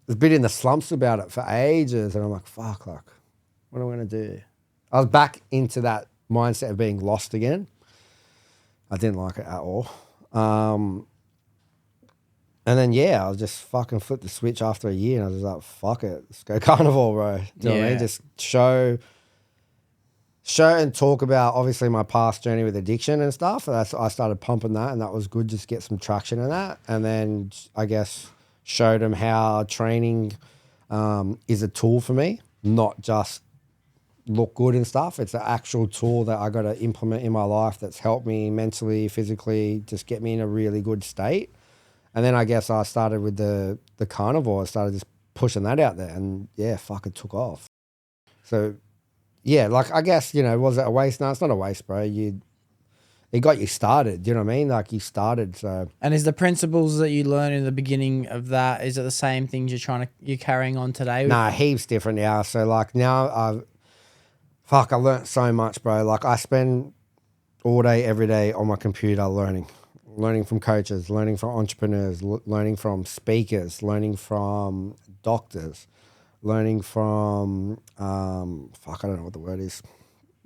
was a bit in the slumps about it for ages. And I'm like, fuck, like, what am I going to do? I was back into that mindset of being lost again. I didn't like it at all. And then, I was just fucking flipped the switch after a year. And I was just like, fuck it. Let's go carnivore, bro. Do you know what I mean? Just show and talk about, obviously, my past journey with addiction and stuff. I started pumping that, and that was good, just get some traction in that. And then, I guess, showed them how training is a tool for me, not just look good and stuff. It's an actual tool that I got to implement in my life that's helped me mentally, physically, just get me in a really good state. And then I guess I started with the carnivore. I started just pushing that out there, and it took off. So like, I guess, was it a waste? No, it's not a waste, bro. It got you started. Do you know what I mean? Like, you started. So. And is the principles that you learned in the beginning of that, is it the same things you're carrying on today? Nah, heaps different now. So like now I learned so much, bro. Like, I spend all day, every day on my computer learning from coaches, learning from entrepreneurs, learning from speakers, learning from doctors, learning from, I don't know what the word is.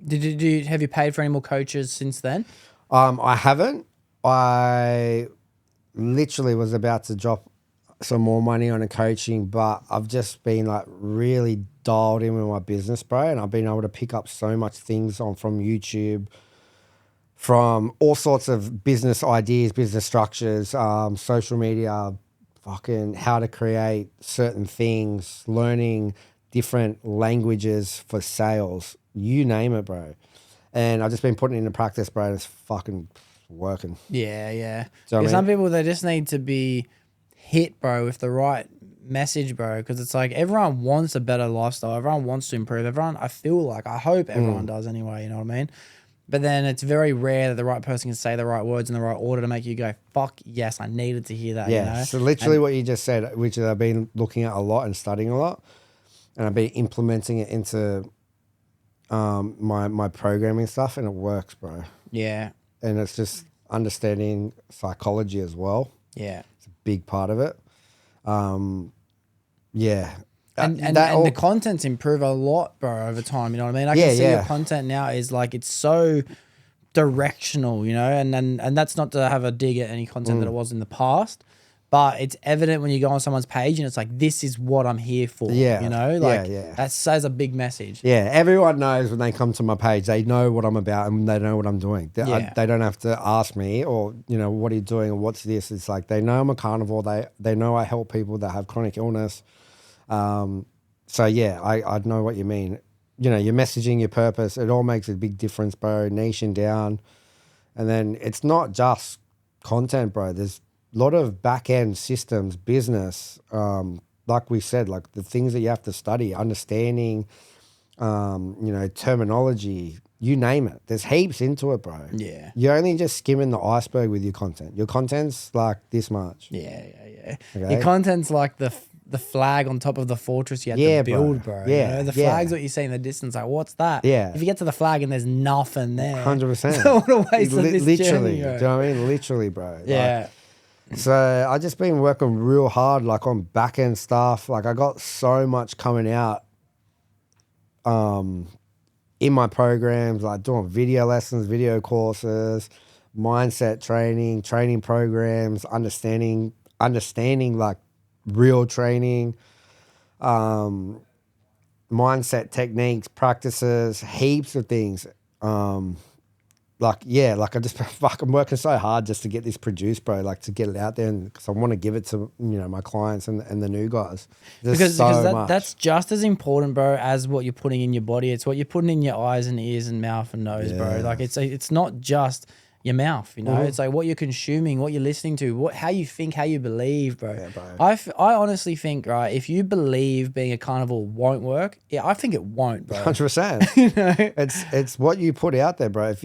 Have you paid for any more coaches since then? I haven't. I literally was about to drop some more money on a coaching, but I've just been like really dialed in with my business, bro. And I've been able to pick up so much things from YouTube, from all sorts of business ideas, business structures, social media, fucking how to create certain things, learning different languages for sales, you name it, bro. And I've just been putting it into practice, bro, and it's fucking working. Yeah. So, some people, they just need to be hit, bro, with the right message, bro, because it's like everyone wants a better lifestyle. Everyone wants to improve. I hope everyone does anyway, you know what I mean? But then it's very rare that the right person can say the right words in the right order to make you go, fuck, yes, I needed to hear that, Yeah, you know? So literally what you just said, which I've been looking at a lot and studying a lot, and I've been implementing it into my programming stuff, and it works, bro. Yeah. And it's just understanding psychology as well. Yeah. It's a big part of it. Yeah. And the contents improve a lot, bro, over time. You know what I mean? I can see your content now is like, it's so directional, you know, and that's not to have a dig at any content that it was in the past, but it's evident when you go on someone's page and it's like, this is what I'm here for. Yeah. You know, like that says a big message. Yeah. Everyone knows when they come to my page, they know what I'm about and they know what I'm doing. They don't have to ask me or, what are you doing or what's this? It's like, they know I'm a carnivore. They know I help people that have chronic illness. So yeah, I know what you mean. Your messaging, your purpose, it all makes a big difference, bro. Nation down. And then it's not just content, bro. There's a lot of back-end systems, business, like we said, like the things that you have to study, understanding, terminology, you name it. There's heaps into it, bro. Yeah. You're only just skimming the iceberg with your content. Your content's like this much. Yeah. Okay? Your content's like the flag on top of the fortress you had to build, bro. Yeah, the flag's what you see in the distance. Like, what's that? Yeah. If you get to the flag and there's nothing there, 100%. what a waste of this literally, journey, bro. do you know what I mean? Literally, bro. Yeah. So I just been working real hard, like on back end stuff. Like I got so much coming out, in my programs, like doing video lessons, video courses, mindset training programs, understanding like real training, mindset techniques, practices, heaps of things. like I just fucking working so hard just to get this produced, bro. Like to get it out there, and because I want to give it to my clients and the new guys. Because that's just as important, bro, as what you're putting in your body. It's what you're putting in your eyes and ears and mouth and nose, bro. Like it's not just your mouth, It's like what you're consuming, what you're listening to, how you think, how you believe, bro. Yeah, bro. I honestly think, right, if you believe being a carnivore won't work, I think it won't, bro. 100%. It's what you put out there, bro.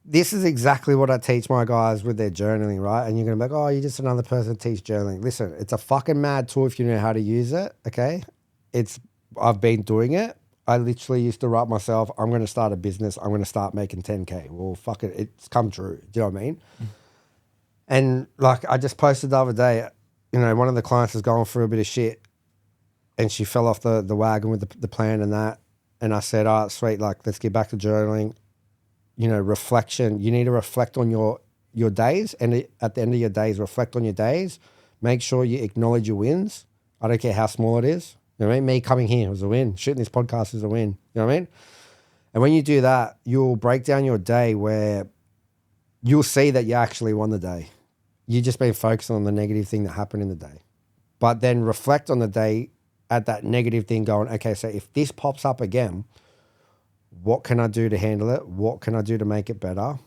This is exactly what I teach my guys with their journaling, right? And you're going to be like, oh, you're just another person to teach journaling. Listen, it's a fucking mad tool if you know how to use it, okay? I've been doing it. I literally used to write myself, I'm going to start a business. I'm going to start making 10K. Well, fuck it. It's come true. Do you know what I mean? And like I just posted the other day, one of the clients was going through a bit of shit and she fell off the wagon with the plan and that. And I said, all right, sweet. Like, let's get back to journaling. Reflection. You need to reflect on your days, and at the end of your days, reflect on your days. Make sure you acknowledge your wins. I don't care how small it is. You know what I mean? Me coming here was a win. Shooting this podcast is a win. You know what I mean? And when you do that, you'll break down your day where you'll see that you actually won the day. You've just been focusing on the negative thing that happened in the day. But then reflect on the day at that negative thing going, okay, so if this pops up again, what can I do to handle it? What can I do to make it better?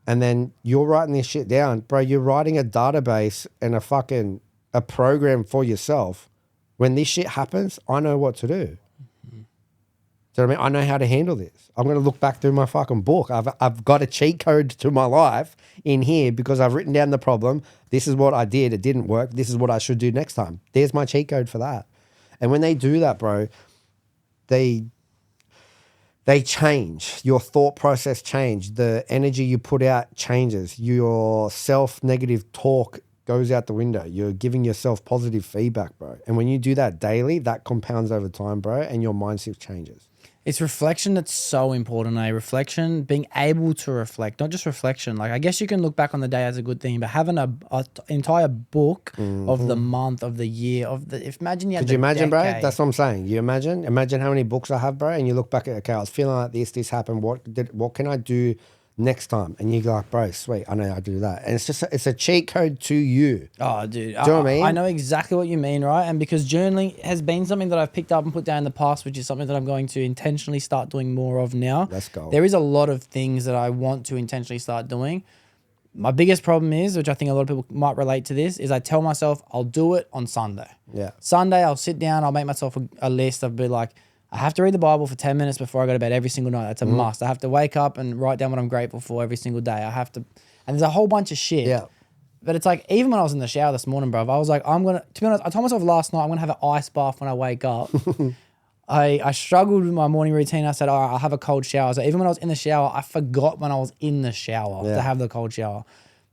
And then you're writing this shit down. Bro, you're writing a database and a program for yourself. When this shit happens, I know what to do. Do you know what I mean? I know how to handle this. I'm going to look back through my fucking book. I've got a cheat code to my life in here because I've written down the problem. This is what I did. It didn't work. This is what I should do next time. There's my cheat code for that. And when they do that, bro, they change. Your thought process change. The energy you put out changes. Your self-negative talk goes out the window. You're giving yourself positive feedback, bro. And when you do that daily, that compounds over time, bro, and your mindset changes. It's reflection that's so important, Reflection, being able to reflect, not just reflection. Like, I guess you can look back on the day as a good thing, but having an entire book of the month, of the year, imagine you had Could you imagine, decade. bro? That's what I'm saying. You imagine how many books I have, bro, and you look back at, okay, I was feeling like this happened. What can I do next time? And you go like, bro, sweet, I know how to do that. And it's a cheat code to you. Oh, dude. Do you know what I mean? I know exactly what you mean, right? And because journaling has been something that I've picked up and put down in the past, which is something that I'm going to intentionally start doing more of now. Let's go. There is a lot of things that I want to intentionally start doing. My biggest problem is, which I think a lot of people might relate to this, is I tell myself I'll do it on Sunday. Yeah. Sunday, I'll sit down, I'll make myself a list. I'll be like, I have to read the Bible for 10 minutes before I go to bed every single night. That's a must. I have to wake up and write down what I'm grateful for every single day. And there's a whole bunch of shit. Yeah. But it's like, even when I was in the shower this morning, bro, I was like, to be honest, I told myself last night, I'm going to have an ice bath when I wake up. I struggled with my morning routine. I said, all right, I'll have a cold shower. So even when I was in the shower, I forgot when I was in the shower to have the cold shower.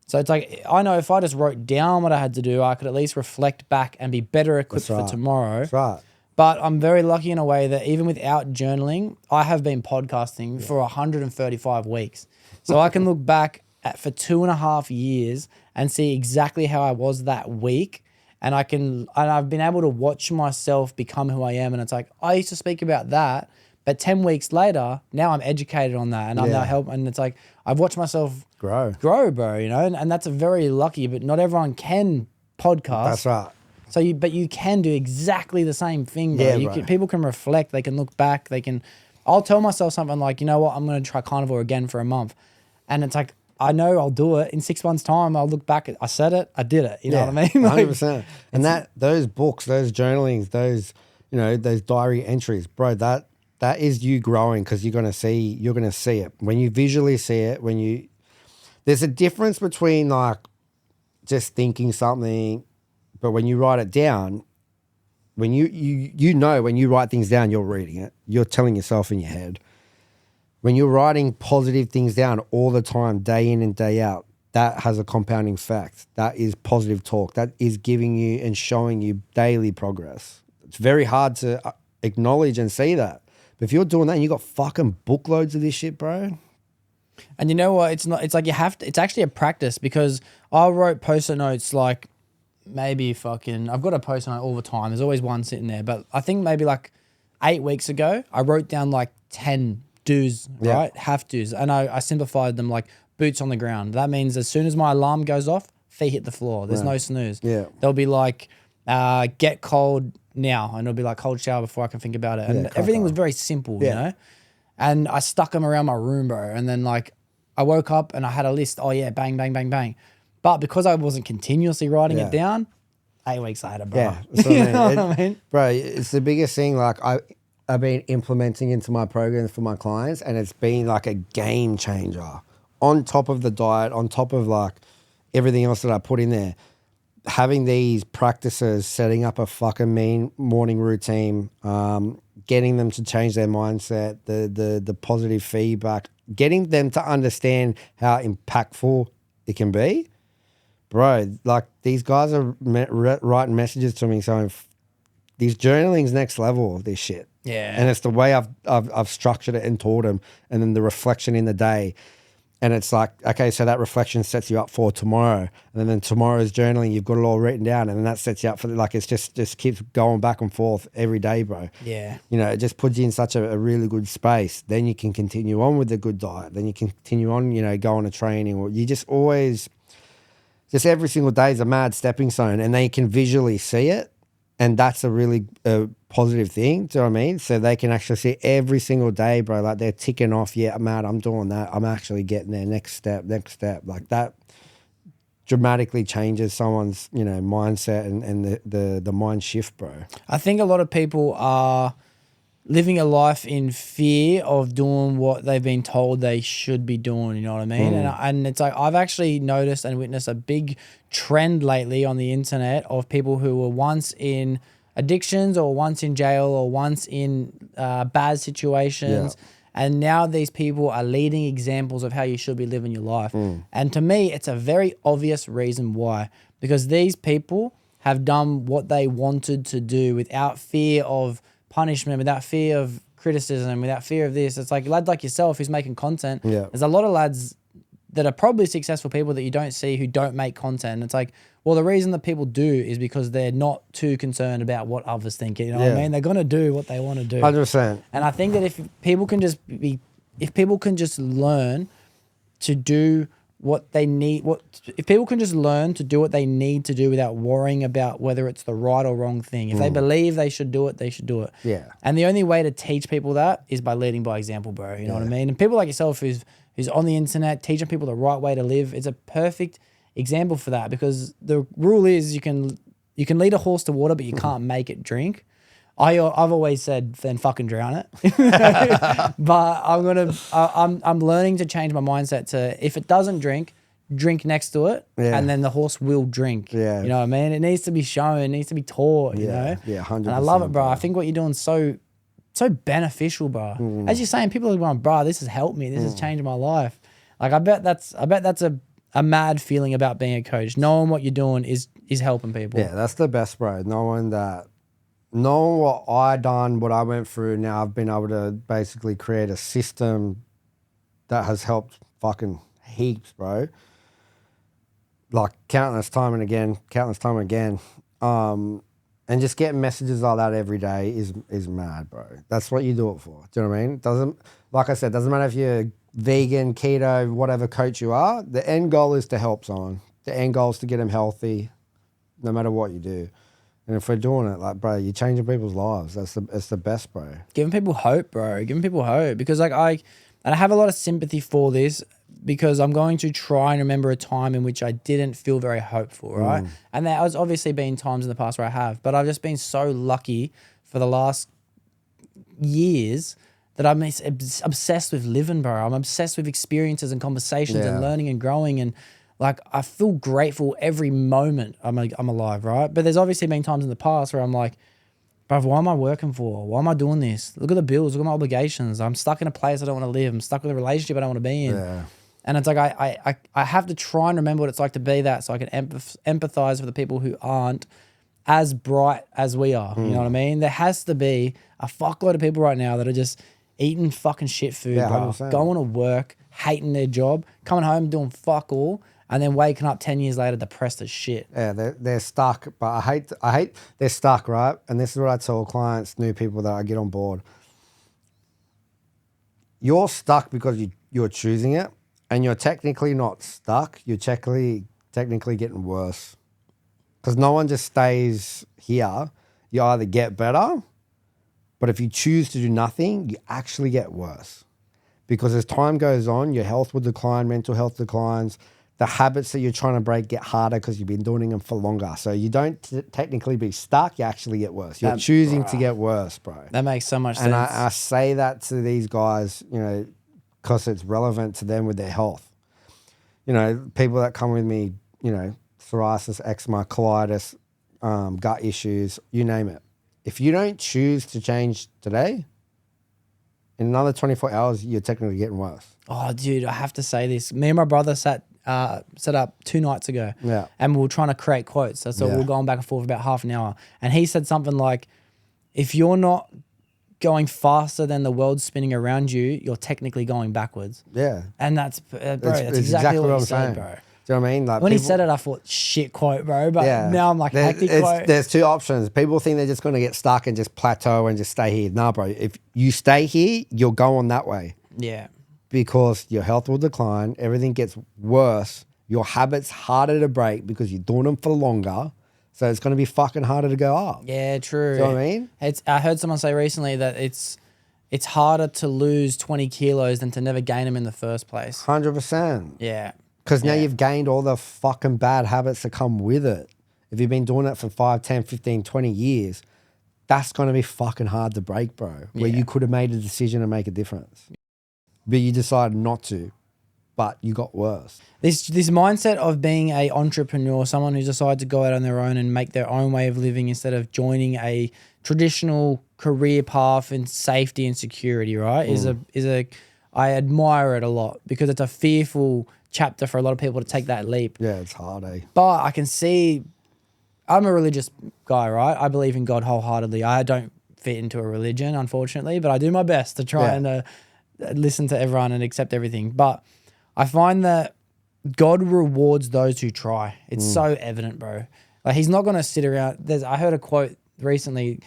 So it's like, I know if I just wrote down what I had to do, I could at least reflect back and be better equipped for tomorrow. That's right. But I'm very lucky in a way that even without journaling, I have been podcasting for 135 weeks. So I can look back for 2.5 years and see exactly how I was that week. And I've been able to watch myself become who I am. And it's like, I used to speak about that, but 10 weeks later, now I'm educated on that and I'm now helping. And it's like, I've watched myself grow, bro, and that's a very lucky, but not everyone can podcast. That's right. So but you can do exactly the same thing, bro. Yeah, People can reflect. They can look back. I'll tell myself something like, you know what, I'm going to try carnivore again for a month. And it's like, I know I'll do it. In 6 months' time, I'll look back. I said it. I did it. You know what I mean? 100%. And those books, those journalings, those diary entries, bro, that is you growing because you're going to see it. When you visually see it, there's a difference between like just thinking something, but when you write it down, when when you write things down, you're reading it. You're telling yourself in your head. When you're writing positive things down all the time, day in and day out, that has a compounding effect. That is positive talk. That is giving you and showing you daily progress. It's very hard to acknowledge and see that. But if you're doing that and you got fucking bookloads of this shit, bro. And you know what? It's like it's actually a practice because I wrote post-it notes like maybe I've got a post-it note all the time. There's always one sitting there. But I think maybe like 8 weeks ago, I wrote down like 10 do's, Yeah. right? Have to's. And I simplified them like boots on the ground. That means as soon as my alarm goes off, feet hit the floor. There's no snooze. Yeah. They'll be like, get cold now. And it'll be like cold shower before I can think about it. And everything was very simple, you know? And I stuck them around my room, bro. And then like I woke up and I had a list. Oh yeah, bang, bang, bang, bang. But because I wasn't continuously writing it down, 8 weeks later, bro. Yeah. So, you know what I mean? Bro, it's the biggest thing. Like I've been implementing into my programs for my clients, and it's been like a game changer. On top of the diet, on top of like everything else that I put in there, having these practices, setting up a fucking mean morning routine, getting them to change their mindset, the positive feedback, getting them to understand how impactful it can be. Bro, like these guys are writing messages to me saying, these journaling's next level of this shit. Yeah. And it's the way I've structured it and taught them, and then the reflection in the day. And it's like, okay, so that reflection sets you up for tomorrow. And then tomorrow's journaling, you've got it all written down, and then that sets you up for, like, it's just keeps going back and forth every day, bro. Yeah. You know, it just puts you in such a really good space. Then you can continue on with the good diet. Then you can continue on, you know, go on a training, or you just always, just every single day is a mad stepping stone, and they can visually see it. And that's a really positive thing. Do you know what I mean? So they can actually see every single day, bro. Like they're ticking off, yeah, Matt, I'm doing that. I'm actually getting there. Next step. Like that dramatically changes someone's, you know, mindset and the mind shift, bro. I think a lot of people are living a life in fear of doing what they've been told they should be doing, you know what I mean? And it's like I've actually noticed and witnessed a big trend lately on the internet of people who were once in addictions or once in jail or once in bad situations. Yeah. And now these people are leading examples of how you should be living your life. And to me, it's a very obvious reason why. Because these people have done what they wanted to do without fear of punishment, without fear of criticism, without fear of this. It's like a lad like yourself who's making content. Yeah. There's a lot of lads that are probably successful people that you don't see who don't make content. It's like, well, the reason that people do is because they're not too concerned about what others think. You know what I mean? They're going to do what they want to do. 100%. And I think that if people can just learn to do what they need, if people can just learn to do what they need to do without worrying about whether it's the right or wrong thing. If they believe they should do it, they should do it. Yeah. And the only way to teach people that is by leading by example, bro. You know what I mean? And people like yourself who's on the internet teaching people the right way to live, it's a perfect example for that, because the rule is you can lead a horse to water, but you can't make it drink. I've always said, then fucking drown it. But I'm learning to change my mindset to, if it doesn't drink next to it, and then the horse will drink. Yeah. You know what I mean? It needs to be shown, it needs to be taught, you know? Yeah, 100%. And I love it, bro. I think what you're doing is so beneficial, bro. As you're saying, people are going, bro, this has helped me. This has changed my life. Like, I bet that's a mad feeling about being a coach. Knowing what you're doing is helping people. Yeah, that's the best, bro. Knowing what I done, what I went through, now I've been able to basically create a system that has helped fucking heaps, bro. Like countless time and again. And just getting messages like that every day is mad, bro. That's what you do it for. Do you know what I mean? Like I said, doesn't matter if you're vegan, keto, whatever coach you are. The end goal is to help someone. The end goal is to get them healthy, no matter what you do. And if we're doing it, like, bro, you're changing people's lives. That's the best, bro. Giving people hope, bro. Giving people hope. Because like I have a lot of sympathy for this, because I'm going to try and remember a time in which I didn't feel very hopeful, right? And there has obviously been times in the past where I have, but I've just been so lucky for the last years that I'm obsessed with living, bro. I'm obsessed with experiences and conversations and learning and growing, and like I feel grateful every moment I'm alive, right? But there's obviously been times in the past where I'm like, bro, what am I working for? Why am I doing this? Look at the bills, look at my obligations. I'm stuck in a place I don't want to live. I'm stuck with a relationship I don't want to be in. Yeah. And it's like I have to try and remember what it's like to be that, so I can empathize with the people who aren't as bright as we are. You know what I mean? There has to be a fuckload of people right now that are just eating fucking shit food, bro. 100%. Going to work, hating their job, coming home doing fuck all, and then waking up 10 years later depressed as shit. Yeah, they're stuck. But I hate they're stuck, right? And this is what I tell clients, new people that I get on board. you're stuck because you're choosing it, and you're technically not stuck. You're technically getting worse. Because no one just stays here. You either get better, but if you choose to do nothing, you actually get worse. Because as time goes on, your health will decline, mental health declines. The habits that you're trying to break get harder because you've been doing them for longer. So you don't technically be stuck, you actually get worse. You're choosing to get worse, bro. That makes so much sense. And I say that to these guys, because it's relevant to them with their health. People that come with me, psoriasis, eczema, colitis, gut issues, you name it. If you don't choose to change today, in another 24 hours, you're technically getting worse. Oh, dude, I have to say this. Me and my brother set up 2 nights ago. Yeah. And we were trying to create quotes. So we were going back and forth about half an hour. And he said something like, if you're not going faster than the world's spinning around you, you're technically going backwards. Yeah. And that's, that's exactly what he said, bro. Do you know what I mean? Like when he said it, I thought, shit quote, bro. But now I'm like, hectic quote. There's 2 options. People think they're just going to get stuck and just plateau and just stay here. Nah, bro. If you stay here, you're going that way. Yeah. Because your health will decline. Everything gets worse. Your habits harder to break because you're doing them for longer. So it's going to be fucking harder to go up. Yeah, true. Do you know what I mean? I heard someone say recently that it's harder to lose 20 kilos than to never gain them in the first place. 100%. Yeah. Because now you've gained all the fucking bad habits that come with it. If you've been doing it for 5, 10, 15, 20 years, that's going to be fucking hard to break, bro. Where you could have made a decision to make a difference. But you decided not to, but you got worse. This mindset of being an entrepreneur, someone who's decided to go out on their own and make their own way of living instead of joining a traditional career path in safety and security, right? I admire it a lot because it's a fearful chapter for a lot of people to take that leap. Yeah, it's hard, eh? But I can see, I'm a religious guy, right? I believe in God wholeheartedly. I don't fit into a religion, unfortunately, but I do my best to try and listen to everyone and accept everything. But I find that God rewards those who try. It's so evident, bro. Like he's not going to sit around. I heard a quote recently.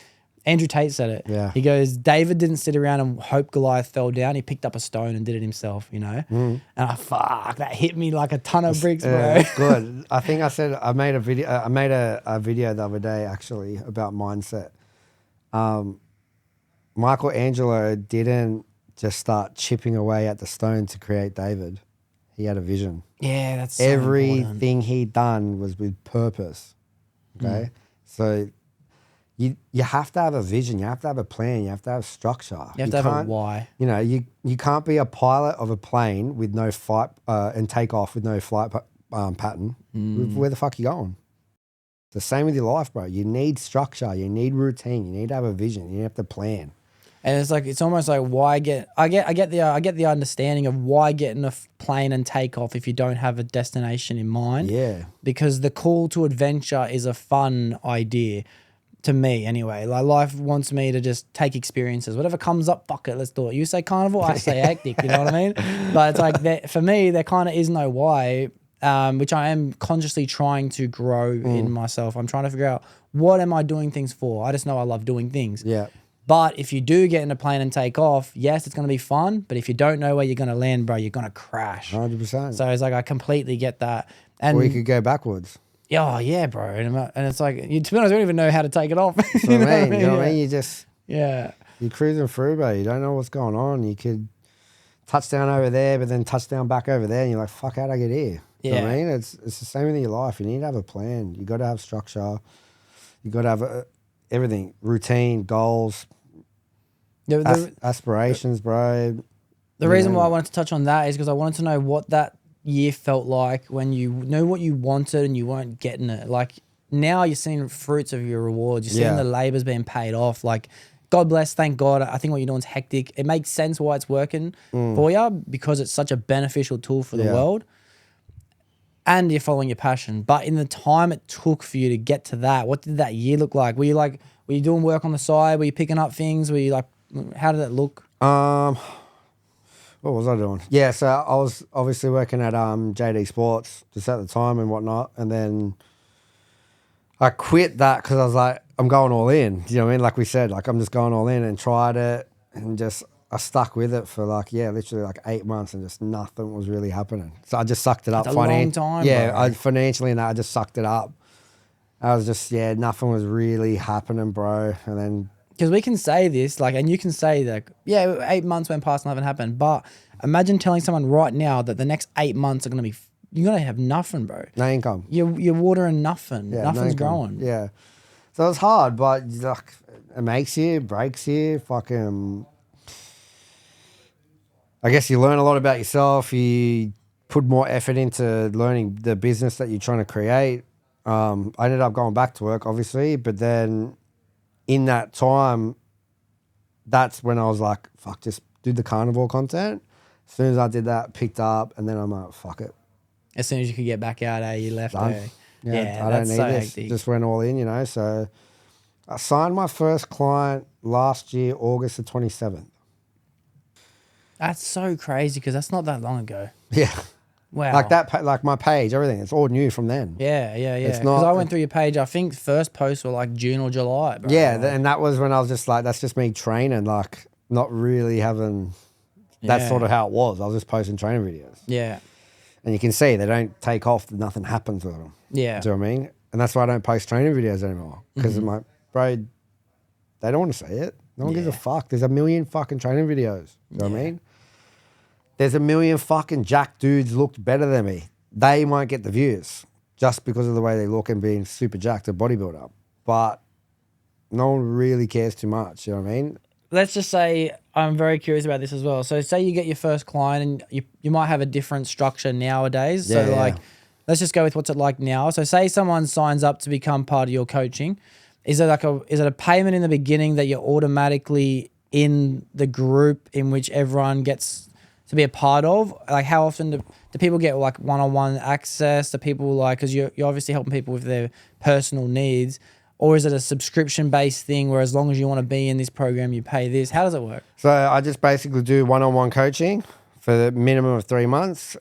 Andrew Tate said it. Yeah. He goes, David didn't sit around and hope Goliath fell down. He picked up a stone and did it himself, And that hit me like a ton of bricks, bro. It's good. I think I made a video the other day actually about mindset. Michelangelo didn't just start chipping away at the stone to create David. He had a vision. Yeah, that's so everything important. he done was with purpose. Okay, so you have to have a vision. You have to have a plan. You have to have structure. You have to have a why. You can't be a pilot of a plane with no flight and take off with no flight pattern. Where the fuck are you going? It's the same with your life, bro. You need structure. You need routine. You need to have a vision. You have to plan. And it's almost like I get the understanding of why get in a plane and take off if you don't have a destination in mind. Yeah. Because the call to adventure is a fun idea to me anyway. Like life wants me to just take experiences. Whatever comes up, fuck it, let's do it. You say carnivore, I say hectic, you know what I mean? But it's like for me, there kind of is no why, which I am consciously trying to grow in myself. I'm trying to figure out what am I doing things for? I just know I love doing things. Yeah. But if you do get in a plane and take off, yes, it's going to be fun. But if you don't know where you're going to land, bro, you're going to crash. 100%. So it's like I completely get that. And or you could go backwards. Oh, yeah, bro. And it's like, to be honest, I don't even know how to take it off. You know what I mean? You know what I mean? You just... Yeah. You're cruising through, bro. You don't know what's going on. You could touchdown over there, but then touchdown back over there. And you're like, fuck, how'd I get here? You know what I mean? It's the same in your life. You need to have a plan. You got to have structure. You got to have everything. Routine, goals... aspirations, bro. The reason why I wanted to touch on that is because I wanted to know what that year felt like when you know what you wanted and you weren't getting it. Like now you're seeing fruits of your rewards. You're seeing the labor's being paid off. Like God bless, thank God. I think what you're doing is hectic. It makes sense why it's working for you because it's such a beneficial tool for the world. And you're following your passion. But in the time it took for you to get to that, what did that year look like? Were you doing work on the side? Were you picking up things? Were you like, how did that look? What was I doing? Yeah, so I was obviously working at JD Sports just at the time and whatnot, and then I quit that because I was like, I'm going all in. Do you know what I mean? Like we said, like I'm just going all in and tried it, and just I stuck with it for literally 8 months and just nothing was really happening. So I just sucked it up. That's a long time, bro. Financially and that, I just sucked it up. I was just, nothing was really happening, bro. And then... Because we can say this, and you can say that, 8 months went past and nothing happened. But imagine telling someone right now that the next 8 months are going to be, you're going to have nothing, bro. No income. You're watering nothing. Yeah, Nothing's no growing. Yeah. So it's hard, but it makes you, breaks you, fucking... I guess you learn a lot about yourself. You put more effort into learning the business that you're trying to create. I ended up going back to work, obviously, but then in that time, that's when I was like, fuck, just do the carnivore content. As soon as I did that, picked up, and then I'm like, fuck it. As soon as you could get back out, you left. Yeah, I don't need this. Hectic. Just went all in, So I signed my first client last year, August the 27th. That's so crazy because that's not that long ago. Yeah. Wow. Like my page, everything. It's all new from then. Yeah. It's Because not... I went through your page, I think first posts were June or July. Bro. Yeah, and that was when I was just that's just me training, not really having... That's sort of how it was. I was just posting training videos. Yeah. And you can see they don't take off, nothing happens with them. Yeah. Do you know what I mean? And that's why I don't post training videos anymore. Because I'm like, bro, they don't want to see it. No one gives a fuck. There's a million fucking training videos. Do you know what I mean? There's a million fucking jack dudes looked better than me. They might get the views just because of the way they look and being super jacked, a bodybuilder. But no one really cares too much. You know what I mean? Let's just say I'm very curious about this as well. So say you get your first client and you might have a different structure nowadays. So let's just go with what's it like now. So say someone signs up to become part of your coaching. Is it a payment in the beginning that you're automatically in the group in which everyone gets to be a part of? How often do people get one-on-one access? Do people because you're obviously helping people with their personal needs, or is it a subscription-based thing where as long as you want to be in this program, you pay this? How does it work? So I just basically do one-on-one coaching for the minimum of 3 months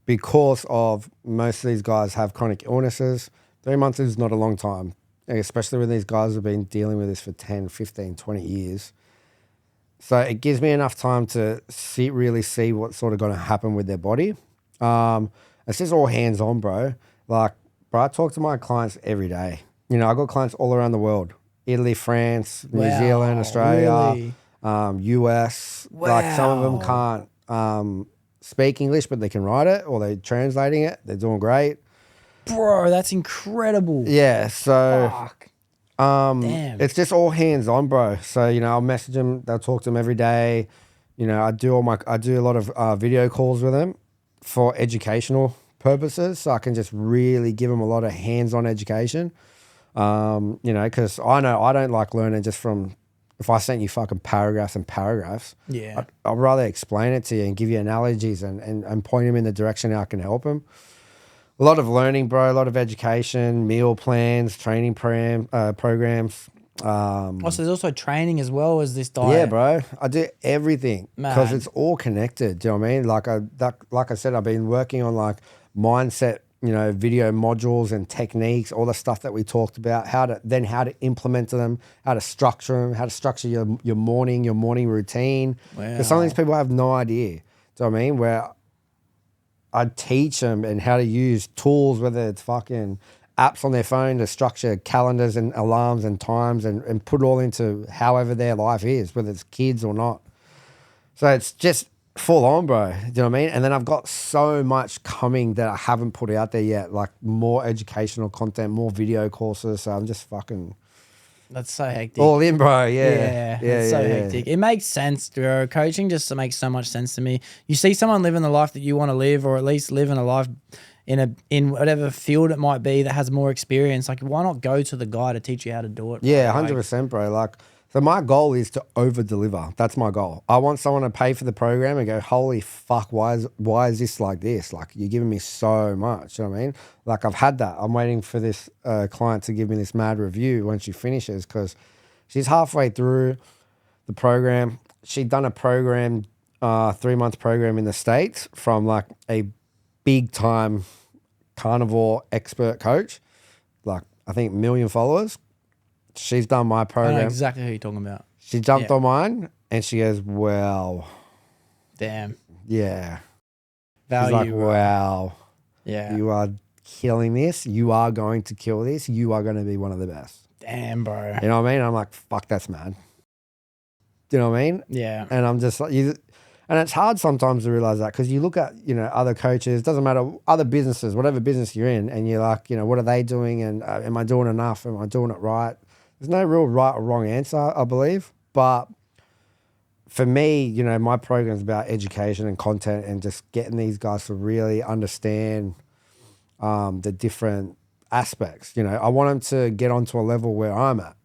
because of most of these guys have chronic illnesses. 3 months is not a long time, especially when these guys have been dealing with this for 10, 15, 20 years. So it gives me enough time to really see what's sort of going to happen with their body. It's just all hands-on, bro. Bro, I talk to my clients every day. I got clients all around the world. Italy, France, New Zealand, Australia, really? US. Wow. Some of them can't speak English, but they can write it or they're translating it. They're doing great. Bro, that's incredible. Yeah, so... Fuck. Damn. It's just all hands on, bro. So, I'll message them, they'll talk to them every day. I do a lot of video calls with them for educational purposes. So I can just really give them a lot of hands-on education. Because I know I don't like learning just from, if I sent you fucking paragraphs and paragraphs. Yeah. I'd rather explain it to you and give you analogies and point them in the direction I can help them. A lot of learning, bro. A lot of education, meal plans, training programs. So there's also training as well as this diet. Yeah, bro. I do everything because it's all connected. Do you know what I mean? Like I said, I've been working on mindset, video modules and techniques, all the stuff that we talked about. How to implement them, how to structure them, how to structure your morning routine. Wow. Because some of these people have no idea. Do you know what I mean? Where I teach them and how to use tools, whether it's fucking apps on their phone to structure calendars and alarms and times and put it all into however their life is, whether it's kids or not. So it's just full on, bro. Do you know what I mean? And then I've got so much coming that I haven't put out there yet, more educational content, more video courses. So I'm just fucking... That's so hectic. All in, bro. Yeah, it's so hectic. It makes sense, bro. Coaching just makes so much sense to me. You see someone living the life that you want to live, or at least living a life in whatever field it might be that has more experience. Why not go to the guy to teach you how to do it? Bro? Yeah, 100%, bro. So my goal is to over deliver. That's my goal. I want someone to pay for the program and go, holy fuck, why is this like this? You're giving me so much. You know what I mean? I've had that. I'm waiting for this client to give me this mad review when she finishes because she's halfway through the program. She'd done a program, 3-month program in the States from a big time carnivore expert coach. I think 1 million followers. She's done my program. I know exactly who you're talking about. She jumped on mine And she goes, well, Damn. yeah. Value. She's like, wow, Yeah. you are killing this. You are going to kill this. You are going to be one of the best. Damn, bro. You know what I mean? I'm like, fuck, that's mad. Do you know what I mean? Yeah. And I'm just like, and it's hard sometimes to realize that because you look at, other coaches, doesn't matter, other businesses, whatever business you're in, and you're like, what are they doing? And am I doing enough? Am I doing it right? There's no real right or wrong answer, I believe. But for me, my program is about education and content and just getting these guys to really understand the different aspects. I want them to get onto a level where I'm at.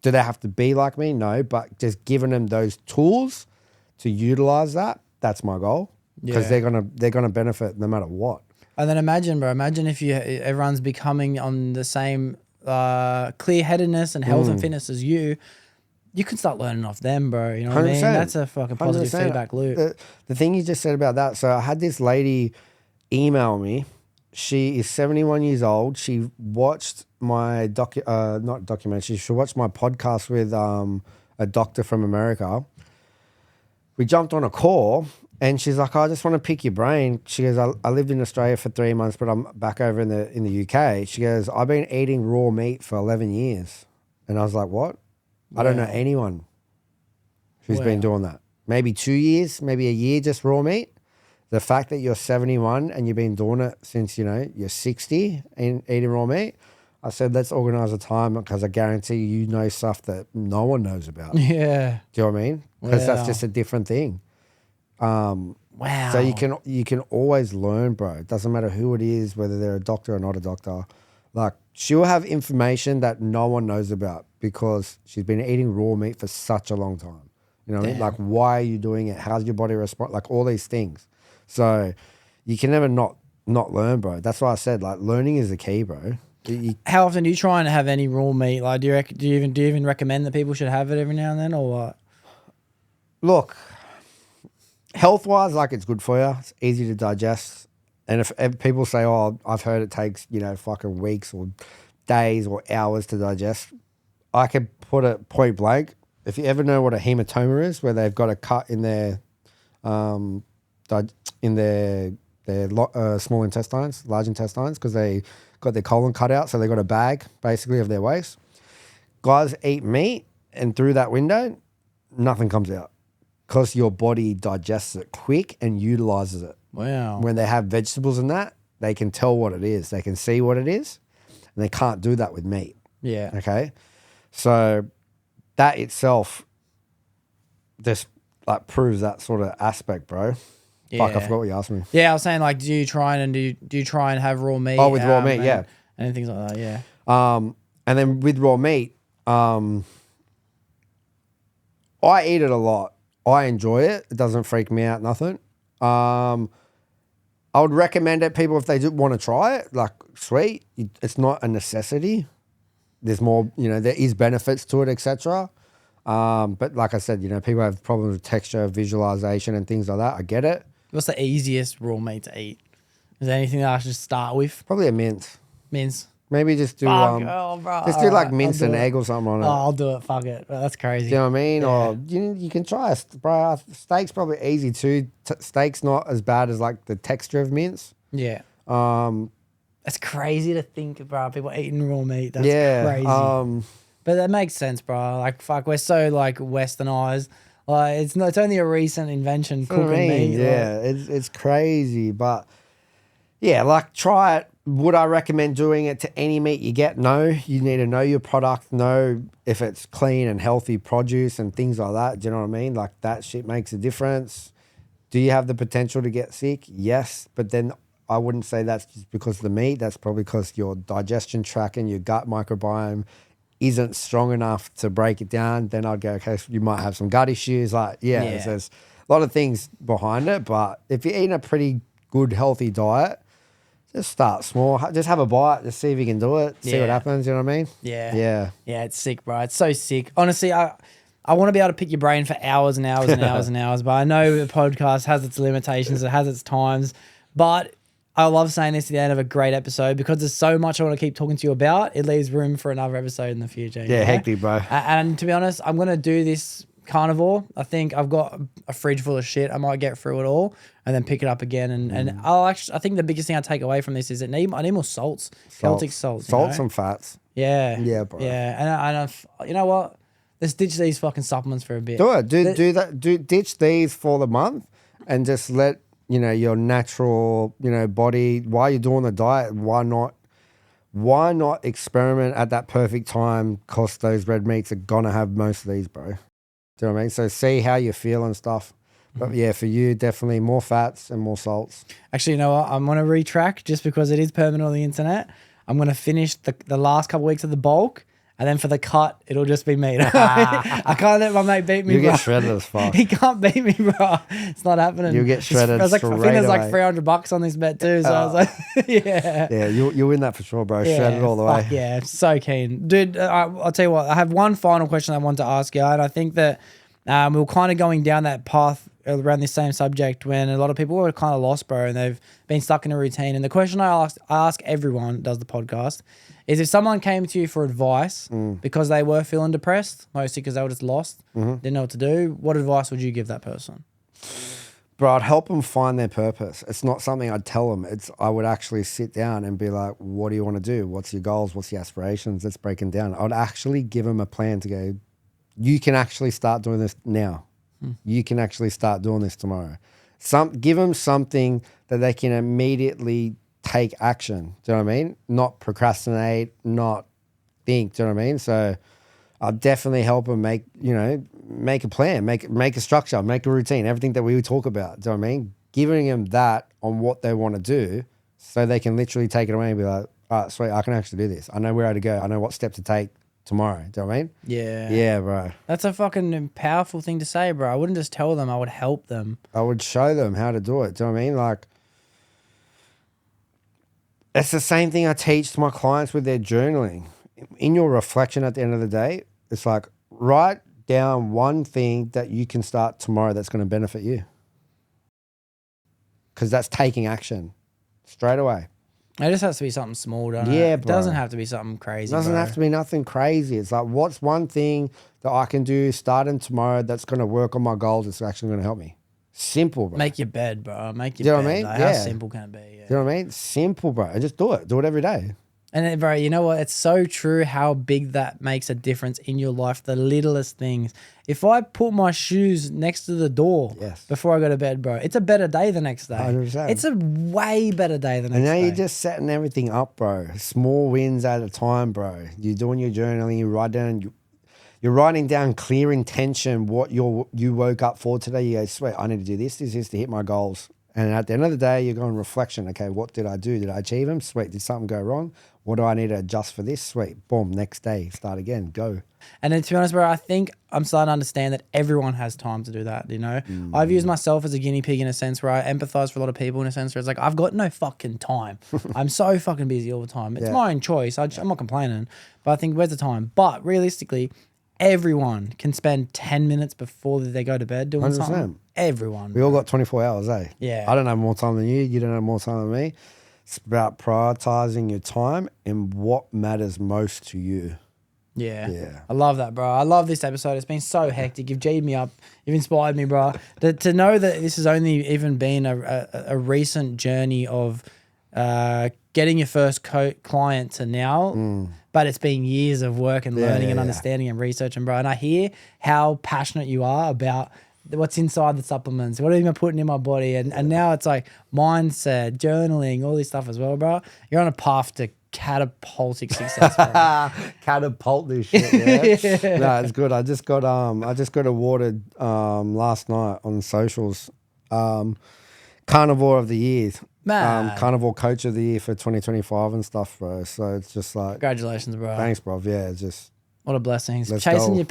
Do they have to be like me? No, but just giving them those tools to utilize that, that's my goal. Because they're gonna benefit no matter what. And then imagine, bro, if everyone's becoming on the same clear-headedness and health and fitness as you can start learning off them, bro. You know what I mean? That's a fucking positive 100%. feedback loop. The thing you just said about that, so I had this lady email me. She is 71 years old. She watched my not documentary. She watched my podcast with a doctor from America. We jumped on a call, and she's like, "I just want to pick your brain." She goes, "I lived in Australia for 3 months, but I'm back over in the UK." She goes, "I've been eating raw meat for 11 years," and I was like, "What? I don't know anyone who's been doing that. Maybe 2 years, maybe a year, just raw meat." The fact that you're 71 and you've been doing it since, you're 60 and eating raw meat, I said, let's organize a time because I guarantee you know stuff that no one knows about. Yeah. Do you know what I mean? Because that's just a different thing. Wow. So you can always learn, bro. It doesn't matter who it is, whether they're a doctor or not a doctor. Like, she'll have information that no one knows about because she's been eating raw meat for such a long time. You know what I mean? Like, why are you doing it? How's your body respond? Like, all these things. So you can never not learn, bro. That's why I said, like, learning is the key, bro. How often do you try and have any raw meat? Like, do you even recommend that people should have it every now and then, or what? Look, health-wise, like, it's good for you. It's easy to digest. And if people say, oh, I've heard it takes, fucking weeks or days or hours to digest, I can put it point blank. If you ever know what a hematoma is, where they've got a cut in their small intestines, large intestines, because they got their colon cut out, so they got a bag basically of their waste. Guys eat meat, and through that window, nothing comes out because your body digests it quick and utilizes it. Wow. When they have vegetables in that, they can tell what it is. They can see what it is, and they can't do that with meat. Yeah. Okay. So that itself just like proves that sort of aspect, bro. Yeah. Fuck, I forgot what you asked me. Yeah, I was saying, like, do you try and have raw meat? Oh, with raw meat, yeah. And things like that, yeah. And then with raw meat, I eat it a lot. I enjoy it. It doesn't freak me out, nothing. I would recommend it people if they do want to try it. Like, sweet. It's not a necessity. There's more, there is benefits to it, etc. But like I said, people have problems with texture, visualization, and things like that. I get it. What's the easiest raw meat to eat? Is there anything that I should start with? Probably a mince. Mince. Maybe just do bro. just do like mince and egg or something on it. Oh, I'll do it. Fuck it. That's crazy. Do you know what I mean? Yeah. Or you can try bro. Steak's probably easy too. Steak's not as bad as like the texture of mince. Yeah. That's crazy to think, bro. People eating raw meat. That's crazy. But that makes sense, bro. Like, fuck, we're so like westernized. Like, it's only a recent invention cooking meat. Yeah, it's crazy, but yeah, like, try it. Would I recommend doing it to any meat you get? No. You need to know your product, know if it's clean and healthy produce and things like that. Do you know what I mean? Like, that shit makes a difference. Do you have the potential to get sick? Yes, but then I wouldn't say that's just because of the meat. That's probably because your digestion tract and your gut microbiome isn't strong enough to break it down. Then I'd go, okay, so you might have some gut issues. Like, there's a lot of things behind it. But if you're eating a pretty good, healthy diet, just start small. Just have a bite. Just see if you can do it. See what happens. You know what I mean? Yeah. Yeah. Yeah, it's sick, bro. It's so sick. Honestly, I want to be able to pick your brain for hours and hours and hours and hours. But I know the podcast has its limitations. It has its times. But I love saying this at the end of a great episode because there's so much I want to keep talking to you about. It leaves room for another episode in the future. Yeah, hectic, bro. And to be honest, I'm going to do this carnivore. I think I've got a fridge full of shit. I might get through it all and then pick it up again. And I think the biggest thing I take away from this is I need more salts. Celtic salts. Salts and fats. Yeah. Yeah, bro. Yeah. And you know what? Let's ditch these fucking supplements for a bit. Do it. Do that. Ditch these for the month and just let, your natural, body, while you're doing the diet, why not experiment at that perfect time? Because those red meats are going to have most of these, bro. Do you know what I mean? So see how you feel and stuff. But yeah, for you, definitely more fats and more salts. Actually, you know what? I'm going to retrack just because it is permanent on the internet. I'm going to finish the last couple of weeks of the bulk. And then for the cut, it'll just be me. I can't let my mate beat me, You bro. get shredded as fuck. He can't beat me, bro. It's not happening. You get shredded I think there's like away. $300 on this bet too. So I was like, yeah. Yeah, you'll win that for sure, bro. Shredded all the way. Yeah, so keen. Dude, I'll tell you what. I have one final question I want to ask you. And I think that we were kind of going down that path around this same subject when a lot of people were kind of lost, bro, and they've been stuck in a routine. And the question I ask everyone that does the podcast is if someone came to you for advice because they were feeling depressed, mostly because they were just lost, didn't know what to do, what advice would you give that person? Bro, I'd help them find their purpose. It's not something I'd tell them. I would actually sit down and be like, what do you want to do? What's your goals? What's your aspirations? Let's break them down. I'd actually give them a plan to go, you can actually start doing this now. You can actually start doing this tomorrow. Give them something that they can immediately take action. Do you know what I mean? Not procrastinate, not think. Do you know what I mean? So I'll definitely help them make a plan, make a structure, make a routine, everything that we would talk about. Do you know what I mean? Giving them that on what they want to do so they can literally take it away and be like, all right, sweet, I can actually do this. I know where to go. I know what step to take tomorrow. Do you know what I mean? Yeah. Yeah, bro. That's a fucking powerful thing to say, bro. I wouldn't just tell them. I would help them. I would show them how to do it. Do you know what I mean? Like, it's the same thing I teach to my clients with their journaling. In your reflection at the end of the day, it's like, write down one thing that you can start tomorrow that's going to benefit you. Because that's taking action straight away. It just has to be something small, don't it? Yeah, It bro. doesn't have to be something crazy, It doesn't bro. have to be nothing crazy. It's like, what's one thing that I can do starting tomorrow that's going to work on my goals that's actually going to help me? Simple, bro. Make your bed, bro. Make your Do you know bed. what I mean? Like, Yeah. How simple can it be? Yeah. Do you know what I mean? Simple, bro. And just do it. Do it every day. And then, bro, you know what? It's so true how big that makes a difference in your life, the littlest things. If I put my shoes next to the door before I go to bed, bro, it's a better day the next day. 100%. It's a way better day the next And now day. you're just setting everything up, bro. Small wins at a time, bro. You're doing your journaling. You're writing down clear intention, what you woke up for today. You go, sweet, I need to do this to hit my goals. And at the end of the day, you're going reflection. Okay, what did I do? Did I achieve them? Sweet. Did something go wrong? What do I need to adjust for this? Sweet. Boom. Next day, start again. Go. And then to be honest, bro, I think I'm starting to understand that everyone has time to do that, you know? I've used myself as a guinea pig in a sense where I empathize for a lot of people in a sense where it's like, I've got no fucking time. I'm so fucking busy all the time. It's my own choice. I'm not complaining. But I think, where's the time? But realistically, everyone can spend 10 minutes before they go to bed doing 100%. something. Everyone. We all got 24 hours, eh? Yeah. I don't have more time than you. You don't have more time than me. It's about prioritizing your time and what matters most to you. Yeah. I love that, bro. I love this episode. It's been so hectic. You've G'd me up. You've inspired me, bro. To know that this has only even been a recent journey of getting your first client to now, but it's been years of work and learning and understanding and researching, bro. And I hear how passionate you are about what's inside the supplements, what am I putting in my body, and now it's like mindset, journaling, all this stuff as well, bro. You're on a path to catapultic success, bro. Catapult this shit, yeah. No, it's good. I just got awarded last night on socials, Carnivore of the Year. Man. Carnivore Coach of the Year for 2025 and stuff, bro. So it's just like, Congratulations, bro. thanks, bro. Yeah, it's just What a blessing. Let's Chasing go.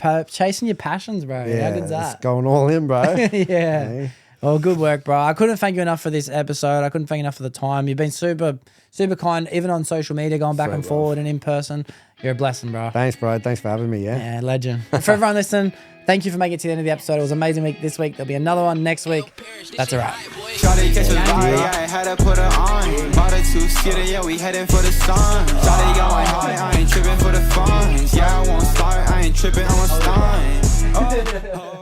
your passions, bro. yeah, How good's it's that? going all in, bro. Yeah. Hey. Well, good work, bro. I couldn't thank you enough for this episode. I couldn't thank you enough for the time. You've been super, super kind, even on social media, going back Sweet, and bro. forward and in person. You're a blessing, bro. Thanks, bro. Thanks for having me. Yeah. Yeah, legend. And for everyone listening, thank you for making it to the end of the episode. It was an amazing week this week. There'll be another one next week. That's a wrap. Try to catch a vibe, yeah, I had to put her on. Bought her 2 skitter, yeah, we heading for the sun. Shawty going high, I ain't tripping for the funds. Yeah, I won't start, I ain't tripping, I'm a stunt. Oh.